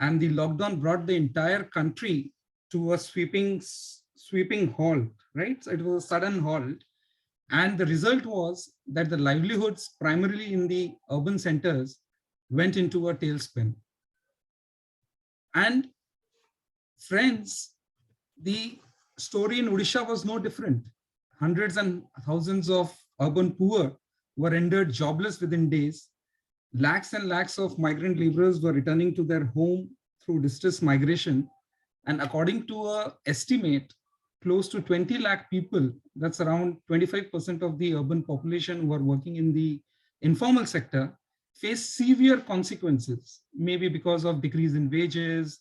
And the lockdown brought the entire country to a sweeping halt, right? So it was a sudden halt. And the result was that the livelihoods, primarily in the urban centers, went into a tailspin. And friends, the story in Odisha was no different. Hundreds and thousands of urban poor were rendered jobless within days. Lakhs and lakhs of migrant laborers were returning to their home through distress migration. And according to an estimate, close to 20 lakh people, that's around 25% of the urban population who are working in the informal sector, face severe consequences, maybe because of decrease in wages,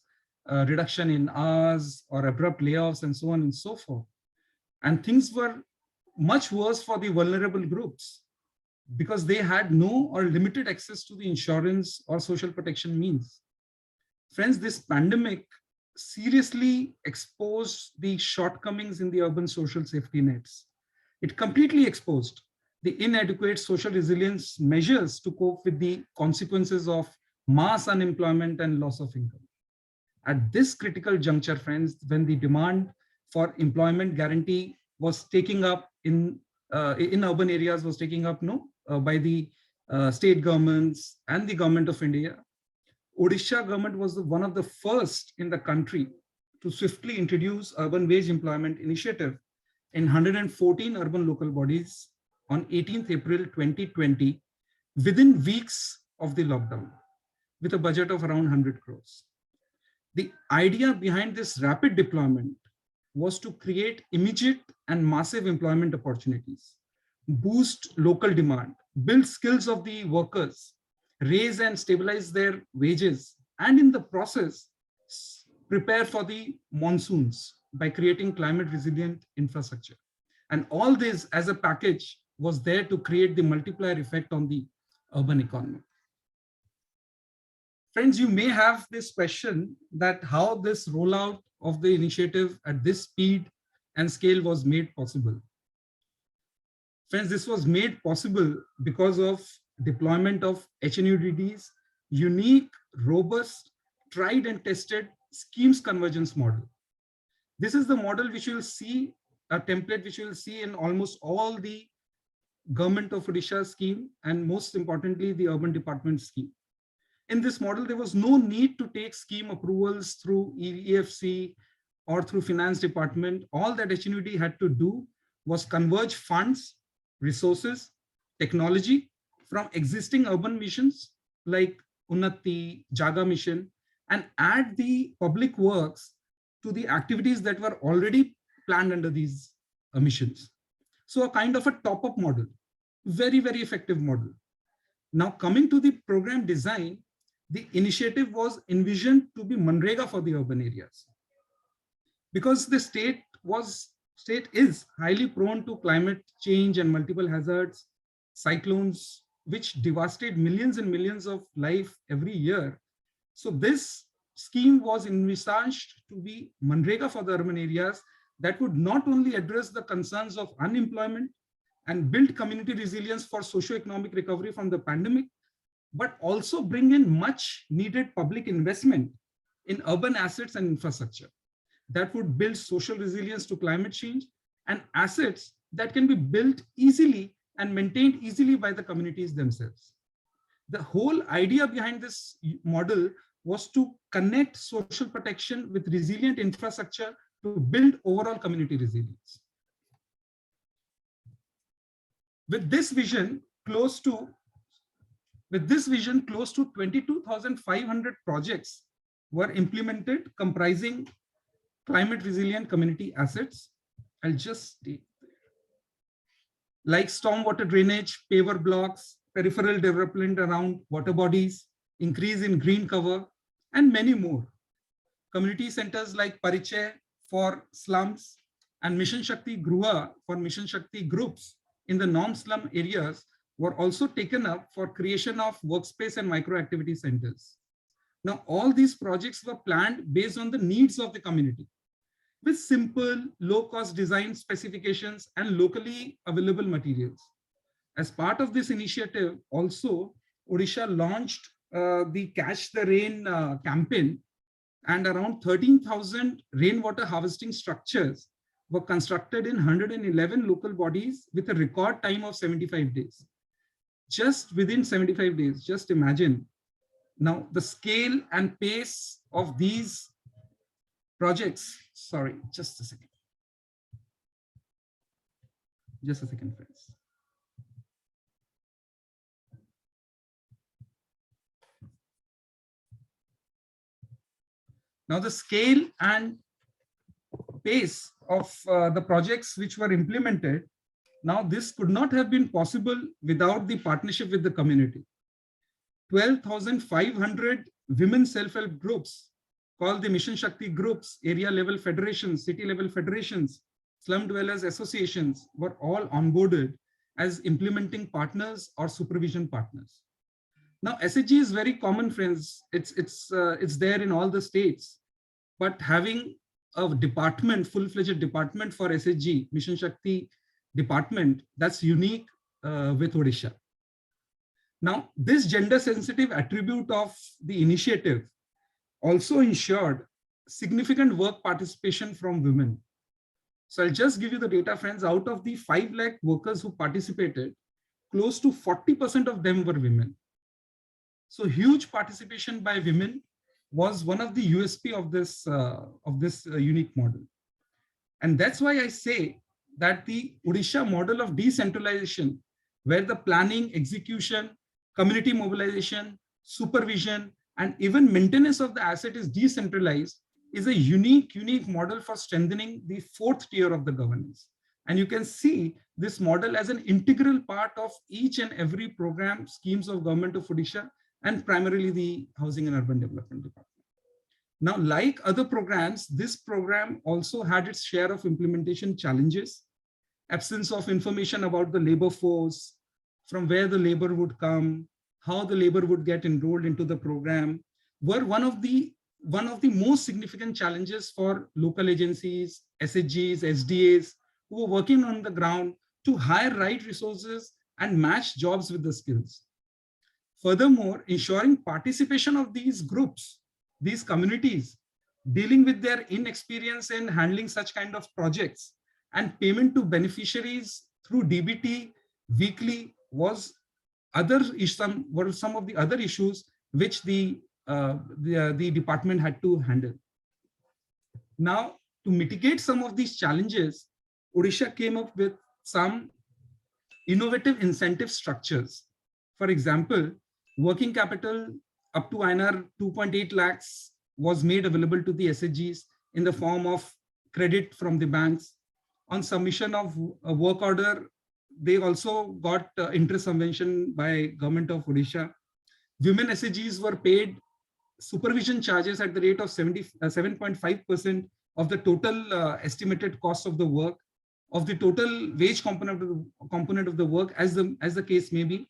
reduction in hours, or abrupt layoffs, and so on and so forth. And things were much worse for the vulnerable groups because they had no or limited access to the insurance or social protection means. Friends, this pandemic seriously exposed the shortcomings in the urban social safety nets. It completely exposed the inadequate social resilience measures to cope with the consequences of mass unemployment and loss of income. At this critical juncture, friends, when the demand for employment guarantee was taking up in urban areas was taking up by the state governments and the government of India, Odisha government was one of the first in the country to swiftly introduce urban wage employment initiative in 114 urban local bodies on 18th April 2020, within weeks of the lockdown, with a budget of around 100 crores. The idea behind this rapid deployment was to create immediate and massive employment opportunities, boost local demand, build skills of the workers, raise and stabilize their wages, and in the process, prepare for the monsoons by creating climate resilient infrastructure. And all this as a package was there to create the multiplier effect on the urban economy. Friends, you may have this question that how this rollout of the initiative at this speed and scale was made possible. Friends, this was made possible because of deployment of HNUDD's unique, robust, tried and tested schemes convergence model. This is the model which you will see, a template which you will see in almost all the government of Odisha scheme, and most importantly, the urban department scheme. In this model, there was no need to take scheme approvals through EFC or through finance department. All that HNUD had to do was converge funds, resources, technology from existing urban missions like Unnati, JAGA Mission, and add the public works to the activities that were already planned under these missions. So a kind of a top-up model, very, very effective model. Now coming to the program design, the initiative was envisioned to be Manrega for the urban areas. Because the state is highly prone to climate change and multiple hazards, cyclones, which devastate millions and millions of life every year. So this scheme was envisaged to be Manrega for the urban areas that would not only address the concerns of unemployment and build community resilience for socio-economic recovery from the pandemic, but also bring in much needed public investment in urban assets and infrastructure that would build social resilience to climate change and assets that can be built easily and maintained easily by the communities themselves. The whole idea behind this model was to connect social protection with resilient infrastructure to build overall community resilience. With this vision, close to 22,500 projects were implemented, comprising climate resilient community assets. I'll just state like stormwater drainage, paver blocks, peripheral development around water bodies, increase in green cover, and many more. Community centers like Parichay for slums and Mission Shakti Gruha for Mission Shakti groups in the non-slum areas were also taken up for creation of workspace and micro-activity centers. Now, all these projects were planned based on the needs of the community, with simple, low-cost design specifications and locally available materials. As part of this initiative, also, Odisha launched the Catch the Rain campaign, and around 13,000 rainwater harvesting structures were constructed in 111 local bodies with a record time of 75 days. Just within 75 days, just imagine. Now, the scale and pace of these projects, sorry, just a second. Just a second, friends. Now, the scale and pace of the projects which were implemented, now this could not have been possible without the partnership with the community. 12,500 women self-help groups called the Mission Shakti groups, area level federations, city level federations, slum dwellers associations were all onboarded as implementing partners or supervision partners. Now, SHG is very common, friends. It's there in all the states, but having a department, full-fledged department for SHG, Mission Shakti department, that's unique with Odisha. Now, this gender-sensitive attribute of the initiative also ensured significant work participation from women. So I'll just give you the data, friends. Out of the 5 lakh workers who participated, close to 40% of them were women. So huge participation by women was one of the USP of this unique model. And that's why I say that the Odisha model of decentralization, where the planning, execution, community mobilization, supervision, and even maintenance of the asset is decentralized, is a unique model for strengthening the 4th tier of the governance. And you can see this model as an integral part of each and every program, schemes of government of Odisha, and primarily the Housing and Urban Development Department. Now, like other programs, this program also had its share of implementation challenges, absence of information about the labor force, from where the labor would come, how the labor would get enrolled into the program, were one of the most significant challenges for local agencies, SHGs, SDAs, who were working on the ground to hire right resources and match jobs with the skills. Furthermore, ensuring participation of these groups, these communities, dealing with their inexperience in handling such kind of projects, and payment to beneficiaries through DBT weekly was some of the other issues which the department had to handle. Now, to mitigate some of these challenges, Odisha came up with some innovative incentive structures. For example, working capital up to INR 2.8 lakhs was made available to the SHGs in the form of credit from the banks. On submission of a work order, they also got interest subvention by government of Odisha. Women SHGs were paid supervision charges at the rate of 7.5% of the total estimated cost of the work, of the total wage component of the work, as the case may be.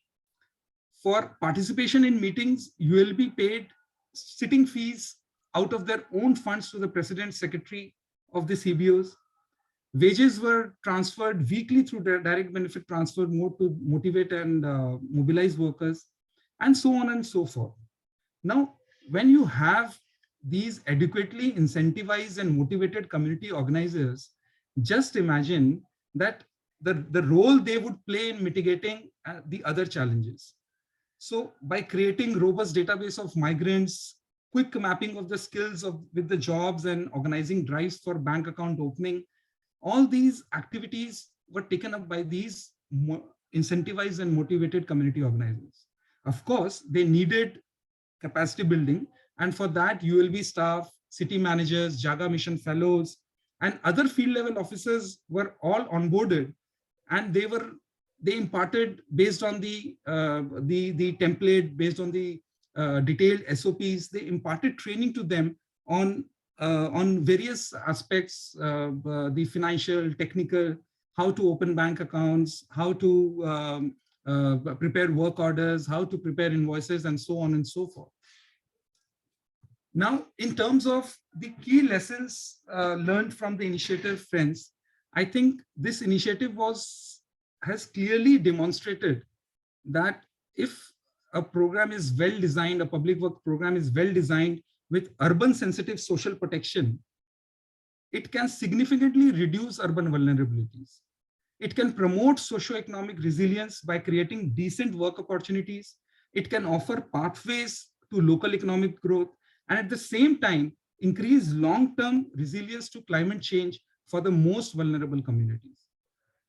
For participation in meetings, you will be paid sitting fees out of their own funds to the president, secretary of the CBOs. Wages were transferred weekly through direct benefit transfer mode to motivate and mobilize workers, and so on and so forth. Now, when you have these adequately incentivized and motivated community organizers, just imagine that the role they would play in mitigating the other challenges. So by creating robust database of migrants, quick mapping of the skills with the jobs and organizing drives for bank account opening, all these activities were taken up by these incentivized and motivated community organizers. Of course, they needed capacity building, and for that ULB staff, city managers, JAGA Mission fellows, and other field level officers were all onboarded, and they imparted based on the template, based on the detailed SOPs. They imparted training to them on various aspects, the financial, technical, how to open bank accounts, how to prepare work orders, how to prepare invoices, and so on and so forth. Now, in terms of the key lessons learned from the initiative, friends, I think this initiative has clearly demonstrated that if a program is well designed, a public work program is well designed with urban sensitive social protection, it can significantly reduce urban vulnerabilities. It can promote socio-economic resilience by creating decent work opportunities. It can offer pathways to local economic growth, and at the same time, increase long-term resilience to climate change for the most vulnerable communities.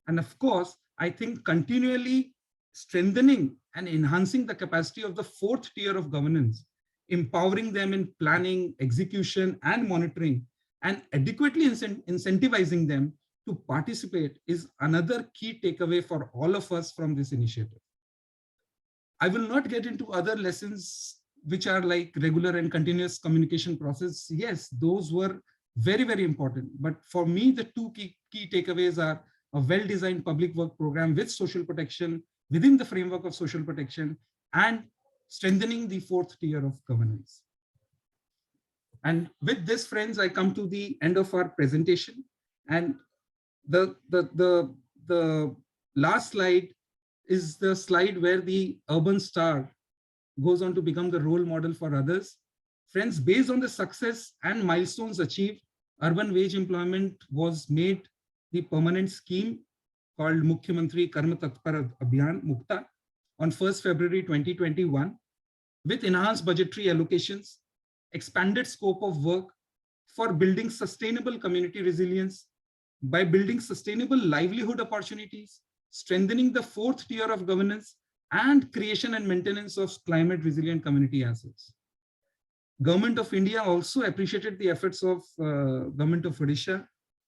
And of course, I think continually strengthening and enhancing the capacity of the fourth tier of governance, empowering them in planning, execution, and monitoring, and adequately incentivizing them to participate is another key takeaway for all of us from this initiative. I will not get into other lessons which are like regular and continuous communication process. Yes, those were very, very important. But for me, the two key takeaways are a well-designed public work program with social protection within the framework of social protection, and strengthening the fourth tier of governance. And with this, friends, I come to the end of our presentation. And the last slide is the slide where the urban star goes on to become the role model for others. Friends, based on the success and milestones achieved, urban wage employment was made the permanent scheme called Mukhyamantri Karma Tatpar Abhiyan MUKTA on 1st February 2021, with enhanced budgetary allocations, expanded scope of work for building sustainable community resilience by building sustainable livelihood opportunities, strengthening the fourth tier of governance, and creation and maintenance of climate resilient community assets. Government of India also appreciated the efforts of Government of Odisha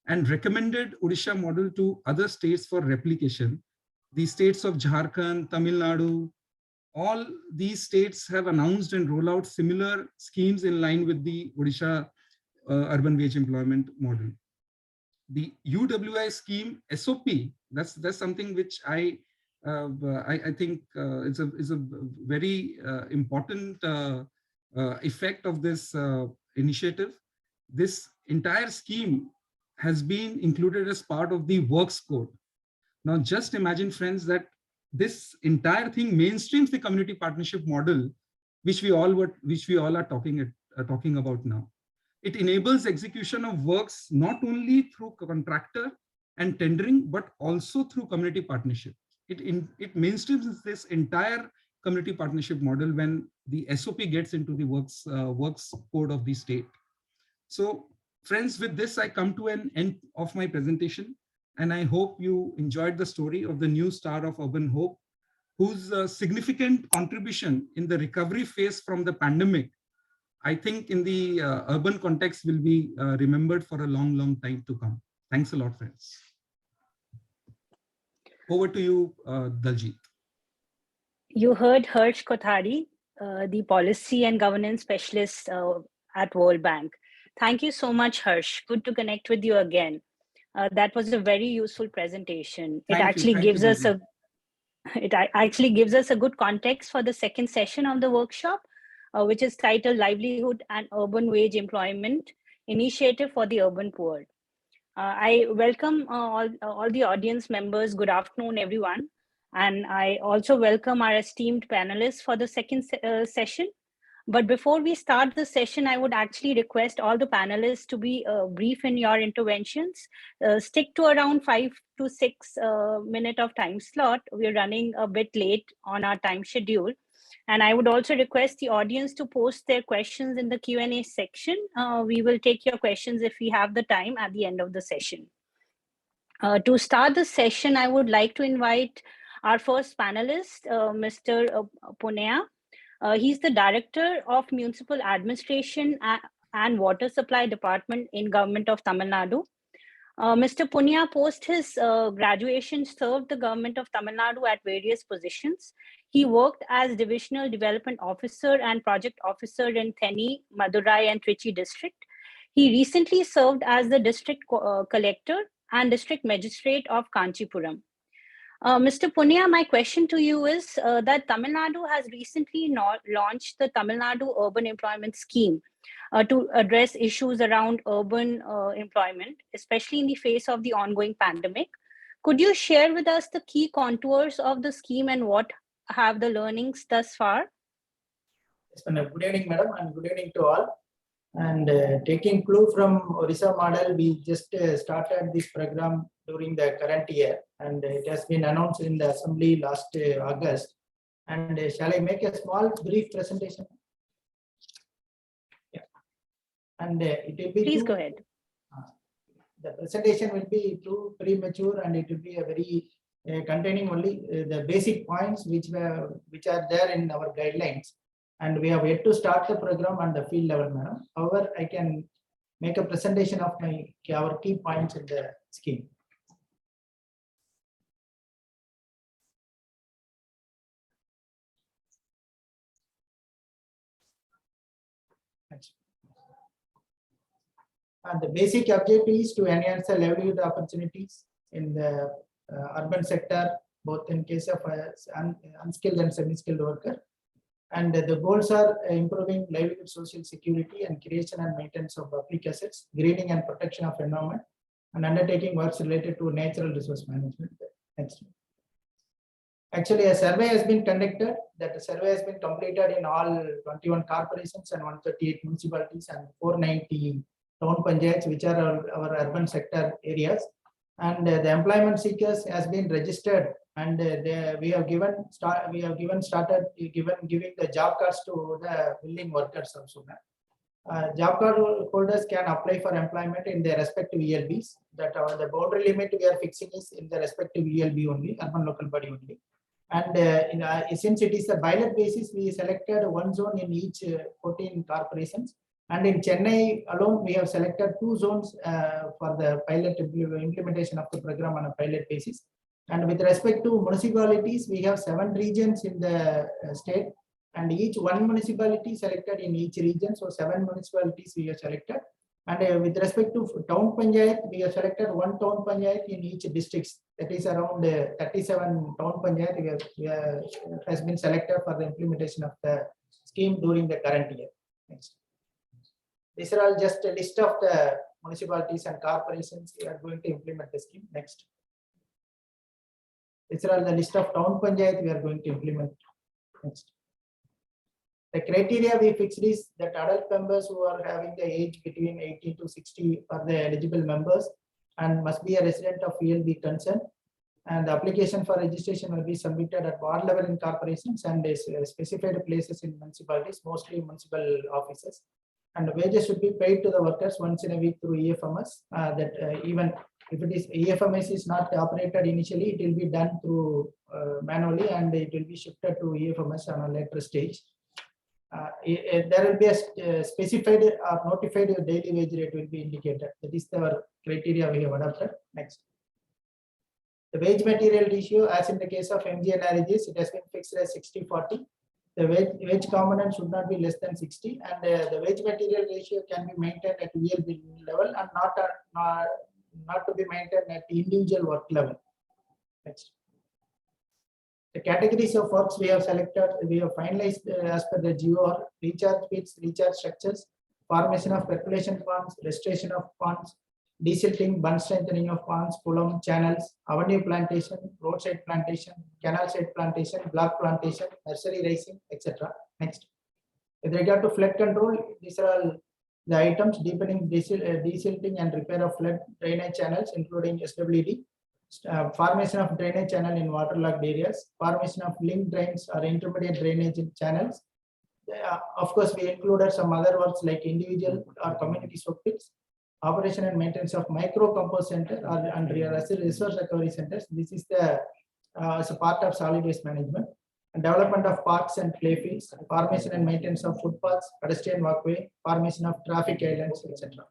and recommended Odisha model to other states for replication. The states of Jharkhand, Tamilnadu, all these states have announced and roll out similar schemes in line with the Odisha urban wage employment model. The UWEI scheme SOP, that's something which I think is a very important effect of this initiative. This entire scheme has been included as part of the works code. Now, just imagine, friends, that this entire thing mainstreams the community partnership model, which we all are talking about now. It enables execution of works not only through contractor and tendering, but also through community partnership. It mainstreams this entire community partnership model when the SOP gets into the works code of the state. So, friends, with this, I come to an end of my presentation, and I hope you enjoyed the story of the new star of Urban Hope, whose significant contribution in the recovery phase from the pandemic, I think in the urban context, will be remembered for a long, long time to come. Thanks a lot, friends. Over to you, Daljit. You heard Harsh Kothari, the policy and governance specialist at World Bank. Thank you so much, Harsh. Good to connect with you again. That was a very useful presentation. It actually gives us a good context for the second session of the workshop, which is titled Livelihood and Urban Wage Employment Initiative for the Urban Poor. I welcome all the audience members. Good afternoon, everyone. And I also welcome our esteemed panelists for the second session. But before we start the session, I would actually request all the panelists to be brief in your interventions. Stick to around 5 to 6 minute of time slot. We're running a bit late on our time schedule. And I would also request the audience to post their questions in the Q&A section. We will take your questions if we have the time at the end of the session. To start the session, I would like to invite our first panelist, Mr. Punia. He's the Director of Municipal Administration and Water Supply Department in Government of Tamil Nadu. Mr. Punia, post his graduation, served the Government of Tamil Nadu at various positions. He worked as Divisional Development Officer and Project Officer in Theni, Madurai and Trichy district. He recently served as the District Collector and District Magistrate of Kanchipuram. Mr. Punia, my question to you is that Tamil Nadu has recently launched the Tamil Nadu Urban Employment Scheme to address issues around urban employment, especially in the face of the ongoing pandemic. Could you share with us the key contours of the scheme and what have the learnings thus far? Good evening, madam, and good evening to all. And taking clue from Odisha model, we just started this program during the current year, and it has been announced in the assembly last August. And shall I make a small brief presentation? Yeah. And it will be please go ahead. The presentation will be too premature, and it will be a very containing only the basic points which are there in our guidelines. And we have yet to start the program on the field level, madam. However, I can make a presentation of our key points in the scheme. And the basic objective is to enhance the livelihood opportunities in the urban sector, both in case of unskilled and semi-skilled worker. And the goals are improving livelihood, social security, and creation and maintenance of public assets, greening and protection of environment, and undertaking works related to natural resource management. Next. Actually, a survey has been conducted. That survey has been completed in all 21 corporations and 138 municipalities and 490 town panchayats, which are our urban sector areas. And the employment seekers has been registered, and we have given the job cards to the willing workers also. Job card holders can apply for employment in their respective ELBs. That the boundary limit we are fixing is in the respective ELB only, urban local body only. And since it is a pilot basis, we selected one zone in each 14 corporations. And in Chennai alone, we have selected 2 zones for the pilot implementation of the program on a pilot basis. And with respect to municipalities, we have 7 regions in the state, and each one municipality selected in each region. So 7 municipalities we have selected. And with respect to town panchayat, we have selected 1 town panchayat in each district. That is around 37 town panchayat has been selected for the implementation of the scheme during the current year. Next. These are all just a list of the municipalities and corporations we are going to implement the scheme. Next. These are all the list of town panchayat we are going to implement. Next. The criteria we fixed is that adult members who are having the age between 18 to 60 are the eligible members and must be a resident of ELB concern. And the application for registration will be submitted at ward level in corporations and specified places in municipalities, mostly municipal offices. And the wages should be paid to the workers once in a week through EFMS. Even if it is EFMS is not operated initially, it will be done through manually, and it will be shifted to EFMS on a later stage. There will be a specified or notified daily wage rate will be indicated. That is the criteria we have adopted. Next. The wage material ratio, as in the case of MGNRGs, it has been fixed as 60-40. The wage component should not be less than 60, and the wage material ratio can be maintained at ELB level and not to be maintained at individual work level. Next. The categories of works we have selected, we have finalized as per the GOR: recharge pits, recharge structures, formation of percolation ponds, restoration of ponds, desilting, bund strengthening of ponds, column channels, avenue plantation, roadside plantation, canal side plantation, block plantation, nursery raising, etc. Next. With regard to flood control, these are all the items: deepening, desilting and repair of flood drainage channels, including SWD, formation of drainage channel in waterlogged areas, formation of link drains or intermediate drainage channels. Of course, we included some other works like individual or community soak pits, operation and maintenance of micro compost center and resource recovery centers. This is the as a part of solid waste management. And development of parks and playfields, formation and maintenance of footpaths, pedestrian walkway, formation of traffic islands, etc.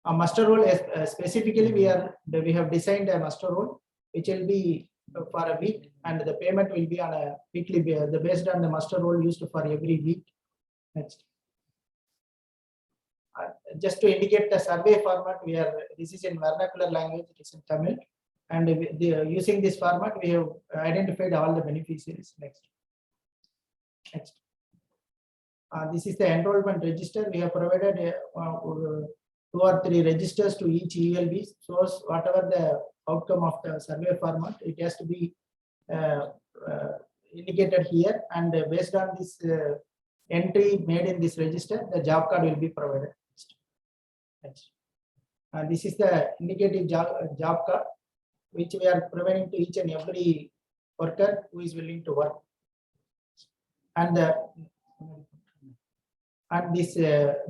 A muster roll, specifically, we have designed a muster roll which will be for a week, and the payment will be on a weekly basis, based on the muster roll used for every week. Next. Just to indicate the survey format, this is in vernacular language, it is in Tamil, and using this format, we have identified all the beneficiaries. Next. This is the enrollment register. We have provided 2 or 3 registers to each ELB. So whatever the outcome of the survey format, it has to be indicated here, and based on this entry made in this register, the job card will be provided. Next. This is the indicative job card, which we are providing to each and every worker who is willing to work. And this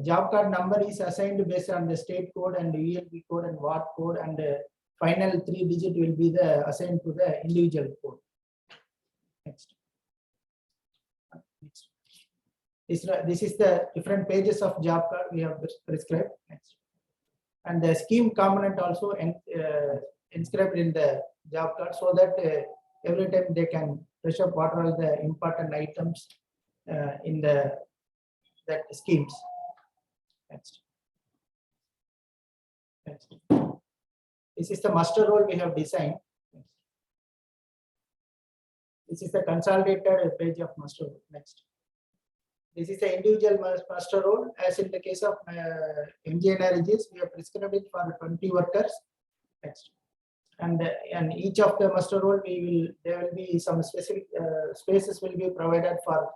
job card number is assigned based on the state code and the ELB code and ward code, and the final 3 digit will be assigned to the individual code. Next. This is the different pages of job card we have prescribed. Next. And the scheme component also inscribed in the job card, so that every time they can brush up what are all the important items in that schemes. Next. This is the muster roll we have designed. This is the consolidated page of muster roll. Next. This is the individual muster roll. As in the case of MGNRGs, we have prescribed it for 20 workers. Next. And each of the muster roll, there will be some specific spaces will be provided for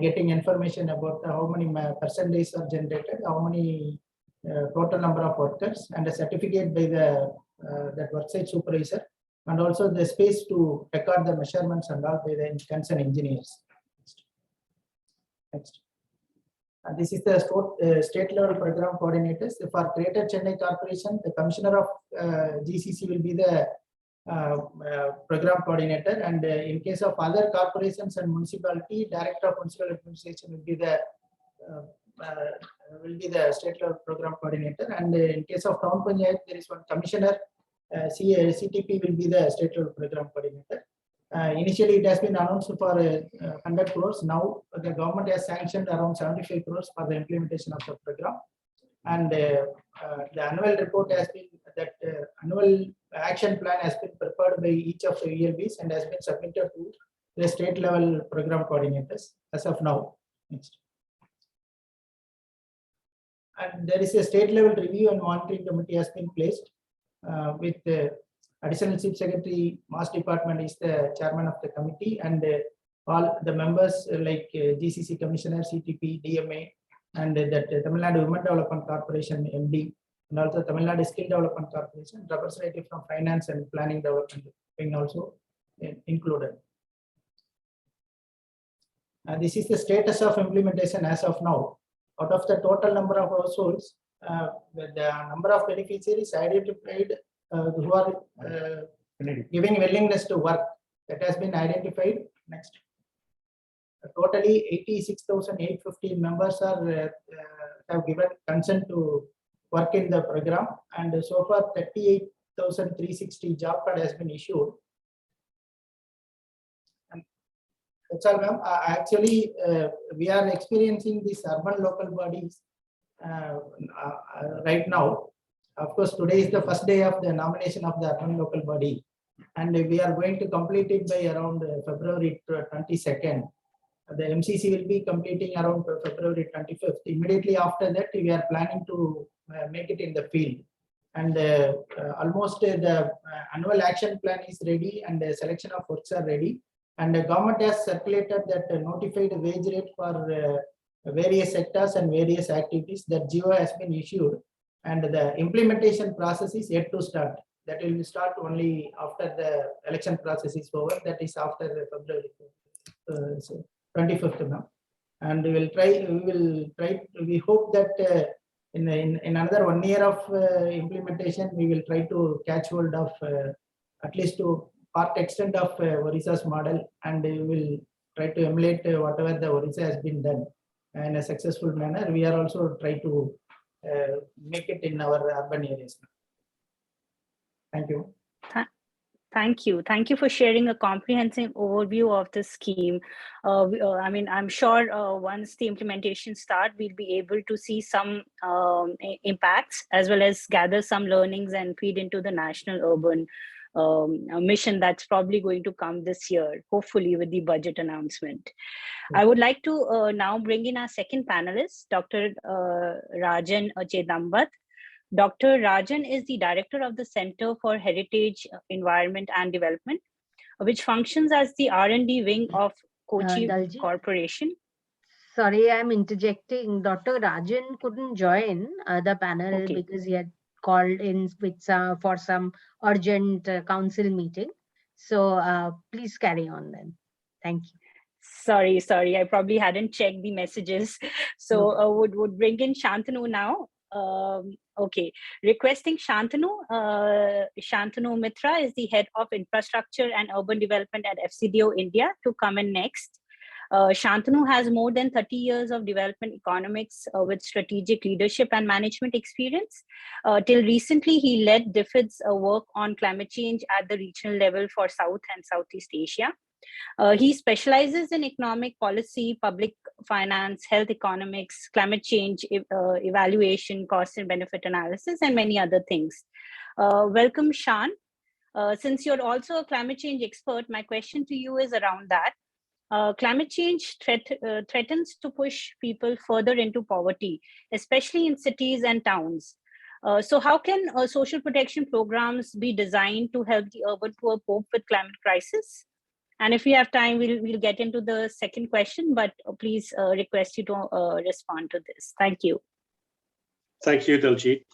getting information about how many percentages are generated, how many total number of workers, and a certificate by that worksite supervisor, and also the space to record the measurements and all by the concerned engineers. Next. And this is the state level program coordinators. For Greater Chennai Corporation, the commissioner of GCC will be the program coordinator, and in case of other corporations and municipality, director of municipal administration will be the state level program coordinator, and in case of town panchayat, there is one commissioner. CTP will be the state level program coordinator. Initially, it has been announced for 100 crores. Now the government has sanctioned around 75 crores for the implementation of the program, and the annual report has been annual action plan has been prepared by each of the ELBs and has been submitted to the state level program coordinators as of now. Next. And there is a state level review and monitoring committee has been placed with Additional Chief Secretary, Mass Department is the chairman of the committee, and all the members like GCC Commissioner, CTP, DMA, and that Tamilnadu Women Development Corporation MD, and also Tamilnadu Skill Development Corporation, representative from Finance and Planning Development being also included. This is the status of implementation as of now. Out of the total number of households, the number of beneficiaries identified who are giving willingness to work, that has been identified. Next. Totally 86,815 members have given consent to work in the program, and so far 38,360 job card has been issued. And that's all, ma'am. Actually, we are experiencing these urban local bodies right now. Of course, today is the first day of the nomination of the urban local body, and we are going to complete it by around February 22nd. The MCC will be completing around February 25th. Immediately after that, we are planning to make it in the field. And almost the annual action plan is ready, and the selection of works are ready. And the government has circulated that notified wage rate for various sectors and various activities. That GO has been issued, and the implementation process is yet to start. That will start only after the election process is over. That is after the February 25th now. And we hope that in another 1 year of implementation, we will try to catch hold of at least to part extent of Odisha's model, and we will try to emulate whatever the Odisha has been done in a successful manner. We are also trying to make it in our urban areas. Thank you. Thank you. Thank you for sharing a comprehensive overview of the scheme. I mean, I'm sure once the implementation starts, we'll be able to see some impacts as well as gather some learnings and feed into the national urban mission that's probably going to come this year, hopefully with the budget announcement. I would like to now bring in our second panelist, Dr. Rajan Chedambat. Dr. Rajan is the director of the Center for Heritage, Environment and Development, which functions as the R&D wing of Kochi Daljeet, Corporation. Sorry, I'm interjecting. Dr. Rajan couldn't join the panel because he had called in with for some urgent council meeting. So please carry on then. Thank you. Sorry, I probably hadn't checked the messages. So would bring in Shantanu now. Okay, requesting Shantanu. Shantanu Mitra is the head of infrastructure and urban development at FCDO India to come in next. Shantanu has more than 30 years of development economics with strategic leadership and management experience. Till recently, he led DFID's work on climate change at the regional level for South and Southeast Asia. He specializes in economic policy, public finance, health economics, climate change evaluation, cost and benefit analysis, and many other things. Welcome, Shan. Since you're also a climate change expert, my question to you is around that. Climate change threatens to push people further into poverty, especially in cities and towns. So how can social protection programs be designed to help the urban poor cope with climate crisis? And if we have time, we'll get into the second question, but please request you to respond to this. Thank you. Thank you, Daljeet.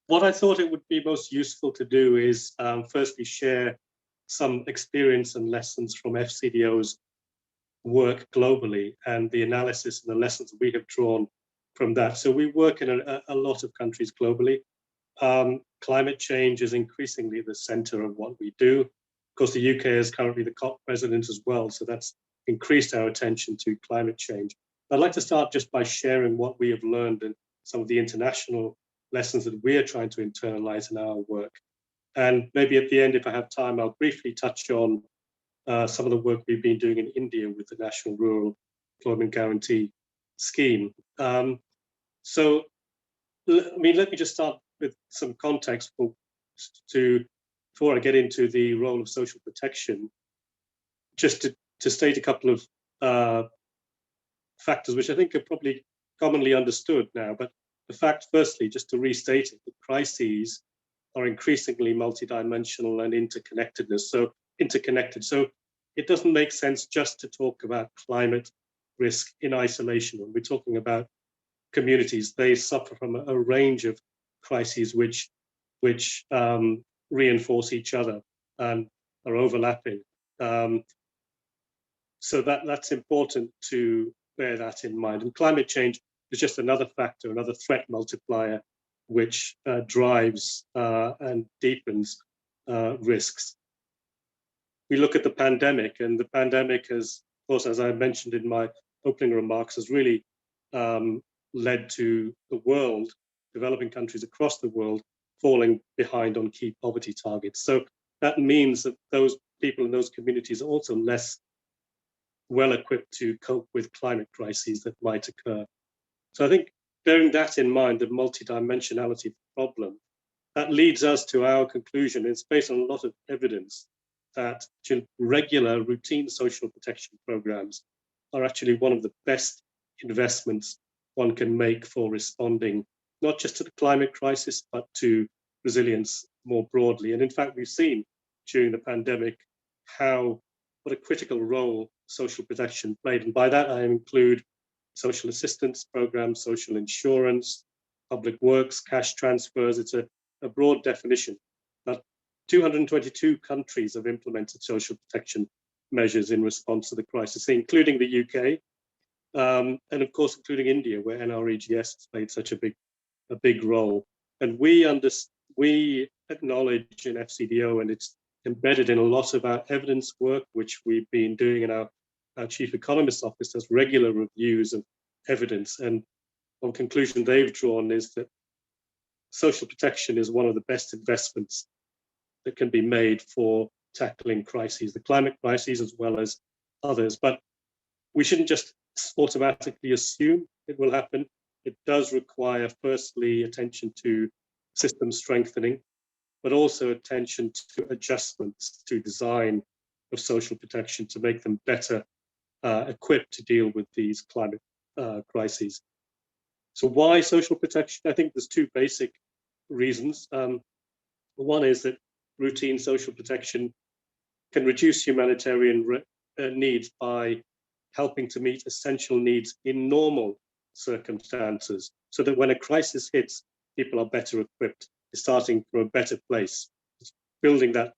What I thought it would be most useful to do is firstly share some experience and lessons from FCDO's work globally and the analysis and the lessons we have drawn from that. So we work in a lot of countries globally. Climate change is increasingly the center of what we do. Of course, the UK is currently the COP president as well, so that's increased our attention to climate change. I'd like to start just by sharing what we have learned and some of the international lessons that we are trying to internalize in our work. And maybe at the end, if I have time, I'll briefly touch on some of the work we've been doing in India with the National Rural Employment Guarantee Scheme. Let me just start with some context before I get into the role of social protection, just to state a couple of factors, which I think are probably commonly understood now. But the fact, firstly, just to restate it, that crises are increasingly multidimensional and interconnected. So it doesn't make sense just to talk about climate risk in isolation. When we're talking about communities, they suffer from a range of crises which reinforce each other and are overlapping. So that's important to bear that in mind. And climate change is just another factor, another threat multiplier, which drives and deepens risks. We look at the pandemic, and the pandemic has, of course, as I mentioned in my opening remarks, has really led to the world, developing countries across the world, falling behind on key poverty targets. So that means that those people in those communities are also less well equipped to cope with climate crises that might occur. So I think bearing that in mind, the multidimensionality of the problem, that leads us to our conclusion. It's based on a lot of evidence that regular routine social protection programs are actually one of the best investments one can make for responding not just to the climate crisis, but to resilience more broadly. And in fact, we've seen during the pandemic how what a critical role social protection played. And by that, I include social assistance programs, social insurance, public works, cash transfers. It's a broad definition. But 222 countries have implemented social protection measures in response to the crisis, including the UK, and of course, including India, where NREGS has played such a big role. And we acknowledge in FCDO, and it's embedded in a lot of our evidence work, which we've been doing in our chief economist's office, does regular reviews of evidence. And one conclusion they've drawn is that social protection is one of the best investments that can be made for tackling crises, the climate crises as well as others. But we shouldn't just automatically assume it will happen. It does require, firstly, attention to system strengthening, but also attention to adjustments to design of social protection to make them better equipped to deal with these climate crises. So why social protection? I think there's two basic reasons. One is that routine social protection can reduce humanitarian needs by helping to meet essential needs in normal circumstances, so that when a crisis hits, people are better equipped, starting from a better place, building that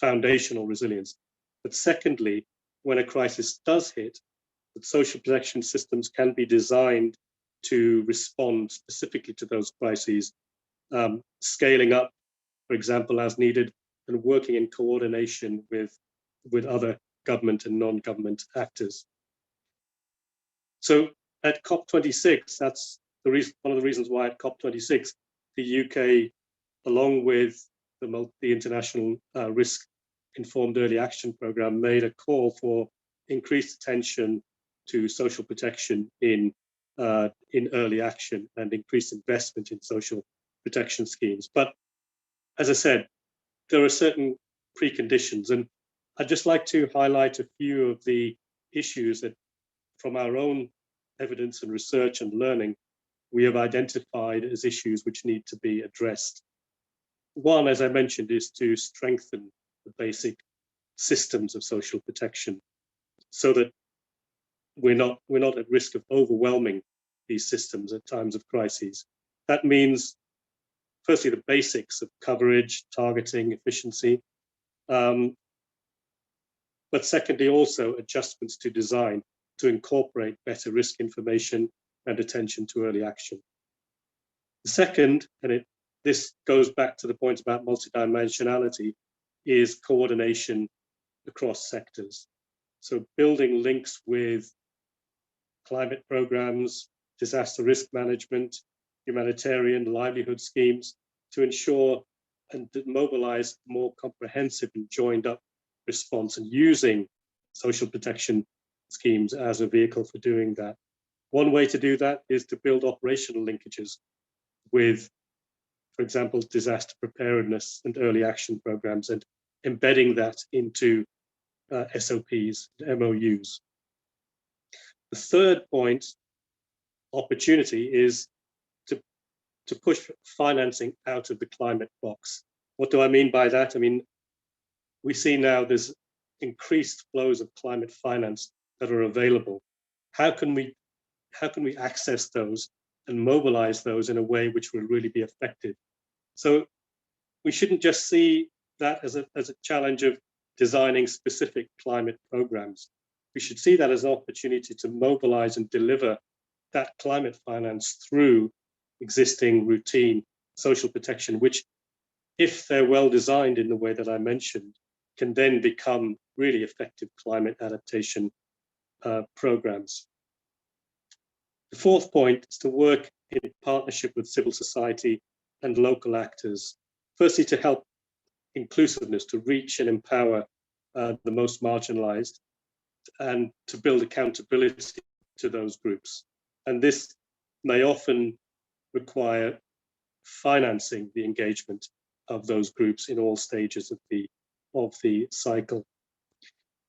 foundational resilience. But secondly, when a crisis does hit, that social protection systems can be designed to respond specifically to those crises, scaling up, for example, as needed, and working in coordination with other government and non-government actors. So at COP26, that's the reason, one of the reasons why at COP26, the UK, along with the International Risk-Informed Early Action Programme, made a call for increased attention to social protection in early action and increased investment in social protection schemes. But as I said, there are certain preconditions, and I'd just like to highlight a few of the issues that, from our own evidence and research and learning, we have identified as issues which need to be addressed. One, as I mentioned, is to strengthen the basic systems of social protection so that we're not at risk of overwhelming these systems at times of crises. That means, firstly, the basics of coverage, targeting, efficiency, but secondly, also adjustments to design to incorporate better risk information and attention to early action. The second, and this goes back to the point about multidimensionality, is coordination across sectors. So building links with climate programs, disaster risk management, humanitarian livelihood schemes to ensure and to mobilize more comprehensive and joined up response, and using social protection schemes as a vehicle for doing that. One way to do that is to build operational linkages with, for example, disaster preparedness and early action programs, and embedding that into SOPs, MOUs. The third point, opportunity, is to push financing out of the climate box. What do I mean by that? I mean, we see now there's increased flows of climate finance that are available. How can we access those and mobilize those in a way which will really be effective? So we shouldn't just see that as a challenge of designing specific climate programs. We should see that as an opportunity to mobilize and deliver that climate finance through existing routine social protection, which, if they're well designed in the way that I mentioned, can then become really effective climate adaptation programs. The fourth point is to work in partnership with civil society and local actors, firstly to help inclusiveness, to reach and empower the most marginalized, and to build accountability to those groups. And this may often require financing the engagement of those groups in all stages of the cycle.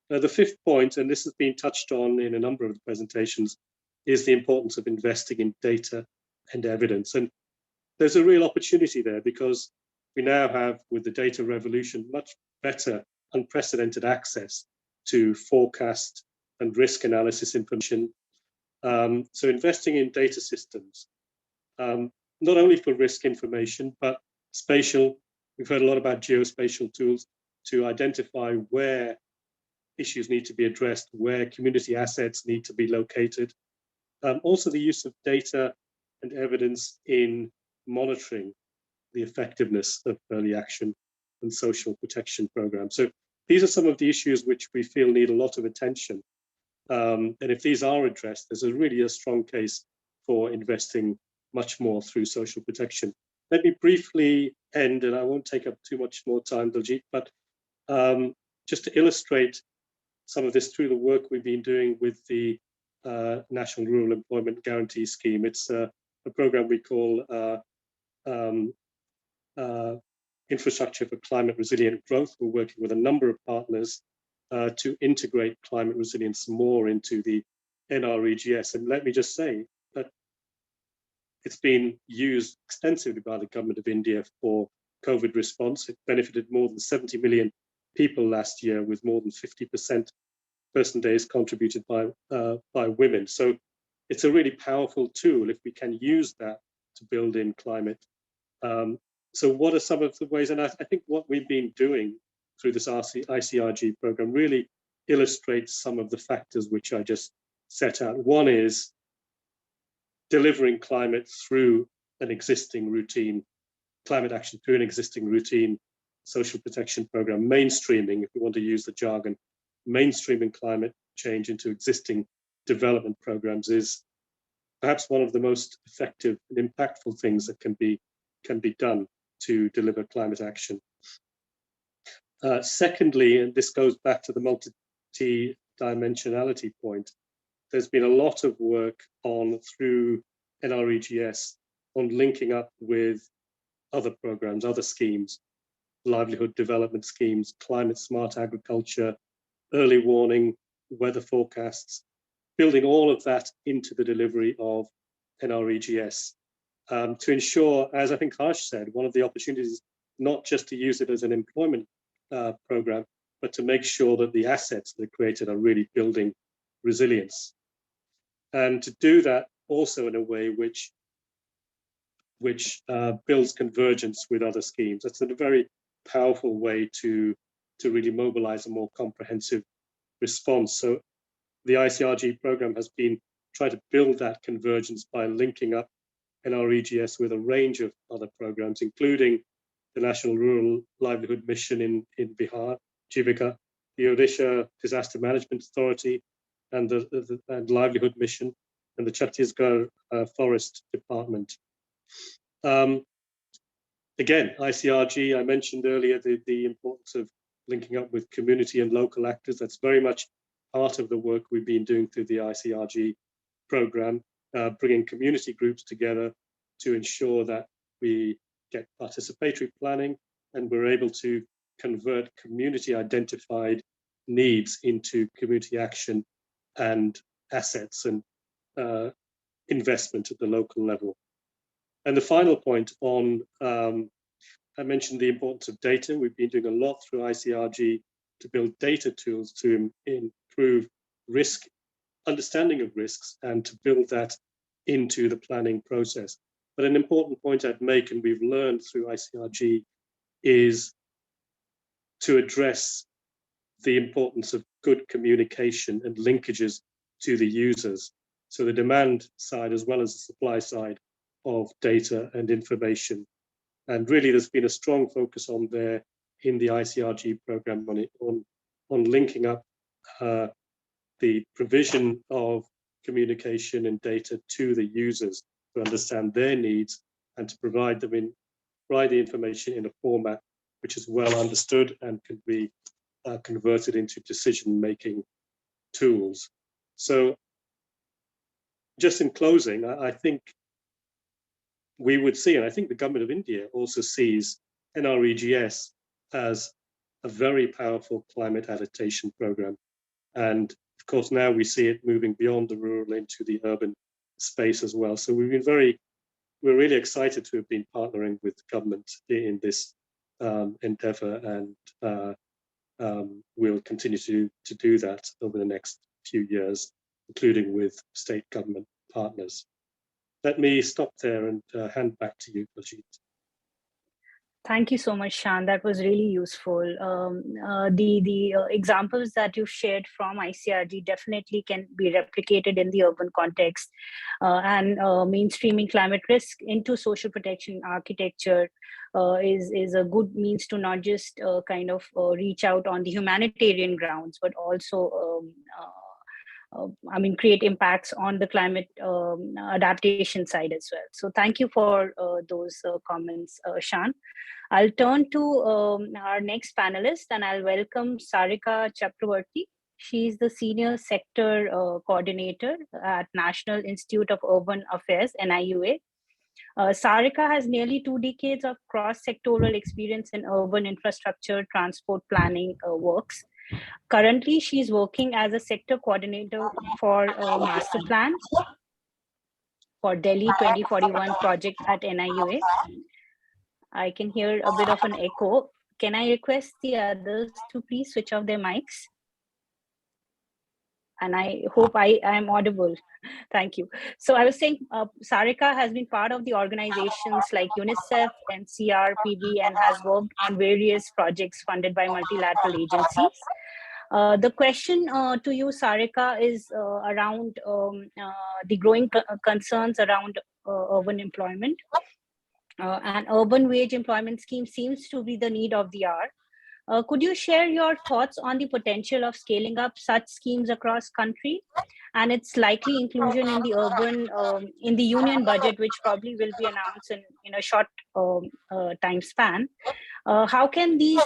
The fifth point, and this has been touched on in a number of the presentations, is the importance of investing in data and evidence. And there's a real opportunity there, because we now have, with the data revolution, much better unprecedented access to forecast and risk analysis information. So investing in data systems, not only for risk information, but spatial. We've heard a lot about geospatial tools to identify where issues need to be addressed, where community assets need to be located. Also the use of data and evidence in monitoring the effectiveness of early action and social protection programs. So these are some of the issues which we feel need a lot of attention. And if these are addressed, there's really a strong case for investing much more through social protection. Let me briefly end, and I won't take up too much more time, Daljit, but just to illustrate some of this through the work we've been doing with the National Rural Employment Guarantee Scheme. It's a program we call Infrastructure for Climate Resilient Growth. We're working with a number of partners to integrate climate resilience more into the NREGS. And let me just say that it's been used extensively by the government of India for COVID response. It benefited more than 70 million people last year, with more than 50% person days contributed by women. So it's a really powerful tool if we can use that to build in climate. So what are some of the ways? And I think what we've been doing through this ICRG program really illustrates some of the factors which I just set out. One is delivering climate through an existing routine, climate action through an existing routine social protection program, mainstreaming, if we want to use the jargon, mainstreaming climate change into existing development programs is perhaps one of the most effective and impactful things that can be done to deliver climate action. Secondly, and this goes back to the multi-dimensionality point, there's been a lot of work on through NREGS on linking up with other programs, other schemes, livelihood development schemes, climate smart agriculture, early warning, weather forecasts, building all of that into the delivery of NREGS to ensure, as I think Harsh said, one of the opportunities is not just to use it as an employment program, but to make sure that the assets that are created are really building resilience. And to do that also in a way which builds convergence with other schemes. That's a very powerful way to really mobilize a more comprehensive response. So the ICRG program has been trying to build that convergence by linking up NREGS with a range of other programs, including the National Rural Livelihood Mission in Bihar, Jivika, the Odisha Disaster Management Authority, and the Livelihood Mission, and the Chhattisgarh Forest Department. Again, ICRG, I mentioned earlier the importance of linking up with community and local actors. That's very much part of the work we've been doing through the ICRG program, bringing community groups together to ensure that we get participatory planning and we're able to convert community identified needs into community action and assets and investment at the local level. And the final point on, I mentioned the importance of data. We've been doing a lot through ICRG to build data tools to improve risk, understanding of risks, and to build that into the planning process. But an important point I'd make, and we've learned through ICRG, is to address the importance of good communication and linkages to the users. So the demand side as well as the supply side of data and information. And really there's been a strong focus on there in the ICRG program on linking up the provision of communication and data to the users to understand their needs and to provide the information in a format which is well understood and can be converted into decision-making tools. So just in closing, I think we would see, and I think the government of India also sees NREGS as a very powerful climate adaptation program. And of course, now we see it moving beyond the rural into the urban space as well. So we're really excited to have been partnering with the government in this endeavor, and we'll continue to do that over the next few years, including with state government partners. Let me stop there and hand back to you, Baljeet. Thank you so much, Shan. That was really useful. The examples that you shared from ICRG definitely can be replicated in the urban context, and mainstreaming climate risk into social protection architecture is a good means to not just kind of reach out on the humanitarian grounds, but also create impacts on the climate adaptation side as well. So thank you for those comments, Shan. I'll turn to our next panelist, and I'll welcome Sarika Chakravarti. She's the Senior Sector Coordinator at National Institute of Urban Affairs, NIUA. Sarika has nearly 2 decades of cross-sectoral experience in urban infrastructure, transport planning works. Currently, she's working as a sector coordinator for Master Plan for Delhi 2041 project at NIUA. I can hear a bit of an echo. Can I request the others to please switch off their mics? And I hope I am audible. Thank you. So I was saying, Sarika has been part of the organizations like UNICEF and CRPB and has worked on various projects funded by multilateral agencies. The question to you, Sarika, is around the growing concerns around urban employment. An urban wage employment scheme seems to be the need of the hour. Could you share your thoughts on the potential of scaling up such schemes across country and its likely inclusion in the urban, in the union budget, which probably will be announced in a short time span? How can these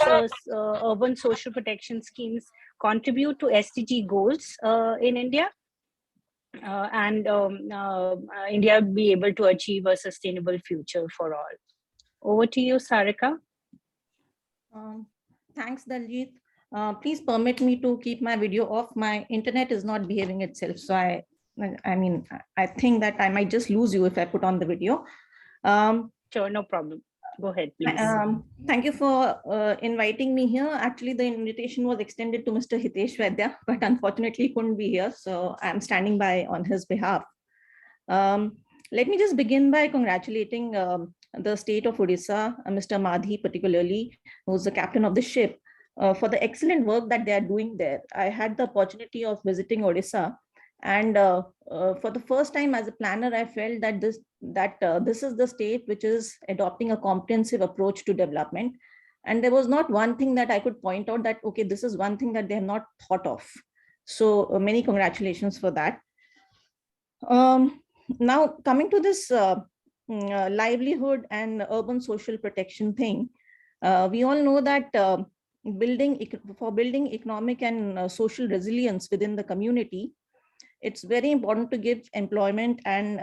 urban social protection schemes contribute to SDG goals in India? And India be able to achieve a sustainable future for all. Over to you, Sarika. Thanks, Daljit. Please permit me to keep my video off. My internet is not behaving itself. So I think that I might just lose you if I put on the video. Sure, no problem. Go ahead, please. Thank you for inviting me here. Actually, the invitation was extended to Mr. Hitesh Vaidya, but unfortunately he couldn't be here. So I'm standing by on his behalf. Let me just begin by congratulating the state of Odisha, Mr. Madhi particularly, who's the captain of the ship, for the excellent work that they are doing there. I had the opportunity of visiting Odisha, and for the first time as a planner, I felt that this is the state which is adopting a comprehensive approach to development. And there was not one thing that I could point out that, okay, this is one thing that they have not thought of. So many congratulations for that. Now, coming to this livelihood and urban social protection thing, we all know that building economic and social resilience within the community, it's very important to give employment and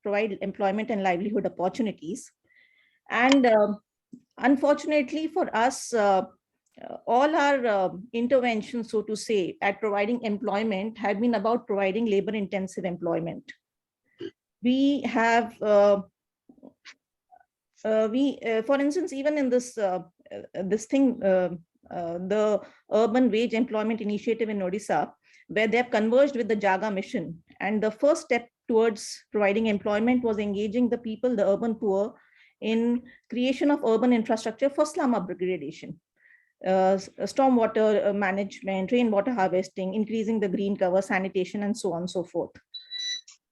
provide employment and livelihood opportunities. And unfortunately for us, all our interventions, so to say, at providing employment have been about providing labor-intensive employment. We have, for instance, even in this the Urban Wage Employment Initiative in Odisha, where they have converged with the JAGA Mission. And the first step towards providing employment was engaging the people, the urban poor, in creation of urban infrastructure for slum upgradation, stormwater management, rainwater harvesting, increasing the green cover, sanitation, and so on and so forth.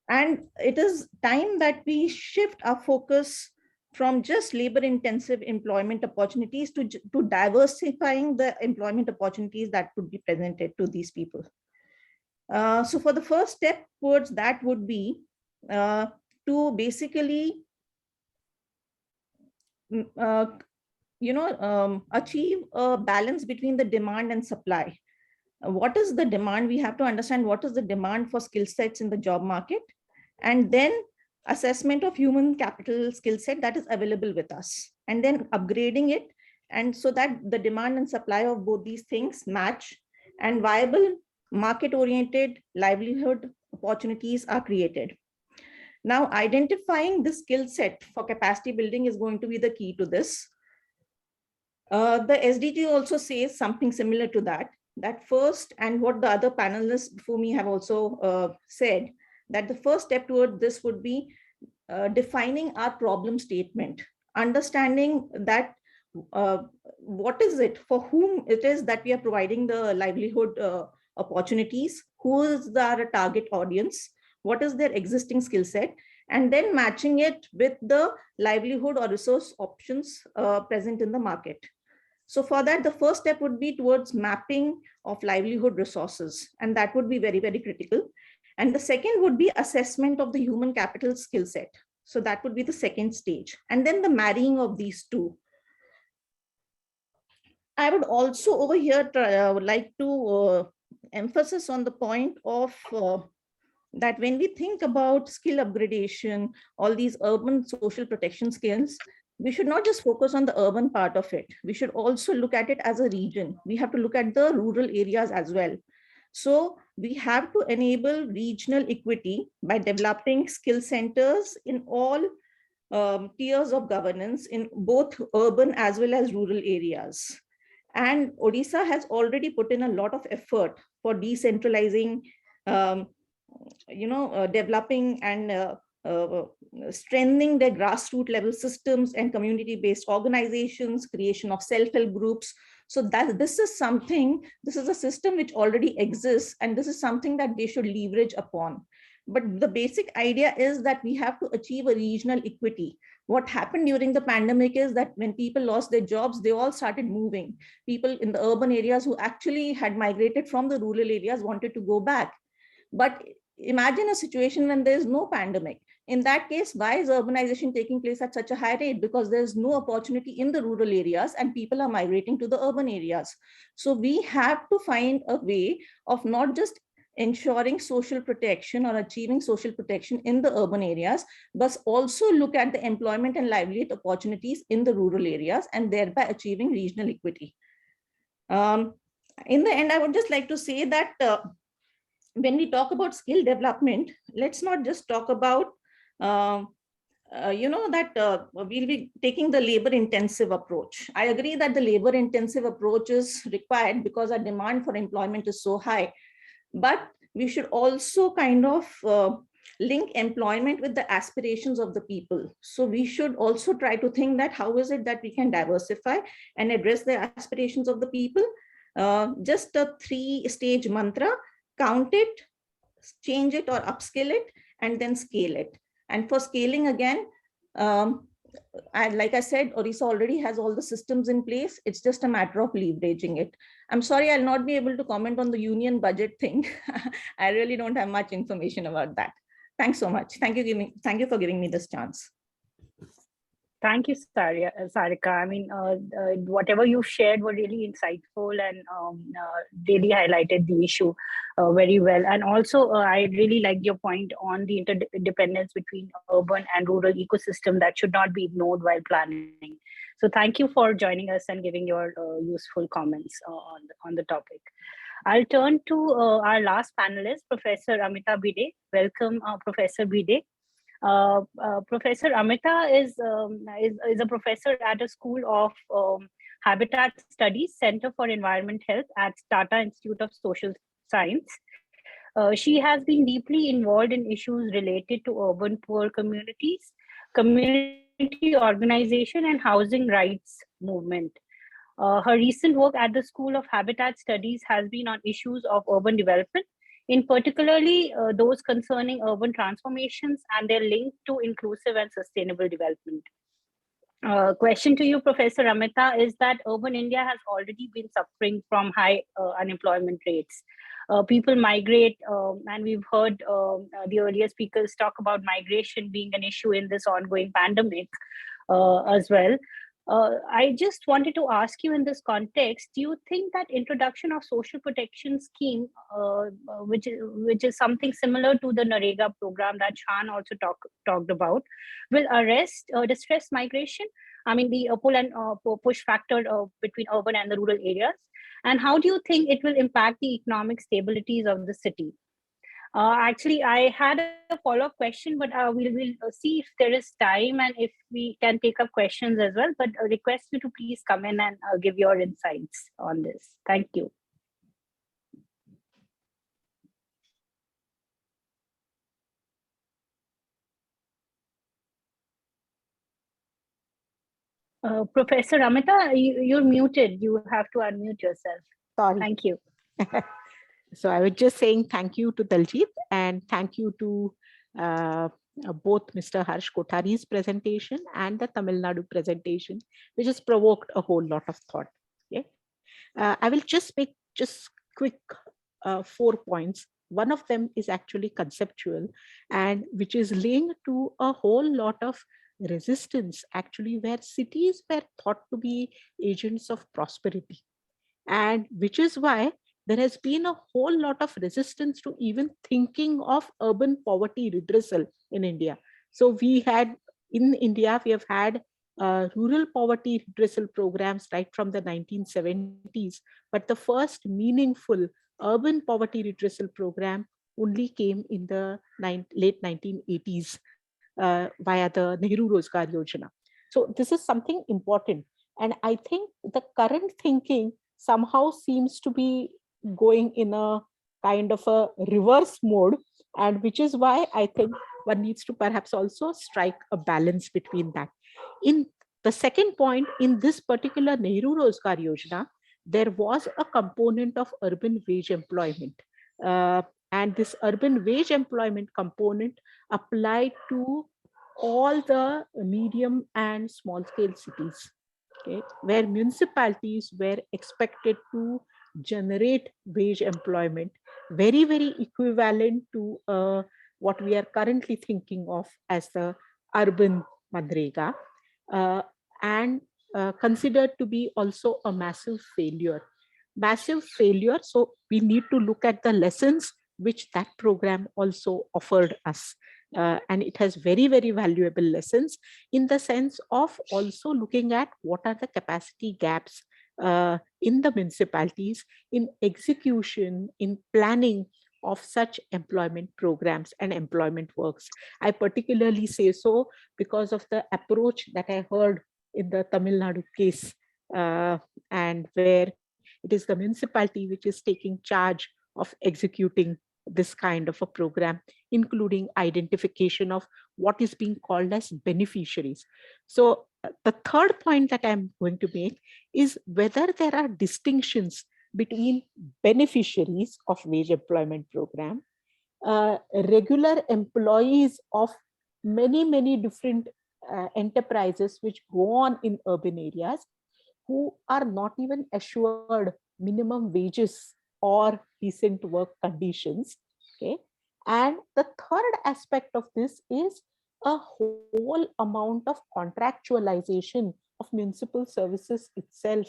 And it is time that we shift our focus from just labor-intensive employment opportunities to diversifying the employment opportunities that could be presented to these people. So for the first step towards that would be to basically achieve a balance between the demand and supply. What is the demand? We have to understand what is the demand for skill sets in the job market, and then assessment of human capital skill set that is available with us, and then upgrading it, and so that the demand and supply of both these things match and viable market-oriented livelihood opportunities are created. Now, identifying the skill set for capacity building is going to be the key to this. The SDG also says something similar to that. That first, and what the other panelists before me have also said, that the first step toward this would be defining our problem statement, understanding that what is it, for whom it is that we are providing the livelihood opportunities, who is our target audience, what is their existing skill set, and then matching it with the livelihood or resource options present in the market. So for that, the first step would be towards mapping of livelihood resources, and that would be very, very critical. And the second would be assessment of the human capital skill set. So that would be the second stage. And then the marrying of these two. I would also over here would like to emphasize on the point of that when we think about skill upgradation, all these urban social protection skills, we should not just focus on the urban part of it. We should also look at it as a region. We have to look at the rural areas as well. So we have to enable regional equity by developing skill centers in all tiers of governance in both urban as well as rural areas. And Odisha has already put in a lot of effort for decentralizing, developing and strengthening their grassroots level systems and community-based organizations, creation of self-help groups. So that this is a system which already exists, and this is something that they should leverage upon. But the basic idea is that we have to achieve a regional equity. What happened during the pandemic is that when people lost their jobs, they all started moving. People in the urban areas who actually had migrated from the rural areas wanted to go back. But imagine a situation when there's no pandemic. In that case, why is urbanization taking place at such a high rate? Because there's no opportunity in the rural areas and people are migrating to the urban areas. So we have to find a way of not just ensuring social protection or achieving social protection in the urban areas, but also look at the employment and livelihood opportunities in the rural areas and thereby achieving regional equity. In the end, I would just like to say that when we talk about skill development, let's not just talk about we'll be taking the labor intensive approach. I agree that the labor intensive approach is required because our demand for employment is so high. But we should also kind of link employment with the aspirations of the people. So we should also try to think that how is it that we can diversify and address the aspirations of the people. Just a 3-stage mantra: count it, change it or upskill it, and then scale it. And for scaling again, like I said, Odisha already has all the systems in place. It's just a matter of leveraging it. I'm sorry, I'll not be able to comment on the union budget thing. I really don't have much information about that. Thanks so much. Thank you for giving me this chance. Thank you, Sarika. I mean, whatever you shared were really insightful and really highlighted the issue very well. And also, I really liked your point on the interdependence between urban and rural ecosystem that should not be ignored while planning. So thank you for joining us and giving your useful comments on the topic. I'll turn to our last panelist, Professor Amita Bide. Welcome, Professor Bide. Professor Amita is a professor at a School of Habitat Studies, Center for Environment Health at Tata Institute of Social Science. She has been deeply involved in issues related to urban poor communities, community organization, and housing rights movement. Her recent work at the School of Habitat Studies has been on issues of urban development, in particularly those concerning urban transformations and their link to inclusive and sustainable development. Question to you, Professor Amita, is that urban India has already been suffering from high unemployment rates. People migrate, and we've heard the earlier speakers talk about migration being an issue in this ongoing pandemic as well. I just wanted to ask you in this context, do you think that introduction of social protection scheme, which is something similar to the NREGA program that Shan also talked about, will arrest distress migration? I mean, the pull and push factor between urban and the rural areas. And how do you think it will impact the economic stabilities of the city? Actually, I had a follow-up question, but we'll see if there is time and if we can take up questions as well. But request you to please come in and give your insights on this. Thank you. Professor Amita, you're muted. You have to unmute yourself. Sorry. Thank you. So I was just saying thank you to Daljit and thank you to both Mr. Harsh Kothari's presentation and the Tamil Nadu presentation, which has provoked a whole lot of thought. Okay? I will just make quick 4 points. One of them is actually conceptual and which is linked to a whole lot of resistance actually where cities were thought to be agents of prosperity, and which is why there has been a whole lot of resistance to even thinking of urban poverty redressal in India. So we have had rural poverty redressal programs right from the 1970s, but the first meaningful urban poverty redressal program only came in the late 1980s via the Nehru Rozgar Yojana. So this is something important. And I think the current thinking somehow seems to be going in a kind of a reverse mode, and which is why I think one needs to perhaps also strike a balance between that. In the second point, in this particular Nehru Rozgar Yojana, there was a component of urban wage employment. And this urban wage employment component applied to all the medium and small scale cities, okay, where municipalities were expected to generate wage employment very, very equivalent to what we are currently thinking of as the urban Manrega, and considered to be also a massive failure. So we need to look at the lessons which that program also offered us. And it has very, very valuable lessons in the sense of also looking at what are the capacity gaps in the municipalities, in execution, in planning of such employment programs and employment works. I particularly say so because of the approach that I heard in the Tamil Nadu case, and where it is the municipality which is taking charge of executing this kind of a program, including identification of what is being called as beneficiaries. So the third point that I'm going to make is whether there are distinctions between beneficiaries of wage employment program, regular employees of many, many different enterprises which go on in urban areas, who are not even assured minimum wages or decent work conditions. Okay. And the third aspect of this is a whole amount of contractualization of municipal services itself,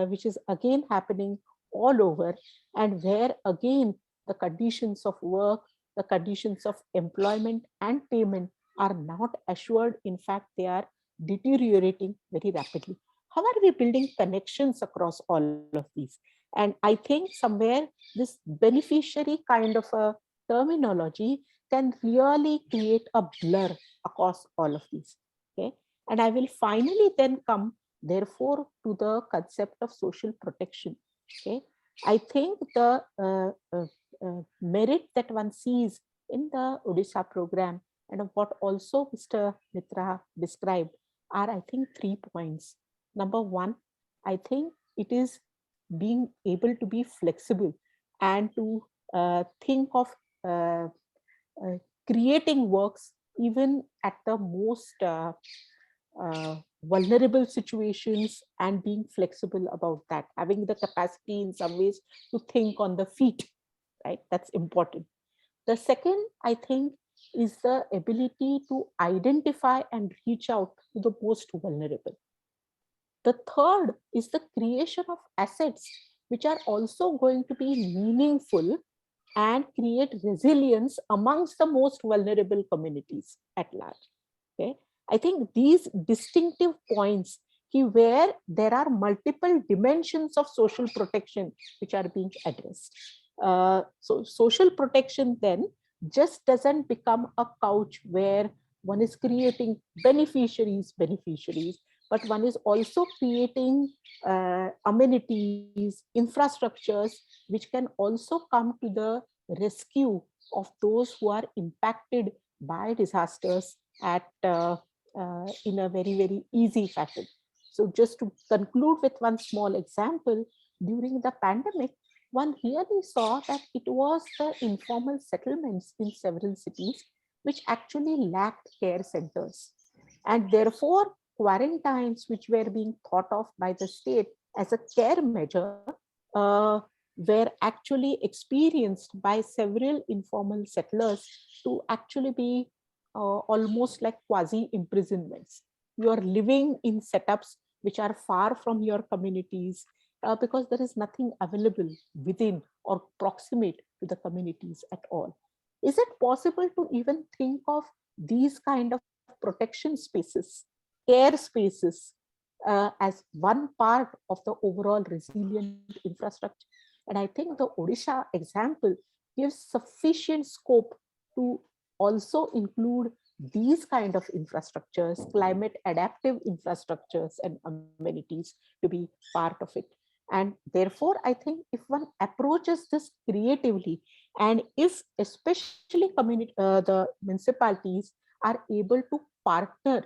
which is again happening all over, and where again the conditions of work, the conditions of employment and payment are not assured. In fact, they are deteriorating very rapidly. How are we building connections across all of these? And I think somewhere this beneficiary kind of a terminology can really create a blur across all of these. Okay. And I will finally then come, therefore, to the concept of social protection. Okay. I think the merit that one sees in the Odisha program and of what also Mr. Mitra described are, I think, 3 points. Number one, I think it is being able to be flexible and to think of creating works even at the most vulnerable situations, and being flexible about that, having the capacity in some ways to think on the feet, right? That's important. The second, I think, is the ability to identify and reach out to the most vulnerable. The third is the creation of assets which are also going to be meaningful and create resilience amongst the most vulnerable communities at large. Okay, I think these distinctive points where there are multiple dimensions of social protection which are being addressed. So social protection then just doesn't become a couch where one is creating beneficiaries, but one is also creating amenities, infrastructures, which can also come to the rescue of those who are impacted by disasters in a very, very easy fashion. So just to conclude with one small example, during the pandemic, one really saw that it was the informal settlements in several cities which actually lacked care centers. And therefore, quarantines which were being thought of by the state as a care measure were actually experienced by several informal settlers to actually be almost like quasi imprisonments. You are living in setups which are far from your communities because there is nothing available within or proximate to the communities at all. Is it possible to even think of these kind of protection spaces, care spaces, as one part of the overall resilient infrastructure? And I think the Odisha example gives sufficient scope to also include these kind of infrastructures, climate adaptive infrastructures and amenities to be part of it. And therefore, I think if one approaches this creatively, and if especially the municipalities are able to partner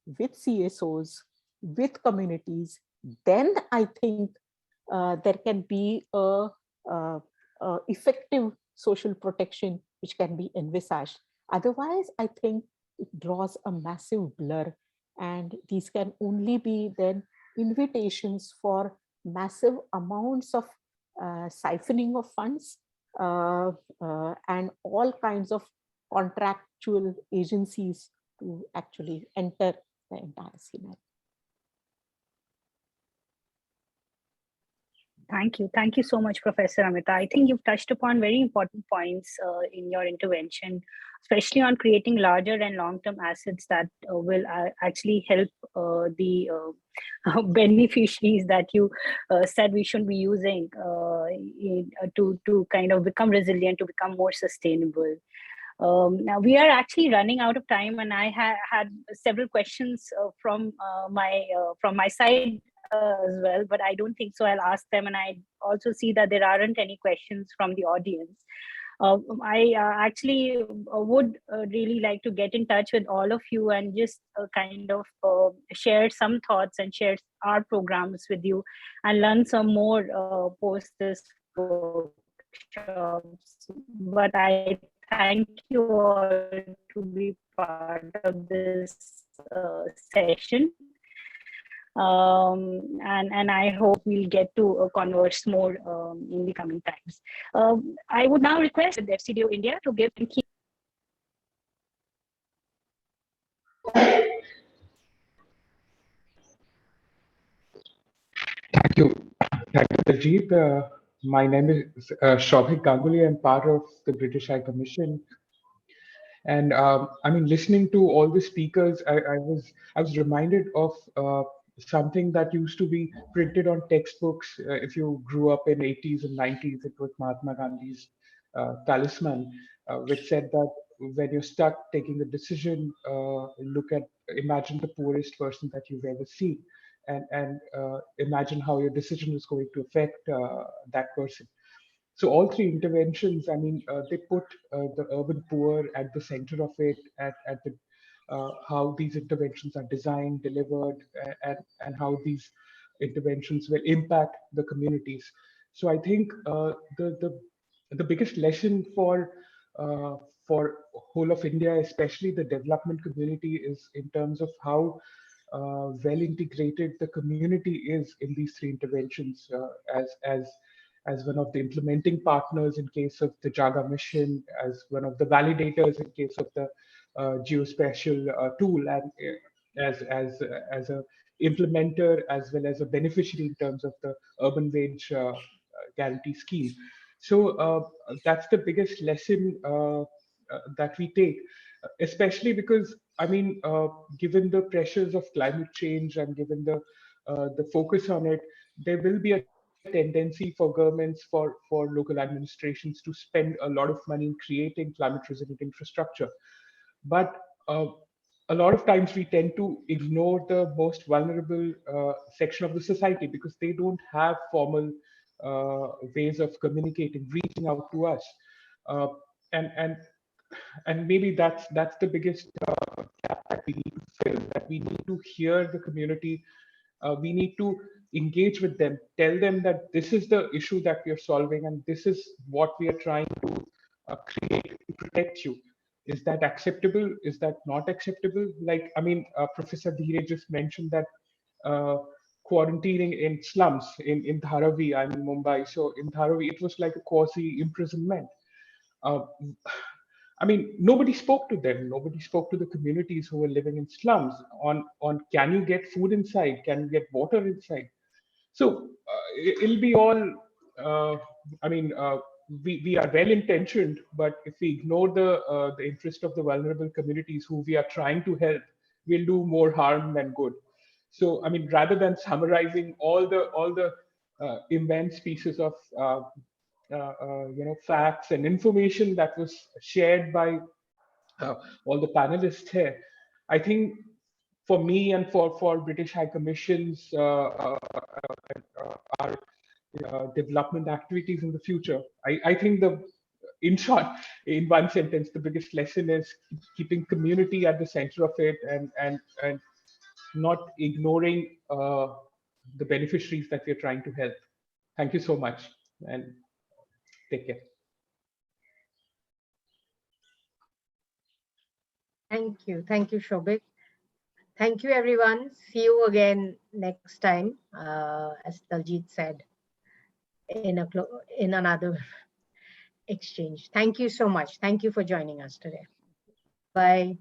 with CSOs, with communities, then I think there can be a effective social protection which can be envisaged. Otherwise, I think it draws a massive blur, and these can only be then invitations for massive amounts of siphoning of funds and all kinds of contractual agencies to actually enter the entire scenario. Thank you. Thank you so much, Professor Amita. I think you've touched upon very important points in your intervention, especially on creating larger and long-term assets that will actually help the beneficiaries that you said we should be using to kind of become resilient, to become more sustainable. Now we are actually running out of time, and I had several questions from my side as well, but I don't think so. I'll ask them, and I also see that there aren't any questions from the audience. I actually would really like to get in touch with all of you and just kind of share some thoughts and share our programs with you and learn some more post this workshops. But I thank you all to be part of this session. And I hope we'll get to converse more in the coming times. I would now request the FCDO India to give key. Thank you, Tajib. My name is Shobhik Ganguly. I'm part of the British High Commission. And I mean, listening to all the speakers, I was reminded of something that used to be printed on textbooks. If you grew up in 80s and 90s, it was Mahatma Gandhi's talisman, which said that when you're stuck taking a decision, imagine the poorest person that you've ever seen, and imagine how your decision is going to affect that person. So all three interventions, I mean, they put the urban poor at the center of it, at the how these interventions are designed, delivered, and how these interventions will impact the communities. So I think the biggest lesson for whole of India, especially the development community, is in terms of how well integrated the community is in these three interventions as one of the implementing partners in case of the JAGA mission, as one of the validators in case of the geospatial tool, and as a implementer as well as a beneficiary in terms of the urban wage guarantee scheme. So that's the biggest lesson that we take, especially because, I mean, given the pressures of climate change and given the focus on it, there will be a tendency for governments, for local administrations to spend a lot of money in creating climate resilient infrastructure. But a lot of times we tend to ignore the most vulnerable section of the society because they don't have formal ways of communicating, reaching out to us. And maybe that's the biggest gap that we need to fill, that we need to hear the community. We need to engage with them, tell them that this is the issue that we are solving and this is what we are trying to create to protect you. Is that acceptable? Is that not acceptable? Like, I mean, Professor Dheere just mentioned that quarantining in slums in Dharavi, I'm in Mumbai. So in Dharavi, it was like a quasi imprisonment. I mean, nobody spoke to them. Nobody spoke to the communities who were living in slums on can you get food inside? Can you get water inside? So it'll be all, we are well intentioned, but if we ignore the interest of the vulnerable communities who we are trying to help, we'll do more harm than good. So, I mean, rather than summarizing all the immense pieces of facts and information that was shared by all the panelists here, I think for me and for British High Commission's our development activities in the future, I think in short, in one sentence, the biggest lesson is keeping community at the center of it and not ignoring the beneficiaries that we're trying to help. Thank you so much and take care. Thank you. Thank you, Shobhik. Thank you, everyone. See you again next time, as Daljit said, in another exchange. Thank you so much. Thank you for joining us today. Bye.